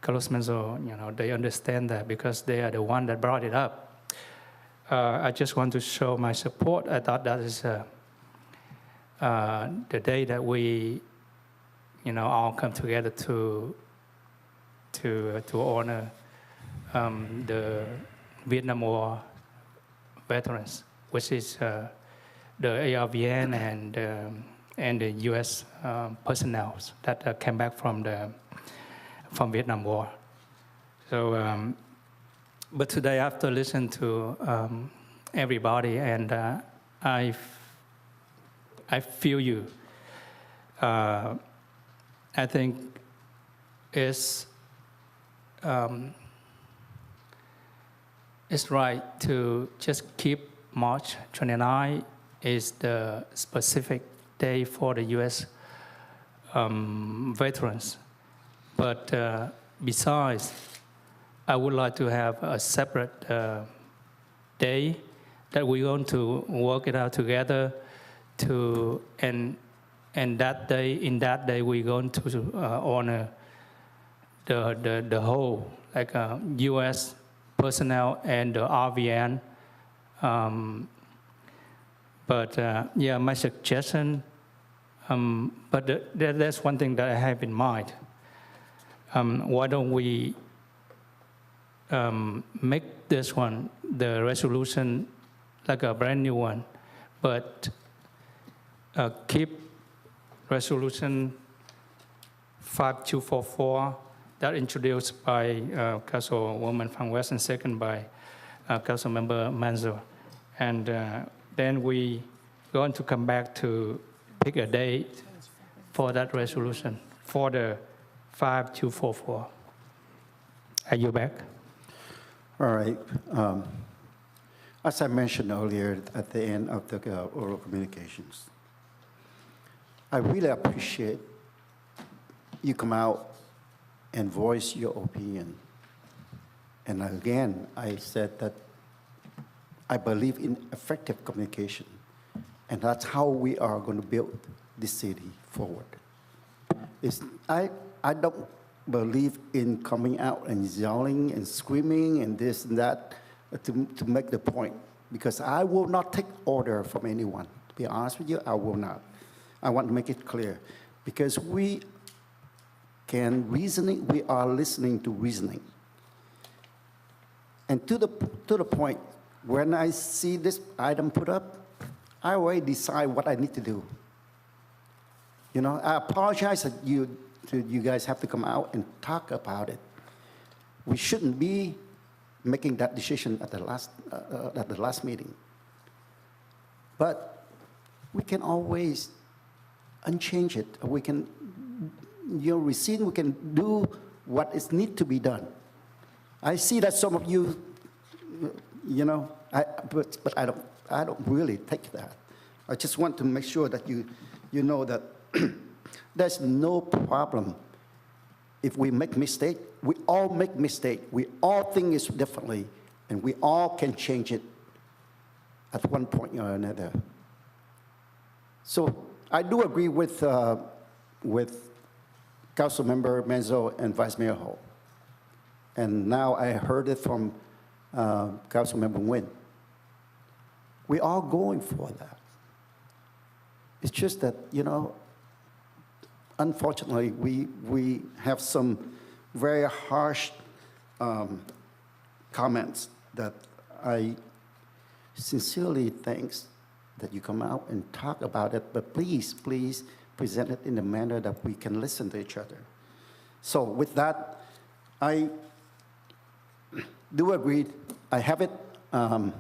Carlos Menzo, you know, they understand that because they are the one that brought it up. I just want to show my support. I thought that is the day that we, you know, all come together to honor the Vietnam War veterans, which is the ARVN and the U.S. personnel that came back from Vietnam War. So, but today, after listening to everybody, and I feel you. I think it's right to just keep March 29 is the specific day for the U.S. Veterans. But besides, I would like to have a separate day that we're going to work it out together and that day, in that day, we're going to honor the whole, like U.S. personnel and the RVN. Yeah, my suggestion, but that's one thing that I have in mind. Why don't we make this one, the resolution, like a brand new one, but keep resolution 5244 that introduced by Councilwoman Van West and second by Councilmember Manzo. And then we going to come back to pick a date for that resolution for the 5244. Are you back? All right. As I mentioned earlier at the end of the oral communications, I really appreciate you come out and voice your opinion. And again, I said that I believe in effective communication, and that's how we are going to build this city forward. I don't believe in coming out and yelling and screaming and this and that to make the point, because I will not take order from anyone. To be honest with you, I will not. I want to make it clear, because we are listening to reasoning. And to the point, when I see this item put up, I already decide what I need to do. You know, I apologize that you guys have to come out and talk about it. We shouldn't be making that decision at the last meeting. But we can always unchange it. We can, rescind. We can do what is need to be done. I see that some of you, but I don't really take that. I just want to make sure that you know that there's no problem if we make mistake. We all make mistake. We all think it's differently, and we all can change it at one point or another. So I do agree with Councilmember Manzo and Vice Mayor Ho. And now I heard it from Councilmember Nguyen. We are going for that. It's just that, unfortunately, we have some very harsh comments that I sincerely thank that you come out and talk about it, but please present it in a manner that we can listen to each other. So with that, I do agree. I have it on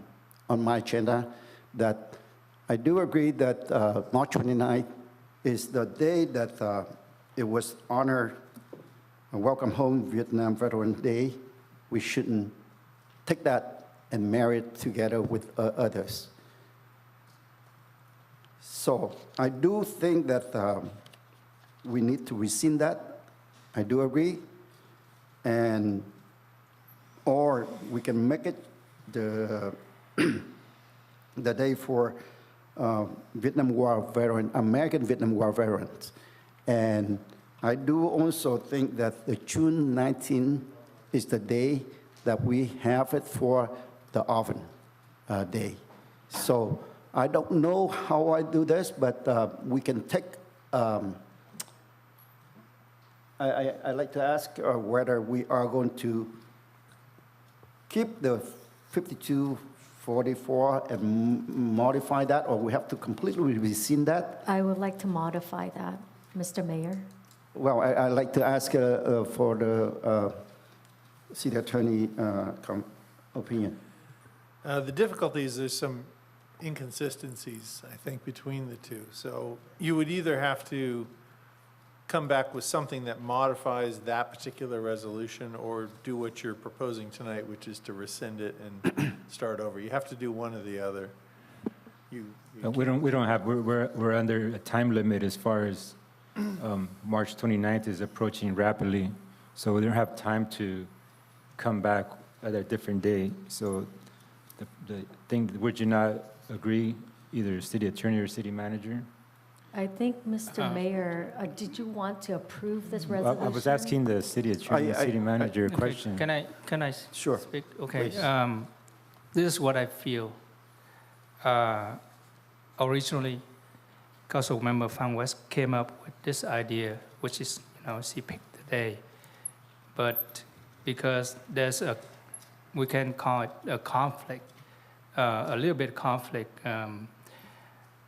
my agenda that I do agree that March 29th is the day that it was honored Welcome Home Vietnam Veteran Day. We shouldn't take that and marry it together with others. So I do think that we need to rescind that. I do agree. Or we can make it the day for Vietnam War veteran, American Vietnam War veterans. And I do also think that the June 19th is the day that we have it for the Oven Day. So I don't know how I do this, but we can take, I'd like to ask whether we are going to keep the 5244 and modify that, or we have to completely rescind that? I would like to modify that, Mr. Mayor. Well, I'd like to ask for the city attorney opinion. The difficulty is there's some inconsistencies, I think, between the two. So you would either have to come back with something that modifies that particular resolution, or do what you're proposing tonight, which is to rescind it and start over. You have to do one or the other. you We don't have, we're under a time limit as far as March 29th is approaching rapidly, so we don't have time to come back at a different day. So the thing, would you not agree, either city attorney or city manager? I think, Mr. Mayor, did you want to approve this resolution? I was asking the city attorney and city manager a Okay, question. Can I Sure. speak? Okay. Please. This is what I feel. Originally, Councilmember Fan West came up with this idea, which is, she picked the day. But because there's we can call it a conflict, a little bit conflict.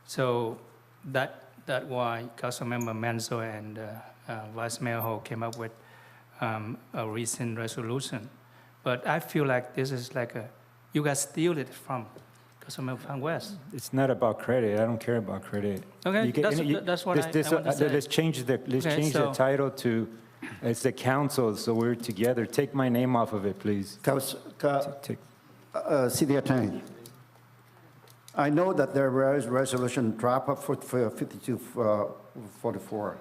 So that's why Councilmember Manzo and Vice Mayor Ho came up with a recent resolution. But I feel like this is like you guys steal it from Councilmember Fan West. It's not about credit. I don't care about credit. Okay, that's what I want to say. Let's change the so- title to, it's the council, so we're together. Take my name off of it, please. City Attorney, I know that there was resolution drop up for 5244,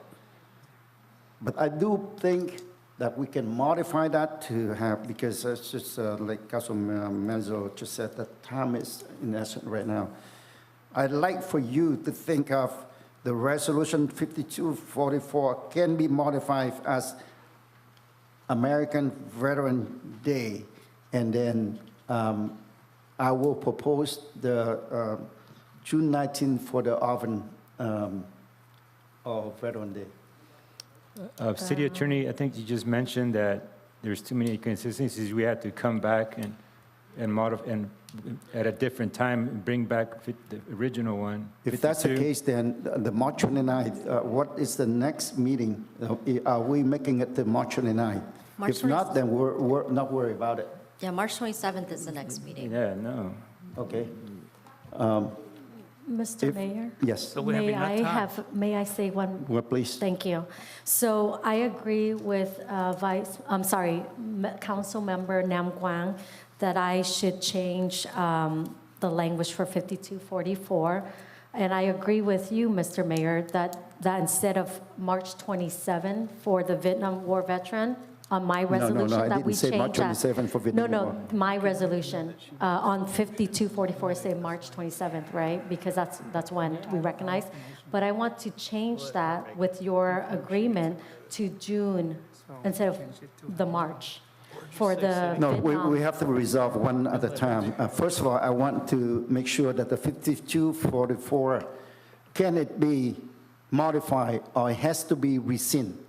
but I do think that we can modify that to have, because it's just like Councilman Menzo just said, that time is in essence right now. I'd like for you to think of the resolution 5244 can be modified as American Veteran Day, and then I will propose the June 19th for the oven of Veteran Day. City Attorney, I think you just mentioned that there's too many inconsistencies. We had to come back and modify, and at a different time, and bring back the original one. If that's the 52. case, then the March 29th, what is the next meeting? Are we making it the March 29th? March If not, then we're not worried about it. Yeah, March 27th is the next meeting. Yeah, no. Okay. Mr. Mayor? Yes. May I say one? Well, please. Thank you. So I agree with Council Member Nam Quang that I should change the language for 5244. And I agree with you, Mr. Mayor, that instead of March 27 for the Vietnam War veteran, on my resolution I that we didn't say March change that. 27 for Vietnam War. My resolution on 5244 say March 27th, right? Because that's when we recognize. But I want to change that with your agreement to June instead of the March for the No, Vietnam. we have to resolve one at a time. First of all, I want to make sure that the 5244, can it be modified or it has to be rescinded?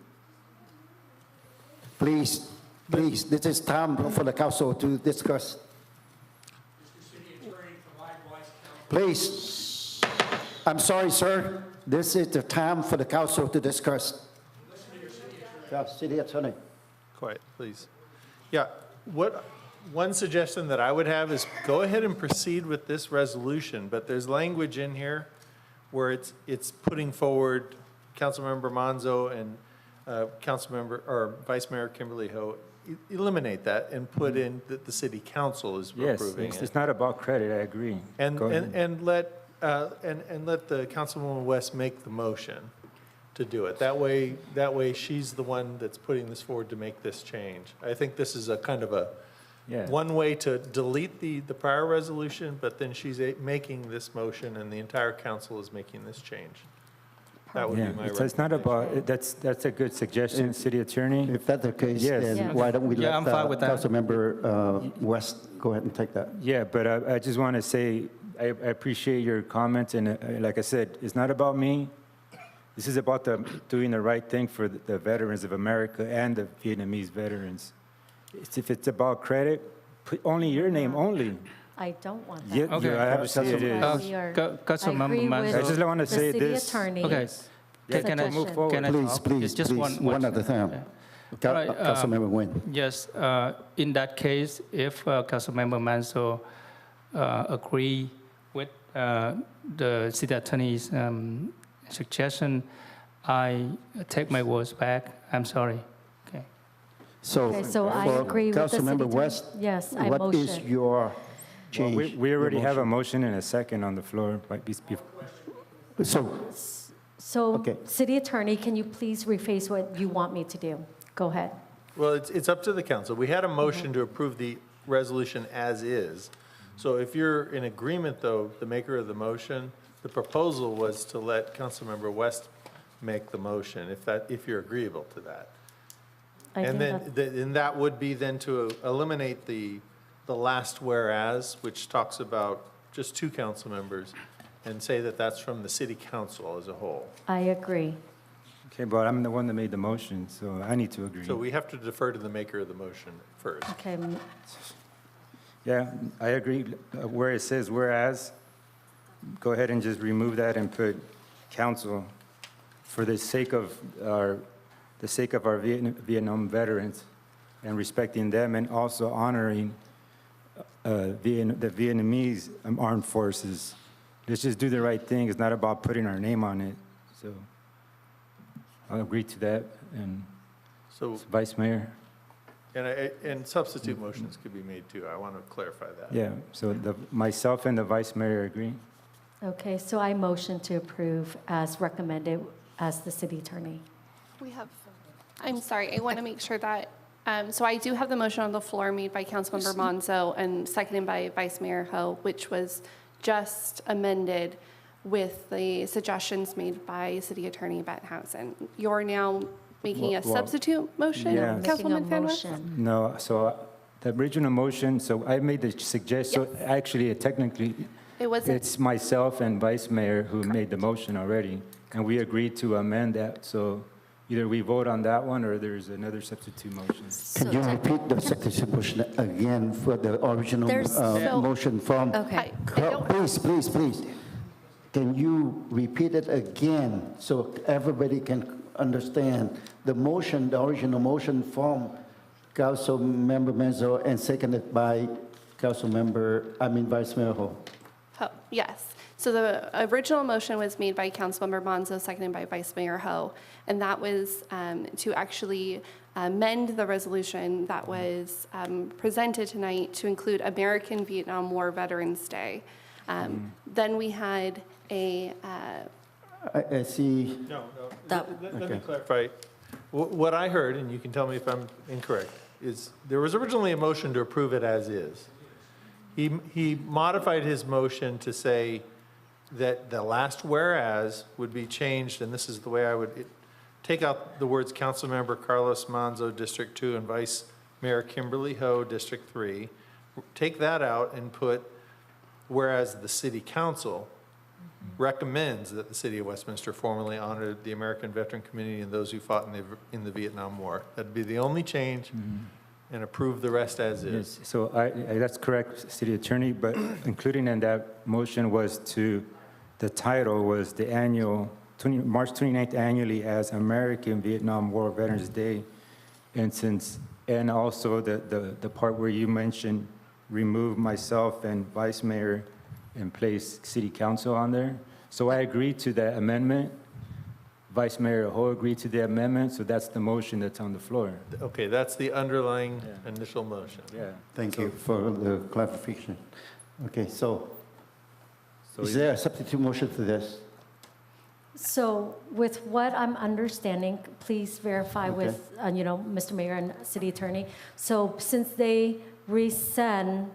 Please, this is time for the council to discuss. Please, I'm sorry, sir. This is the time for the council to discuss. City Attorney. Quiet, please. Yeah, one suggestion that I would have is go ahead and proceed with this resolution, but there's language in here where it's putting forward Councilmember Manzo and Councilmember, or Vice Mayor Kimberly Ho, eliminate that and put in that the city council is Yes, approving it. it's not about credit, I agree. And Go ahead. let the Councilwoman West make the motion to do it. That way she's the one that's putting this forward to make this change. I think this is a kind of one way to delete the prior resolution, but then she's making this motion and the entire council is making this change. That would be my recommendation. So it's not about, that's a good suggestion, City Attorney. If that's the case, Yes. then why don't we let I'm fine with that. Councilmember West go ahead and take that? Yeah, but I just want to say, I appreciate your comments, and like I said, it's not about me. This is about doing the right thing for the veterans of America and the Vietnamese veterans. If it's about credit, put only your name only. I don't want that. Yeah, Okay. I obviously it is. We are- Councilmember I agree Manzo. with I just want to say the this. city attorney. Okay. Can I move forward? Can I Please, talk? please, Just please, one at a time. All right, Councilmember Nguyen. Yes, in that case, if Councilmember Manzo agree with the city attorney's suggestion, I take my words back. I'm sorry. Okay. Okay, so I for agree with the city Councilmember attorney. West, Yes, I what is motion. your change. We your already have a motion. motion and a second on the floor. So, So, Okay. City Attorney, can you please rephrase what you want me to do? Go ahead. Well, it's up to the council. We had a motion to approve the resolution as is. So if you're in agreement, though, the maker of the motion, the proposal was to let Councilmember West make the motion, if you're agreeable to that. I And think then, and that would be then to eliminate the last whereas, which talks about just 2 council members, and say that that's from the city council as a whole. I agree. Okay, but I'm the one that made the motion, so I need to agree. So we have to defer to the maker of the motion first. Okay, Yeah, I agree. Where it says whereas, go ahead and just remove that and put council for the sake of our Vietnam veterans and respecting them and also honoring the Vietnamese armed forces. Let's just do the right thing. It's not about putting our name on it. So I'll agree to that. And So, Vice Mayor? and substitute motions could be made too. I want to clarify that. Yeah, so myself and the Vice Mayor agree. okay, so I motion to approve as recommended as the City Attorney. We have, I'm sorry, I want to make sure that, so I do have the motion on the floor made by Councilmember Monzo and seconded by Vice Mayor Ho, which was just amended with the suggestions made by City Attorney Bettenhausen. You're now making a Well, substitute motion, yeah. Councilwoman Van West? No, so the original motion, so I made the suggestion, so actually, technically, It wasn't, it's myself and Vice Mayor who made the motion already, and we agreed to amend that, so either we vote on that one or there's another substitute motion. can you repeat the substitute motion again for the original So- motion from? Okay. Please. Can you repeat it again so everybody can understand the motion, the original motion from Councilmember Menzo and seconded by Vice Mayor Ho? Ho, yes. So the original motion was made by Councilmember Monzo, seconded by Vice Mayor Ho, and that was to actually amend the resolution that was presented tonight to include American Vietnam War Veterans Day. Then we had a, I see. No, That- let me clarify. What I heard, and you can tell me if I'm incorrect, is there was originally a motion to approve it as is. He modified his motion to say that the last whereas would be changed, and this is the way I would take out the words Councilmember Carlos Monzo, District 2, and Vice Mayor Kimberly Ho, District 3. Take that out and put, whereas the city council recommends that the city of Westminster formally honor the American veteran community and those who fought in the Vietnam War. That'd be the only change, and approve the rest as is. Yes, so that's correct, City Attorney, but including in that motion was the title was the annual, March 29th annually as American Vietnam War Veterans Day. And also the part where you mentioned remove myself and Vice Mayor and place City Council on there. So I agreed to that amendment. Vice Mayor Ho agreed to the amendment, so that's the motion that's on the floor. Okay, that's the underlying initial motion. Yeah. Thank you for the clarification. Okay, so is there a substitute motion for this? So with what I'm understanding, please verify with, Mr. Mayor and City Attorney. So since they resend,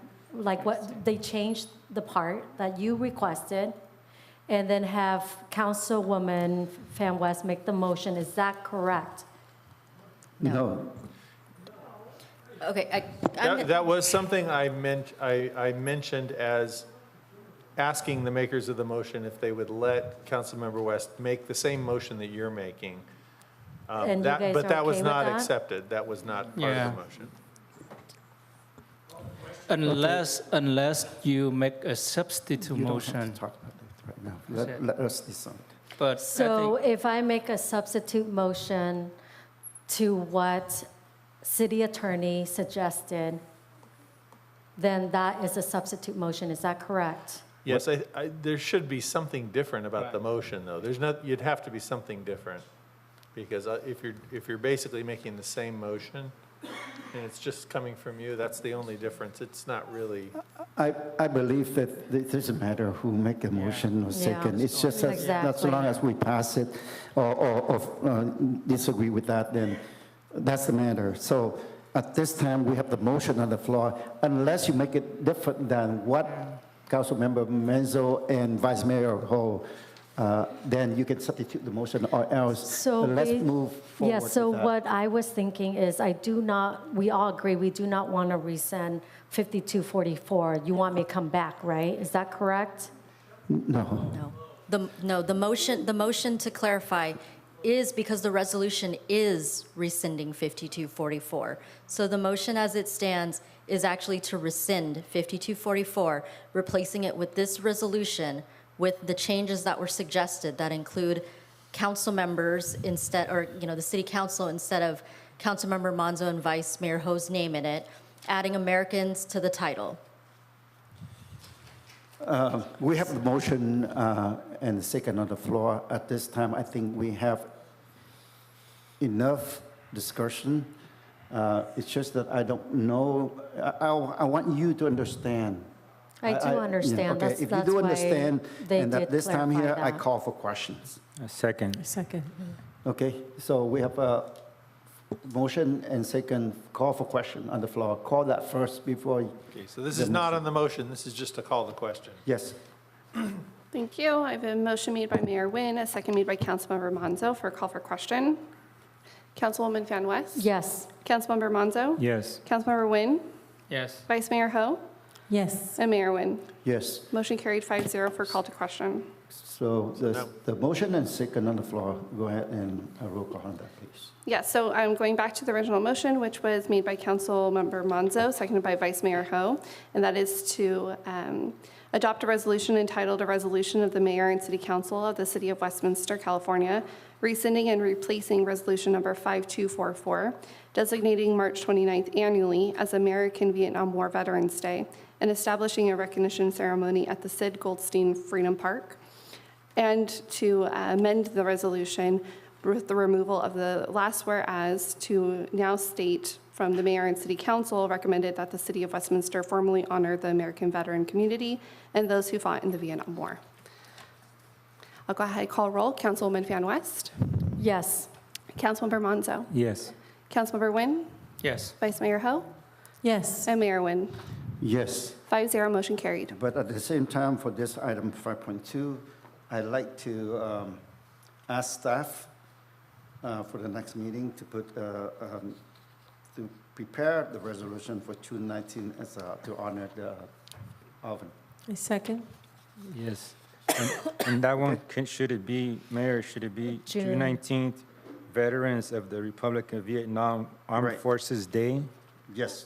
they changed the part that you requested, and then have Councilwoman Van West make the motion, is that correct? No. Okay, That was something I mentioned as asking the makers of the motion if they would let Councilmember West make the same motion that you're making. And you guys But are that was okay with not that? accepted. That was not part Yeah. of the motion. Unless you make a substitute You don't have motion. to talk about it right now. Let us decide. But I So think, if I make a substitute motion to what City Attorney suggested, then that is a substitute motion, is that correct? Yes, there should be something different about the motion, though. You'd have to be something different. Because if you're basically making the same motion, and it's just coming from you, that's the only difference. It's not really, I believe that it doesn't matter who make a motion or second. Yeah. It's just that as Exactly. long as we pass it or disagree with that, then that's the matter. So at this time, we have the motion on the floor. Unless you make it different than what Councilmember Menzo and Vice Mayor Ho, then you can substitute the motion or else. So let's ba- move forward Yeah, so with that. what I was thinking is we all agree, we do not want to rescind 5244. You want me to come back, right? Is that correct? No. No, the motion to clarify is because the resolution is rescinding 5244. So the motion as it stands is actually to rescind 5244, replacing it with this resolution with the changes that were suggested that include council members instead, or, the city council instead of Councilmember Monzo and Vice Mayor Ho's name in it, adding Americans to the title. We have the motion and the second on the floor. At this time, I think we have enough discussion. It's just that I don't know, I want you to understand. I do understand. Okay, That's if you do why understand, they and did at this time here, clarify I that. call for questions. Second. Second. Okay, so we have a motion and second call for question on the floor. Call that first before. okay, so this is not on the motion, this is just to call the question. Yes. Thank you. I have a motion made by Mayor Nguyen, a second made by Councilmember Monzo for a call for question. Councilwoman Fan West? Yes. Councilmember Monzo? Yes. Councilmember Nguyen? Yes. Vice Mayor Ho? Yes. And Mayor Nguyen. Yes. Motion carried 5-0 for call to question. So the motion and second on the floor, go ahead and roll call on that, please. Yes, so I'm going back to the original motion, which was made by Councilmember Monzo, seconded by Vice Mayor Ho, and that is to adopt a resolution entitled, "A Resolution of the Mayor and City Council of the City of Westminster, California, rescinding and replacing Resolution Number 5244, designating March 29th annually as American Vietnam War Veterans Day, and establishing a recognition ceremony at the Sid Goldstein Freedom Park, and to amend the resolution with the removal of the last whereas to now state from the mayor and city council recommended that the city of Westminster formally honor the American veteran community and those who fought in the Vietnam War." I'll go ahead and call roll. Councilwoman Fan West? Yes. Councilmember Monzo? Yes. Councilmember Nguyen? Yes. Vice Mayor Ho? Yes. And Mayor Nguyen. Yes. 5-0, motion carried. But at the same time, for this item 5.2, I'd like to ask staff for the next meeting to put, to prepare the resolution for June 19 as to honor the oven. A second. Yes. And that one, should it be, Mayor, should it be June June. 19th, Veterans of the Republic of Vietnam Armed Right. Forces Day? Yes.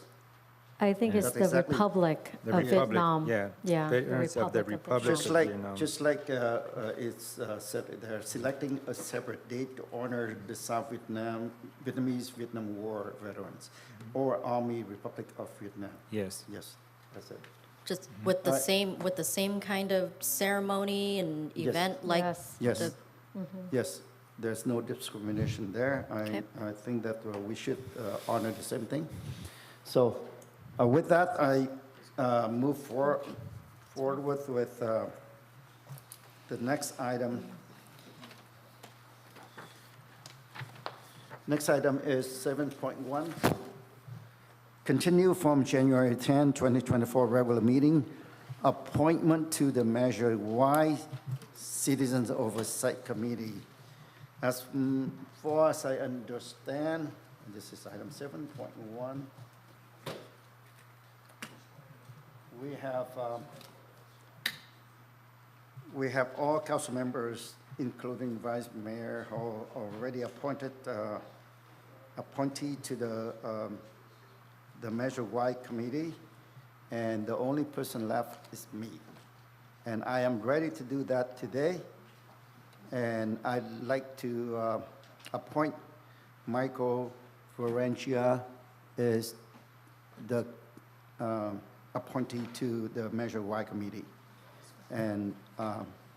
I think it's That's the exactly- Republic The of Republic, Vietnam. yeah. Yeah. Veterans of the Republic Just of like, Vietnam. it's said, they're selecting a separate date to honor the South Vietnamese Vietnam War veterans or Army Republic of Vietnam. Yes. Yes, that's it. Just with the Alright. same kind of ceremony and Yes. event like Yes. Yes, the yes, there's no discrimination there. Okay. I think that we should honor the same thing. So with that, I move forward with the next item. Next item is 7.1. Continue from January 10, 2024 regular meeting, appointment to the Measure Y Citizens Oversight Committee. As far as I understand, this is item 7.1. We have all council members, including Vice Mayor, who already appointed appointee to the Measure Y Committee, and the only person left is me. And I am ready to do that today, and I'd like to appoint Michael Florentia as the appointee to the Measure Y Committee. And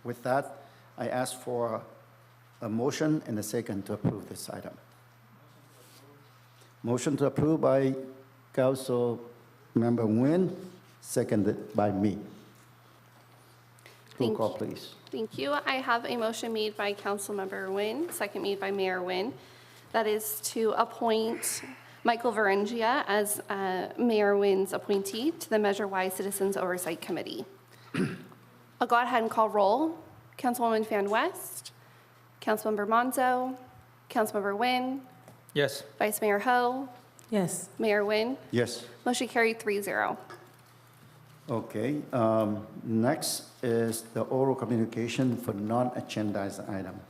with that, I ask for a motion and a second to approve this item. Motion to approve by Council Member Nguyen, seconded by me. Roll Thank call, you. please. Thank you. I have a motion made by Councilmember Nguyen, second made by Mayor Nguyen. That is to appoint Michael Varengia as Mayor Nguyen's appointee to the Measure Y Citizens Oversight Committee. I'll go ahead and call roll. Councilwoman Fan West, Councilmember Monzo, Councilmember Nguyen, Yes. Vice Mayor Ho, Yes. Mayor Nguyen. Yes. Motion carried 3-0. Okay, next is the oral communication for non-agendized item.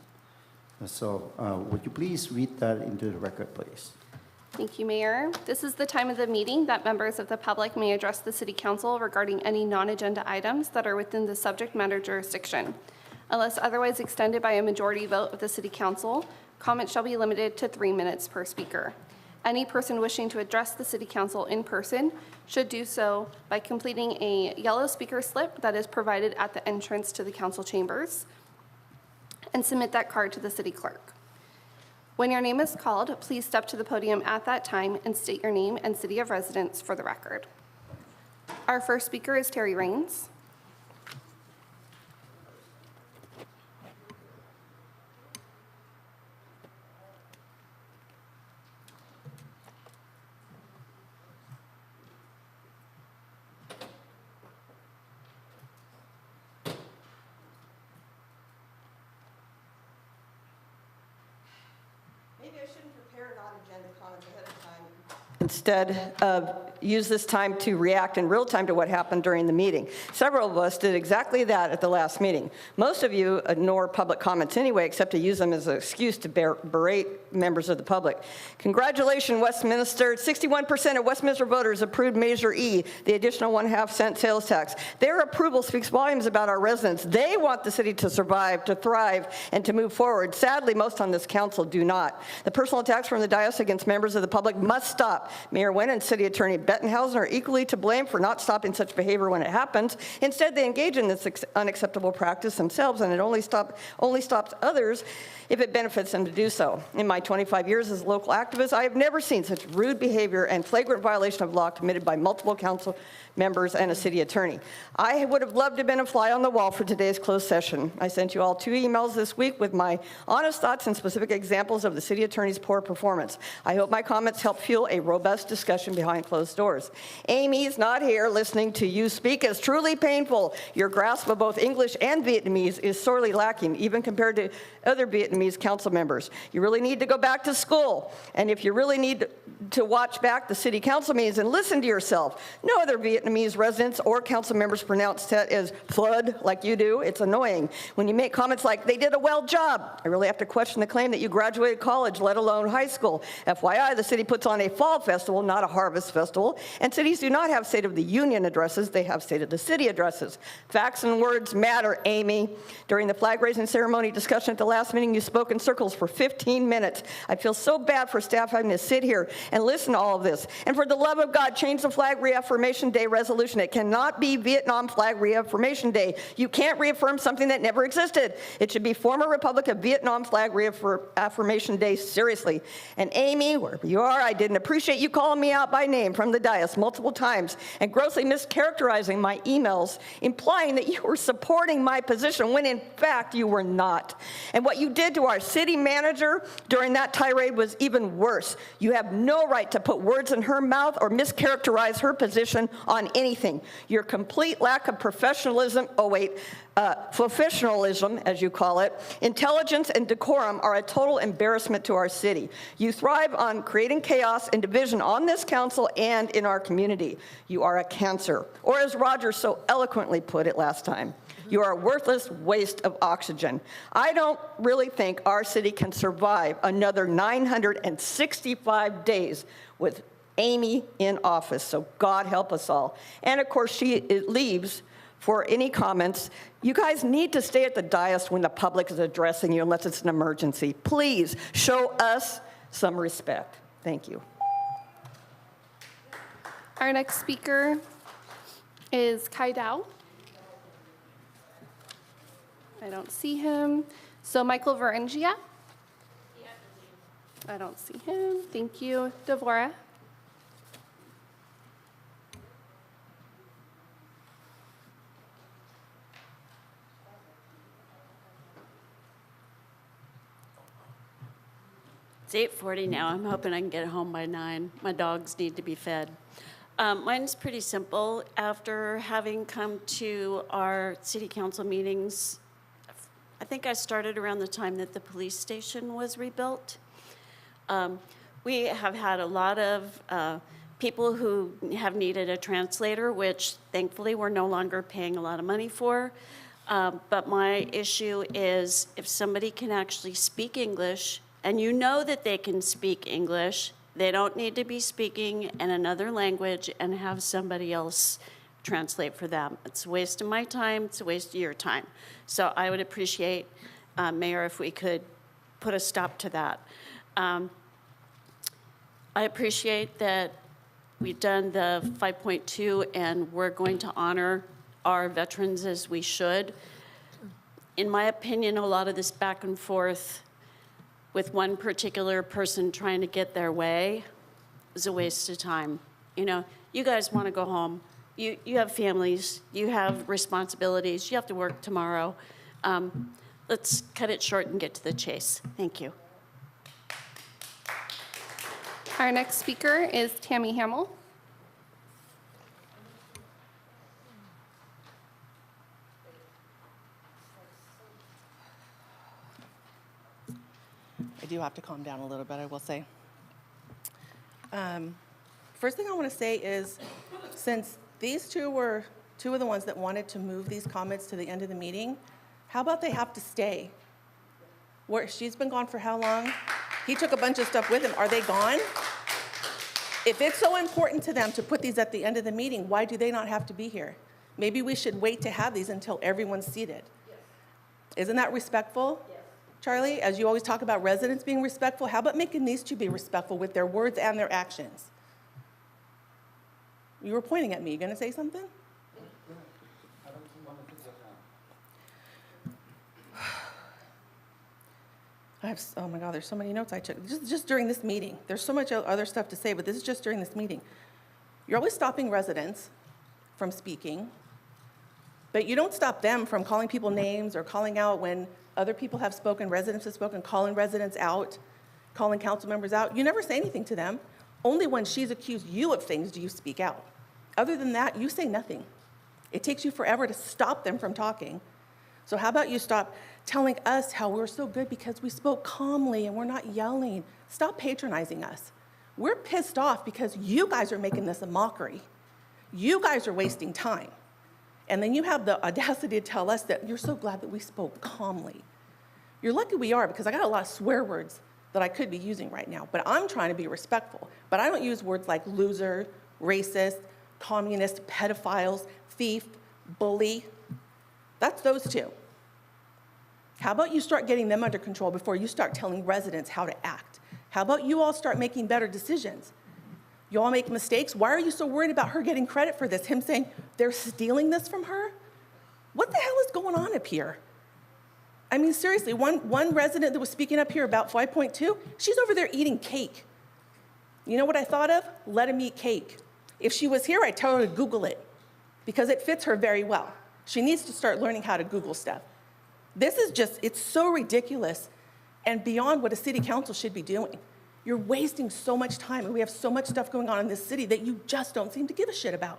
So would you please read that into the record, please? Thank you, Mayor. This is the time of the meeting that members of the public may address the City Council regarding any non-agenda items that are within the subject matter jurisdiction. Unless otherwise extended by a majority vote of the City Council, comments shall be limited to 3 minutes per speaker. Any person wishing to address the City Council in person should do so by completing a yellow speaker slip that is provided at the entrance to the council chambers and submit that card to the city clerk. When your name is called, please step to the podium at that time and state your name and city of residence for the record. Our first speaker is Terry Raines. Maybe I shouldn't prepare non-agenda comments ahead of time. Instead of use this time to react in real time to what happened during the meeting. Several of us did exactly that at the last meeting. Most of you ignore public comments anyway, except to use them as an excuse to berate members of the public. Congratulations, Westminster. 61% of Westminster voters approved Measure E, the additional 1/2 cent sales tax. Their approval speaks volumes about our residents. They want the city to survive, to thrive, and to move forward. Sadly, most on this council do not. The personal attacks from the dais against members of the public must stop. Mayor Nguyen and City Attorney Bettenhausen are equally to blame for not stopping such behavior when it happens. Instead, they engage in this unacceptable practice themselves, and it only stops others if it benefits them to do so. In my 25 years as a local activist, I have never seen such rude behavior and flagrant violation of law committed by multiple council members and a city attorney. I would have loved to have been a fly on the wall for today's closed session. I sent you all 2 emails this week with my honest thoughts and specific examples of the city attorney's poor performance. I hope my comments help fuel a robust discussion behind closed doors. Amy's not here. Listening to you speak is truly painful. Your grasp of both English and Vietnamese is sorely lacking, even compared to other Vietnamese council members. You really need to go back to school. And if you really need to watch back the city council meetings and listen to yourself, no other Vietnamese residents or council members pronounce Tet as flood like you do. It's annoying. When you make comments like, they did a well job, I really have to question the claim that you graduated college, let alone high school. FYI, the city puts on a fall festival, not a harvest festival, and cities do not have State of the Union addresses, they have State of the City addresses. Facts and words matter, Amy. During the flag-raising ceremony discussion at the last meeting, you spoke in circles for 15 minutes. I feel so bad for staff having to sit here and listen to all of this. And for the love of God, change the Flag Reaffirmation Day resolution. It cannot be Vietnam Flag Reaffirmation Day. You can't reaffirm something that never existed. It should be former Republic of Vietnam Flag Reaffirmation Day, seriously. And Amy, wherever you are, I didn't appreciate you calling me out by name from the dais multiple times and grossly mischaracterizing my emails, implying that you were supporting my position when in fact you were not. And what you did to our city manager during that tirade was even worse. You have no right to put words in her mouth or mischaracterize her position on anything. Your complete lack of professionalism, professionalism, as you call it, intelligence and decorum are a total embarrassment to our city. You thrive on creating chaos and division on this council and in our community. You are a cancer, or as Roger so eloquently put it last time, you are a worthless waste of oxygen. I don't really think our city can survive another 965 days with Amy in office, so God help us all. And of course, she leaves for any comments. You guys need to stay at the dais when the public is addressing you unless it's an emergency. Please show us some respect. Thank you. Our next speaker is Kai Dao. I don't see him. So Michael Varengia. I don't see him. Thank you. Devora? It's 8:40 now. I'm hoping I can get home by 9. My dogs need to be fed. Mine's pretty simple. After having come to our city council meetings, I think I started around the time that the police station was rebuilt. We have had a lot of people who have needed a translator, which thankfully we're no longer paying a lot of money for. But my issue is if somebody can actually speak English, and you know that they can speak English, they don't need to be speaking in another language and have somebody else translate for them. It's a waste of my time, it's a waste of your time. So I would appreciate, Mayor, if we could put a stop to that. I appreciate that we've done the 5.2 and we're going to honor our veterans as we should. In my opinion, a lot of this back and forth with one particular person trying to get their way is a waste of time. You know, you guys want to go home. You have families, you have responsibilities, you have to work tomorrow. Let's cut it short and get to the chase. Thank you. Our next speaker is Tammy Hamill. I do have to calm down a little bit, I will say. First thing I want to say is, since these two were two of the ones that wanted to move these comments to the end of the meeting, how about they have to stay? She's been gone for how long? He took a bunch of stuff with him. Are they gone? If it's so important to them to put these at the end of the meeting, why do they not have to be here? Maybe we should wait to have these until everyone's seated. Yes. Isn't that respectful? Yes. Charlie, as you always talk about residents being respectful, how about making these two be respectful with their words and their actions? You were pointing at me. You going to say something? Oh my God, there's so many notes I took. Just during this meeting. There's so much other stuff to say, but this is just during this meeting. You're always stopping residents from speaking, but you don't stop them from calling people names or calling out when other people have spoken, residents have spoken, calling residents out, calling council members out. You never say anything to them. Only when she's accused you of things do you speak out. Other than that, you say nothing. It takes you forever to stop them from talking. So how about you stop telling us how we're so good because we spoke calmly and we're not yelling. Stop patronizing us. We're pissed off because you guys are making this a mockery. You guys are wasting time. And then you have the audacity to tell us that you're so glad that we spoke calmly. You're lucky we are, because I got a lot of swear words that I could be using right now, but I'm trying to be respectful. But I don't use words like loser, racist, communist, pedophiles, thief, bully. That's those two. How about you start getting them under control before you start telling residents how to act? How about you all start making better decisions? You all make mistakes. Why are you so worried about her getting credit for this? Him saying they're stealing this from her? What the hell is going on up here? I mean, seriously, one resident that was speaking up here about 5.2, she's over there eating cake. You know what I thought of? Let him eat cake. If she was here, I'd tell her to Google it because it fits her very well. She needs to start learning how to Google stuff. This is just, it's so ridiculous and beyond what a city council should be doing. You're wasting so much time, and we have so much stuff going on in this city that you just don't seem to give a shit about.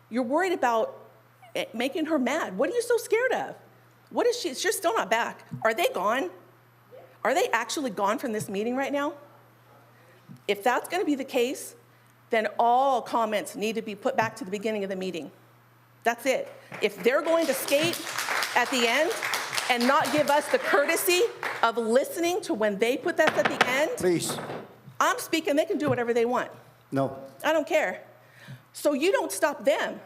You're worried about making her mad. What are you so scared of? What is she? She's still not back. Are they gone? Are they actually gone from this meeting right now? If that's going to be the case, then all comments need to be put back to the beginning of the meeting. That's it. If they're going to skate at the end and not give us the courtesy of listening to when they put that at the end, Please. I'm speaking, they can do whatever they want. No. I don't care. So you don't stop them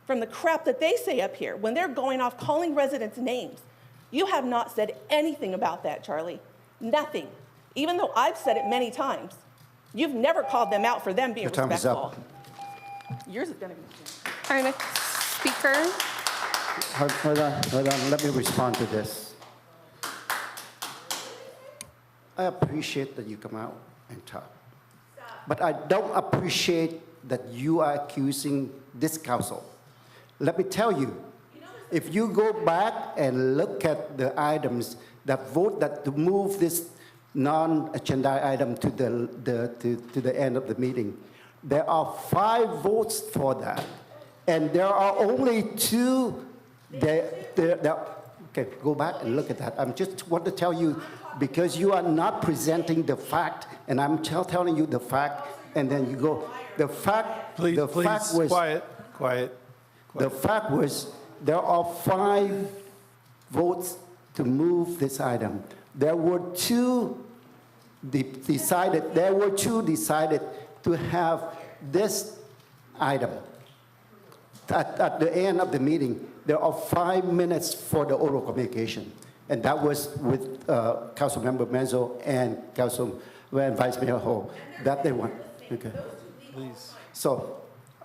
from the crap that they say up here when they're going off calling residents names. You have not said anything about that, Charlie. Nothing. Even though I've said it many times. You've never called them out for them being Your time is respectful. up. Yours is going to be. Our next speaker. Hold on. Let me respond to this. I appreciate that you come out and talk. But I don't appreciate that you are accusing this council. Let me tell you, if you go back and look at the items that vote that to move this non-agenda item to the end of the meeting, there are 5 votes for that, and there are only 2. Okay, go back and look at that. I just want to tell you, because you are not presenting the fact, and I'm telling you the fact, and then you go. The fact. Please, quiet. The fact was there are 5 votes to move this item. There were 2 decided. There were 2 decided to have this item. At the end of the meeting, there are 5 minutes for the oral communication, and that was with Councilmember Menzo and Vice Mayor Ho. That they want. Okay. Please. So,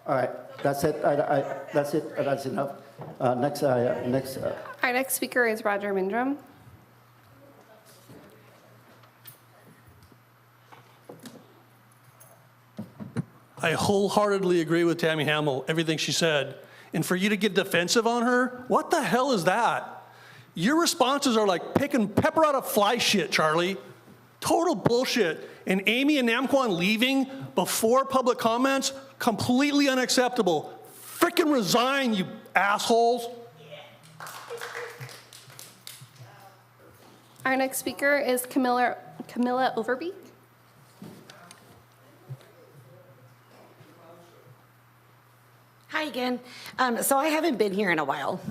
all right, that's it. That's it. That's enough. Next. Our next speaker is Roger Mindrum. I wholeheartedly agree with Tammy Hamill, everything she said. And for you to get defensive on her, what the hell is that? Your responses are like picking pepper out of fly shit, Charlie. Total bullshit. And Amy and Namquan leaving before public comments, completely unacceptable. Frickin' resign, you assholes. Our next speaker is Camilla Overbeek. Hi again. So I haven't been here in a while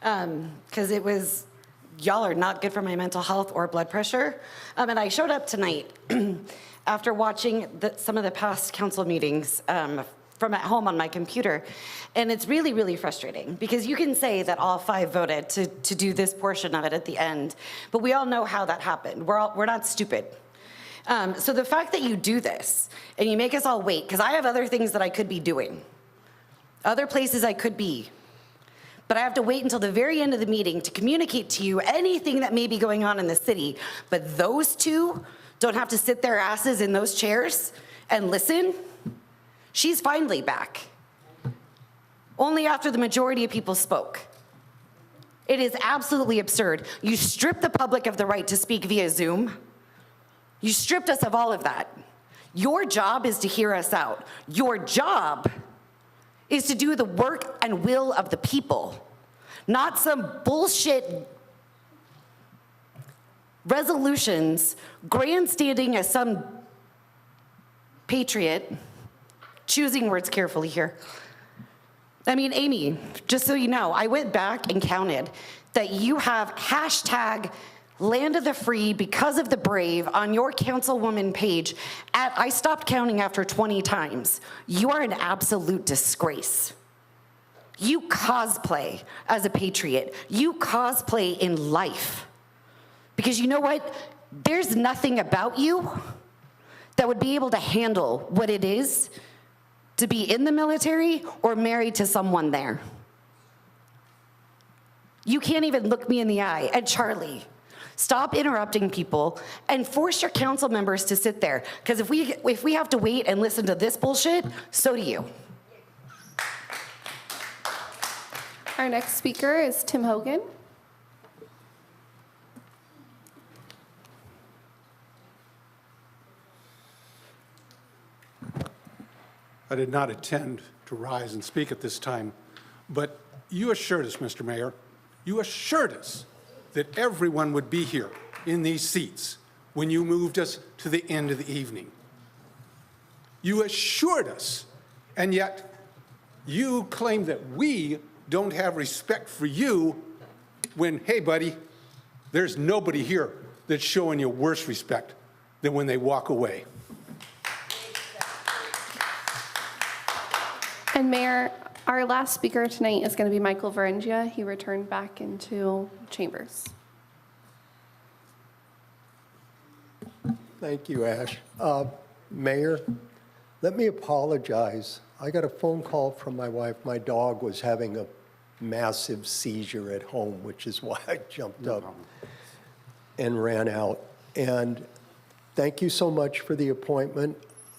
because y'all are not good for my mental health or blood pressure. And I showed up tonight after watching some of the past council meetings from at home on my computer. And it's really, really frustrating because you can say that all 5 voted to do this portion of it at the end, but we all know how that happened. We're not stupid. So the fact that you do this and you make us all wait, because I have other things that I could be doing, other places I could be, but I have to wait until the very end of the meeting to communicate to you anything that may be going on in the city. But those 2 don't have to sit their asses in those chairs and listen. She's finally back. Only after the majority of people spoke. It is absolutely absurd. You stripped the public of the right to speak via Zoom. You stripped us of all of that. Your job is to hear us out. Your job is to do the work and will of the people, not some bullshit resolutions, grandstanding as some patriot, choosing words carefully here. I mean, Amy, just so you know, I went back and counted that you have hashtag Land of the Free because of the brave on your councilwoman page. I stopped counting after 20 times. You are an absolute disgrace. You cosplay as a patriot. You cosplay in life. Because you know what? There's nothing about you that would be able to handle what it is to be in the military or married to someone there. You can't even look me in the eye. And Charlie, stop interrupting people and force your council members to sit there. Because if we have to wait and listen to this bullshit, so do you. Our next speaker is Tim Hogan. I did not intend to rise and speak at this time, but you assured us, Mr. Mayor, you assured us that everyone would be here in these seats when you moved us to the end of the evening. You assured us, and yet you claim that we don't have respect for you when, hey, buddy, there's nobody here that's showing you worse respect than when they walk away. And Mayor, our last speaker tonight is going to be Michael Varengia. He returned back into chambers. Thank you, Ash. Mayor, let me apologize. I got a phone call from my wife. My dog was having a massive seizure at home, which is why I jumped up and ran out. And thank you so much for the appointment.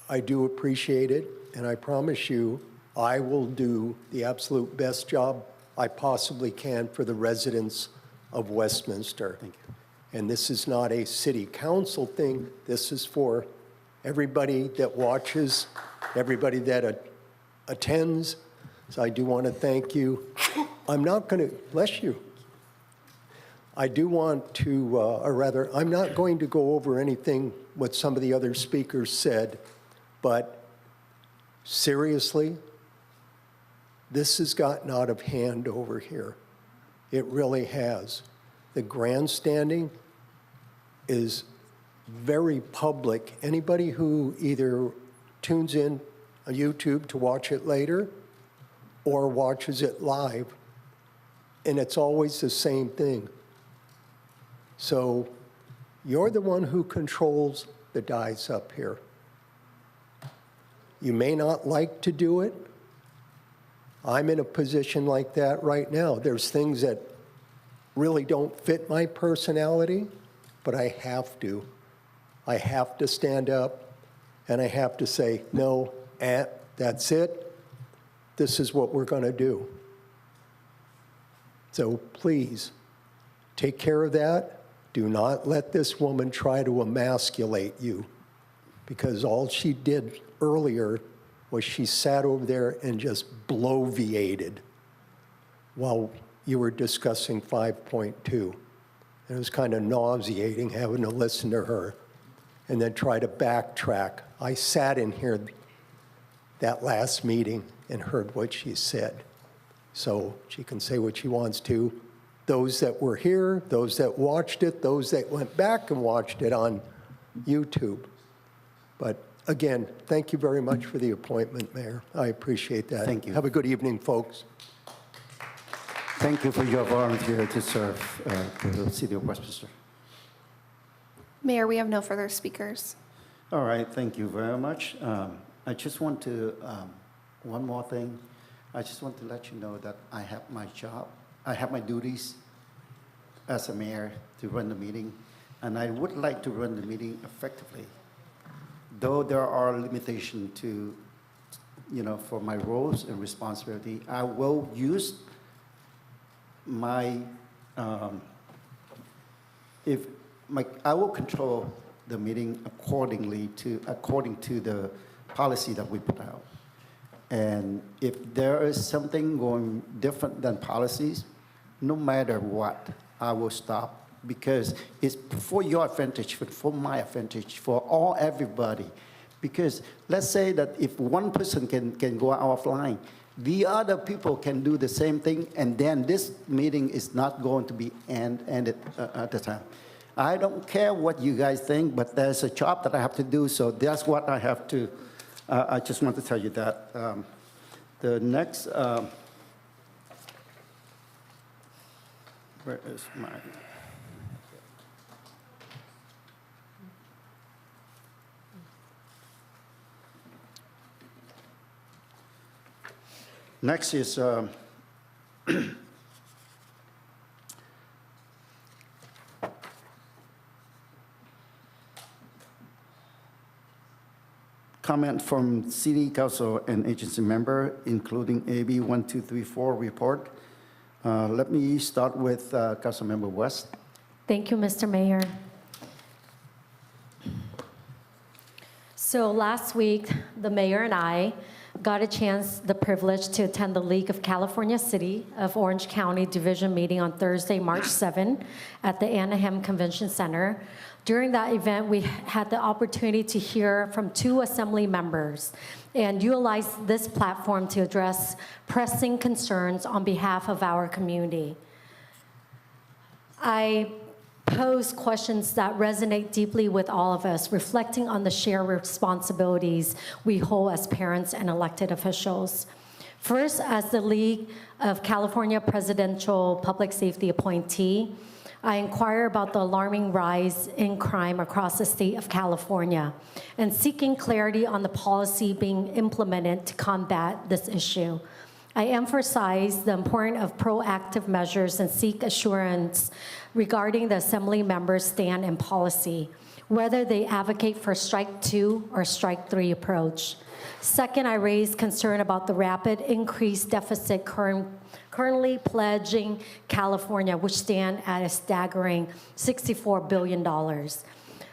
I do appreciate it, and I promise you, I will do the absolute best job I possibly can for the residents of Westminster. Thank you. And this is not a city council thing. This is for everybody that watches, everybody that attends. So I do want to thank you. I'm not going to, bless you. I do want to, or rather, I'm not going to go over anything what some of the other speakers said, but seriously, this has gotten out of hand over here. It really has. The grandstanding is very public. Anybody who either tunes in on YouTube to watch it later or watches it live, and it's always the same thing. So you're the one who controls the dice up here. You may not like to do it. I'm in a position like that right now. There's things that really don't fit my personality, but I have to. I have to stand up, and I have to say, no, that's it. This is what we're going to do. So please, take care of that. Do not let this woman try to emasculate you, because all she did earlier was she sat over there and just bloviated while you were discussing 5.2. It was kind of nauseating having to listen to her and then try to backtrack. I sat in here that last meeting and heard what she said. So she can say what she wants to. Those that were here, those that watched it, those that went back and watched it on YouTube. But again, thank you very much for the appointment, Mayor. I appreciate that. Thank you. Have a good evening, folks. Thank you for your volunteer to serve the city of Westminster. Mayor, we have no further speakers. All right, thank you very much. I just want to, one more thing. I just want to let you know that I have my job. I have my duties as a mayor to run the meeting, and I would like to run the meeting effectively. Though there are limitations to, for my roles and responsibility, I will use my, I will control the meeting according to the policy that we put out. And if there is something going different than policies, no matter what, I will stop, because it's for your advantage, for my advantage, for everybody. Because let's say that if one person can go offline, the other people can do the same thing, and then this meeting is not going to be ended at the time. I don't care what you guys think, but there's a job that I have to do, so that's what I have to. I just want to tell you that. The next, where is my? Next is comment from City Council and agency member, including AB 1234 report. Let me start with Councilmember West. Thank you, Mr. Mayor. So last week, the mayor and I got the privilege to attend the League of California City of Orange County Division meeting on Thursday, March 7 at the Anaheim Convention Center. During that event, we had the opportunity to hear from 2 assembly members and utilize this platform to address pressing concerns on behalf of our community. I pose questions that resonate deeply with all of us, reflecting on the shared responsibilities we hold as parents and elected officials. First, as the League of California Presidential Public Safety appointee, I inquire about the alarming rise in crime across the state of California and seeking clarity on the policy being implemented to combat this issue. I emphasize the importance of proactive measures and seek assurance regarding the Assembly members' stand and policy. whether they advocate for strike 2 or strike 3 approach. Second, I raised concern about the rapid increased deficit currently pledging California, which stand at a staggering $64 billion.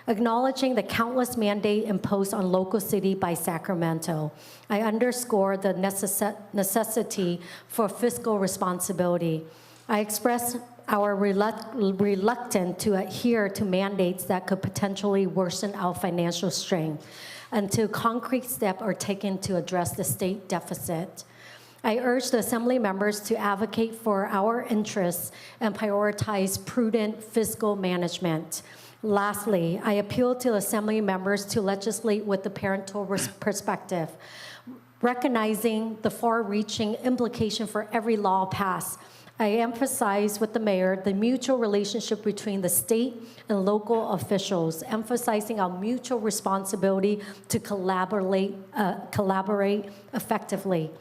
Acknowledging the countless mandate imposed on local city by Sacramento, I underscore the necessity for fiscal responsibility. I express our reluctance to adhere to mandates that could potentially worsen our financial strain until concrete steps are taken to address the state deficit. I urge the Assembly members to advocate for our interests and prioritize prudent fiscal management. Lastly, I appeal to Assembly members to legislate with the parental perspective, recognizing the far-reaching implication for every law passed. I emphasize with the mayor the mutual relationship between the state and local officials, emphasizing our mutual responsibility to collaborate effectively.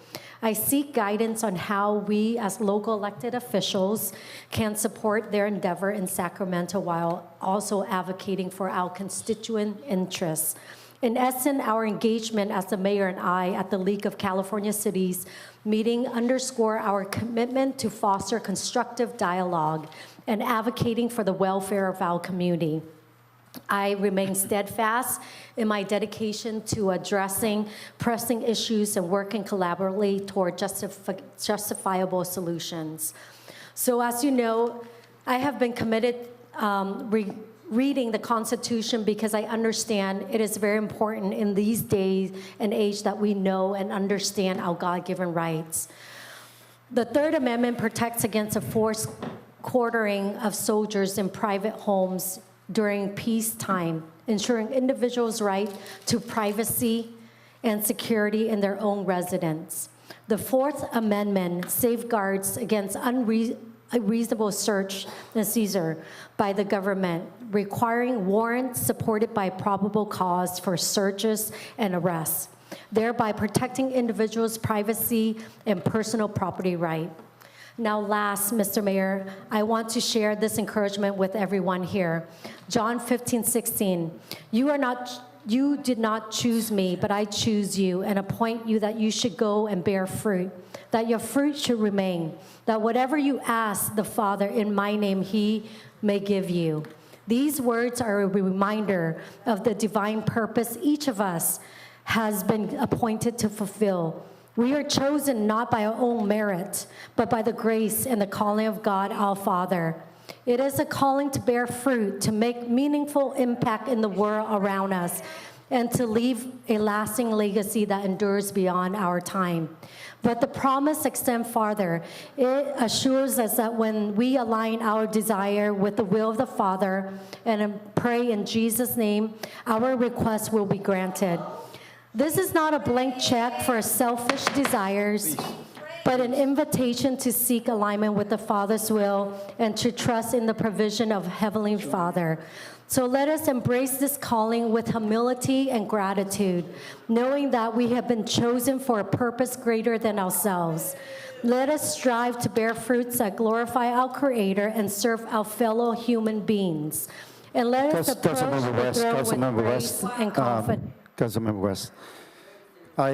I seek guidance on how we as local elected officials can support their endeavor in Sacramento while also advocating for our constituent interests. In essence, our engagement as the mayor and I at the League of California Cities meeting underscore our commitment to foster constructive dialogue and advocating for the welfare of our community. I remain steadfast in my dedication to addressing pressing issues and working collaboratively toward justifiable solutions. So as you know, I have been committed reading the Constitution because I understand it is very important in these days and age that we know and understand our God-given rights. The Third Amendment protects against a forced quartering of soldiers in private homes during peacetime, ensuring individuals' right to privacy and security in their own residence. The Fourth Amendment safeguards against unreasonable search and seizure by the government, requiring warrants supported by probable cause for searches and arrests, thereby protecting individuals' privacy and personal property right. Now last, Mr. Mayor, I want to share this encouragement with everyone here. John 15:16, you did not choose me, but I choose you and appoint you that you should go and bear fruit, that your fruit should remain, that whatever you ask the Father in my name, he may give you. These words are a reminder of the divine purpose each of us has been appointed to fulfill. We are chosen not by our own merit, but by the grace and the calling of God our Father. It is a calling to bear fruit, to make meaningful impact in the world around us, and to leave a lasting legacy that endures beyond our time. But the promise extends farther. It assures us that when we align our desire with the will of the Father and pray in Jesus' name, our request will be granted. This is not a blank check for selfish desires, but an invitation to seek alignment with the Father's will and to trust in the provision of Heavenly Father. So let us embrace this calling with humility and gratitude, knowing that we have been chosen for a purpose greater than ourselves. Let us strive to bear fruits that glorify our Creator and serve our fellow human beings. And let us approach the throne with grace and confidence. Councilmember West, I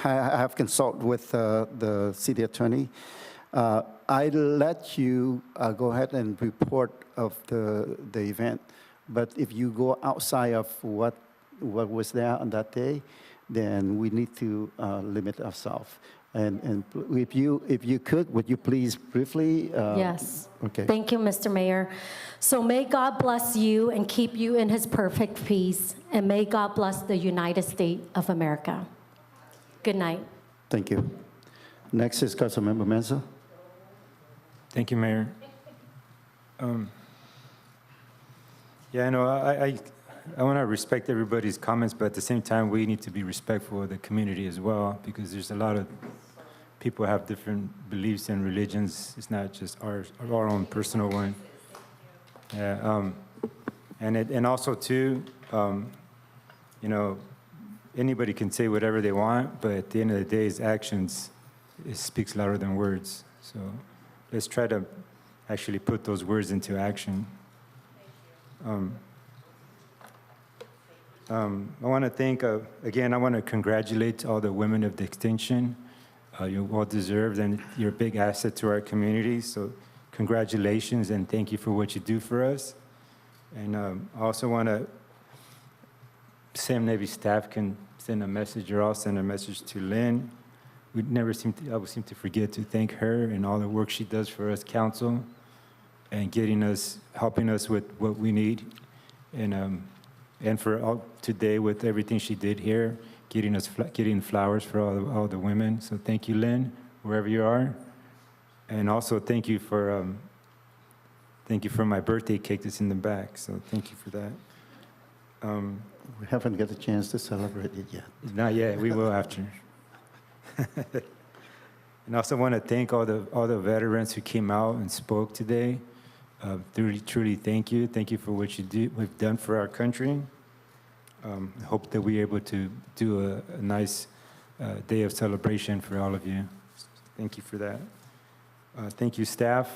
have consulted with the city attorney. I let you go ahead and report of the event, but if you go outside of what was there on that day, then we need to limit ourselves. And if you could, would you please briefly? Yes. Okay. Thank you, Mr. Mayor. So may God bless you and keep you in his perfect peace, and may God bless the United States of America. Good night. Thank you. Next is Councilmember Mensah. Thank you, Mayor. Yeah, I know, I want to respect everybody's comments, but at the same time, we need to be respectful of the community as well, because there's a lot of people have different beliefs and religions. It's not just our own personal one. Yeah, and also too, you know, anybody can say whatever they want, but at the end of the day, his actions, it speaks louder than words. So let's try to actually put those words into action. I want to thank, again, I want to congratulate all the women of distinction. You're well deserved, and you're a big asset to our community. So congratulations, and thank you for what you do for us. And I also want to, Sam Navy staff can send a message, or I'll send a message to Lynn. I would seem to forget to thank her and all the work she does for us, council, and helping us with what we need. And for all today with everything she did here, getting flowers for all the women. So thank you, Lynn, wherever you are. And also thank you for my birthday cake that's in the back. So thank you for that. We haven't got a chance to celebrate it yet. Not yet. We will after. And I also want to thank all the veterans who came out and spoke today. Truly, thank you. Thank you for what we've done for our country. I hope that we're able to do a nice day of celebration for all of you. Thank you for that. Thank you, staff,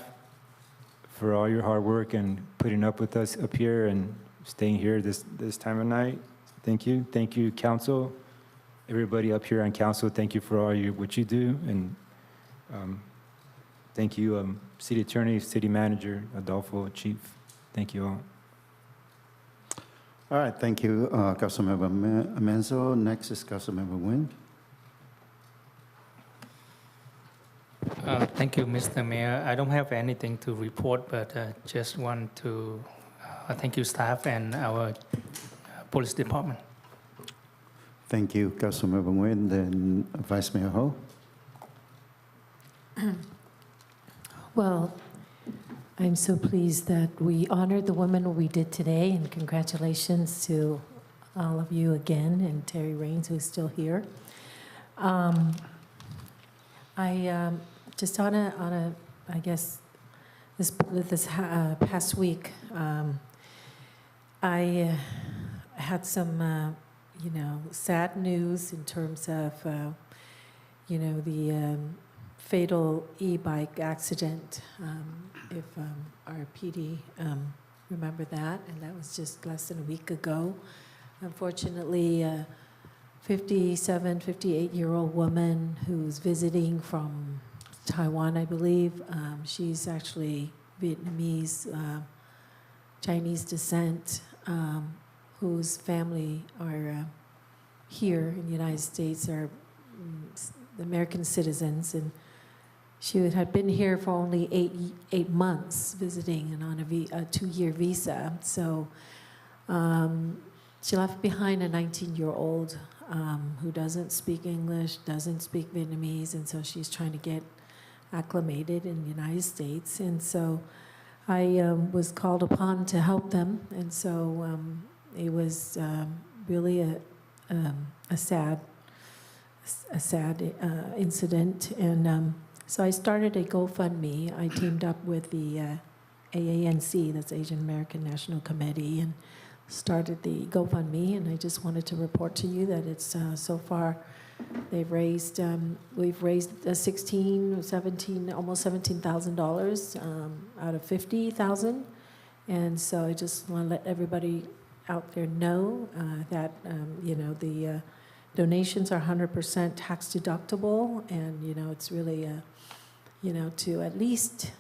for all your hard work and putting up with us up here and staying here this time of night. Thank you. Thank you, council. Everybody up here on council, thank you for what you do. And thank you, City Attorney, City Manager, Adolfo, Chief. Thank you all. All right, thank you, Councilmember Menzo. Next is Councilmember Nguyen. Thank you, Mr. Mayor. I don't have anything to report, but just want to thank you, staff, and our police department. Thank you, Councilmember Nguyen. Then Vice Mayor Ho. Well, I'm so pleased that we honored the women we did today, and congratulations to all of you again, and Terry Raines, who's still here. I just on a I guess this past week, I had some sad news in terms of the fatal e-bike accident. If our PD remember that, and that was just less than a week ago. Unfortunately, 58-year-old woman who's visiting from Taiwan, I believe. She's actually Vietnamese, Chinese descent, whose family are here in the United States, are American citizens, and she had been here for only eight months visiting and on a 2-year visa. So she left behind a 19-year-old who doesn't speak English, doesn't speak Vietnamese, and so she's trying to get acclimated in the United States. And so I was called upon to help them, and so it was really a sad incident. And so I started a GoFundMe. I teamed up with the AANC, that's Asian American National Committee, and started the GoFundMe. And I just wanted to report to you that it's so far we've raised almost $17,000 out of $50,000. And so I just want to let everybody out there know that the donations are 100% tax deductible, and it's really to at least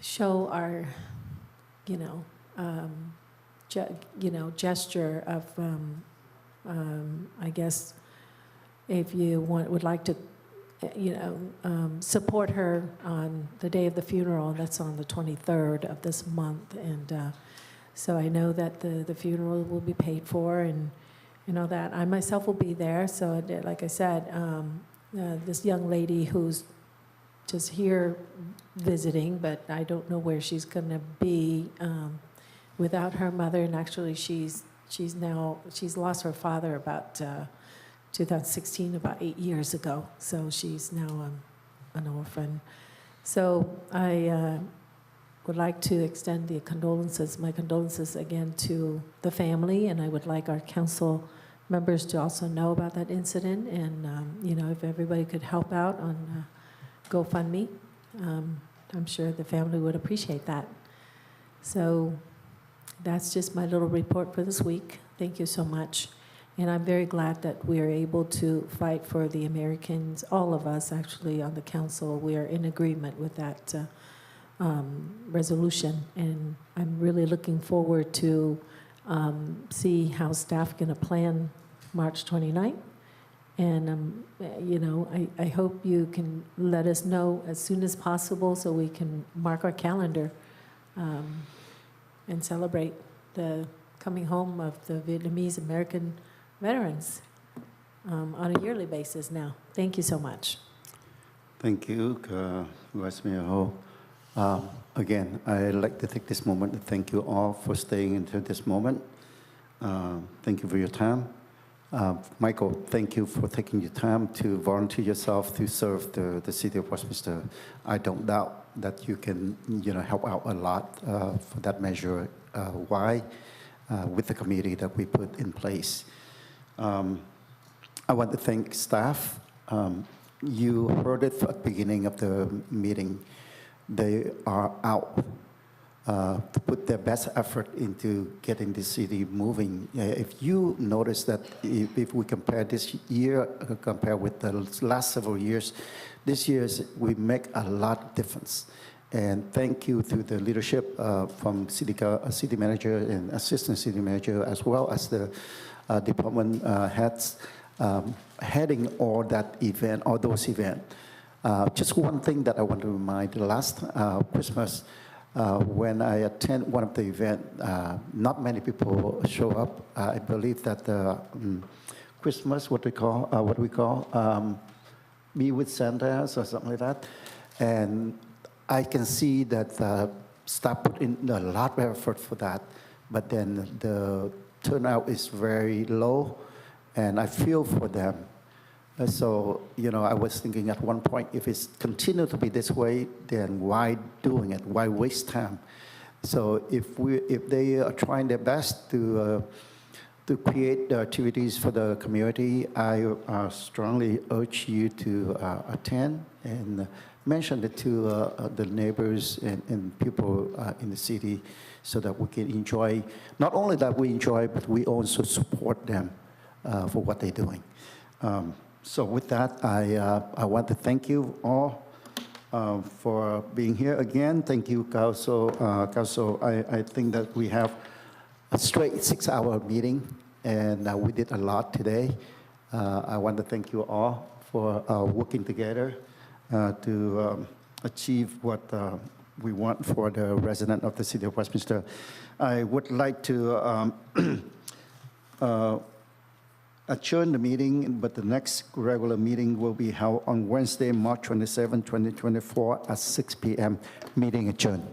show our gesture of I guess if you would like to support her on the day of the funeral. That's on the 23rd of this month, and so I know that the funeral will be paid for, and that I myself will be there. So like I said, this young lady who's just here visiting, but I don't know where she's going to be without her mother. And actually, she's lost her father about 2016, about 8 years ago. So she's now an orphan. So I would like to extend my condolences again to the family, and I would like our council members to also know about that incident. And if everybody could help out on GoFundMe, I'm sure the family would appreciate that. So that's just my little report for this week. Thank you so much. And I'm very glad that we are able to fight for the Americans, all of us actually on the council. We are in agreement with that resolution. And I'm really looking forward to see how staff going to plan March 29th. And, I hope you can let us know as soon as possible so we can mark our calendar and celebrate the coming home of the Vietnamese American veterans on a yearly basis now. Thank you so much. Thank you, Vice Mayor Ho. Again, I'd like to take this moment to thank you all for staying until this moment. Thank you for your time. Michael, thank you for taking your time to volunteer yourself to serve the city of Westminster. I don't doubt that you can, help out a lot for that measure. Why? With the committee that we put in place. I want to thank staff. You heard it at the beginning of the meeting. They are out to put their best effort into getting the city moving. If you notice that if we compare this year, compare with the last several years, this year we make a lot of difference. And thank you to the leadership from city manager and assistant city manager, as well as the department heads heading all those events. Just one thing that I want to remind, last Christmas, when I attend one of the events, not many people show up. I believe that Christmas, what we call, Be With Santa or something like that. And I can see that staff put in a lot of effort for that, but then the turnout is very low, and I feel for them. So, I was thinking at one point, if it's continue to be this way, then why doing it? Why waste time? So if they are trying their best to create the activities for the community, I strongly urge you to attend and mention it to the neighbors and people in the city so that we can enjoy, not only that we enjoy, but we also support them for what they're doing. So with that, I want to thank you all for being here again. Thank you, Council. I think that we have a straight 6-hour meeting, and we did a lot today. I want to thank you all for working together to achieve what we want for the resident of the city of Westminster. I would like to adjourn the meeting, but the next regular meeting will be held on Wednesday, March 27, 2024 at 6 p.m. Meeting adjourned.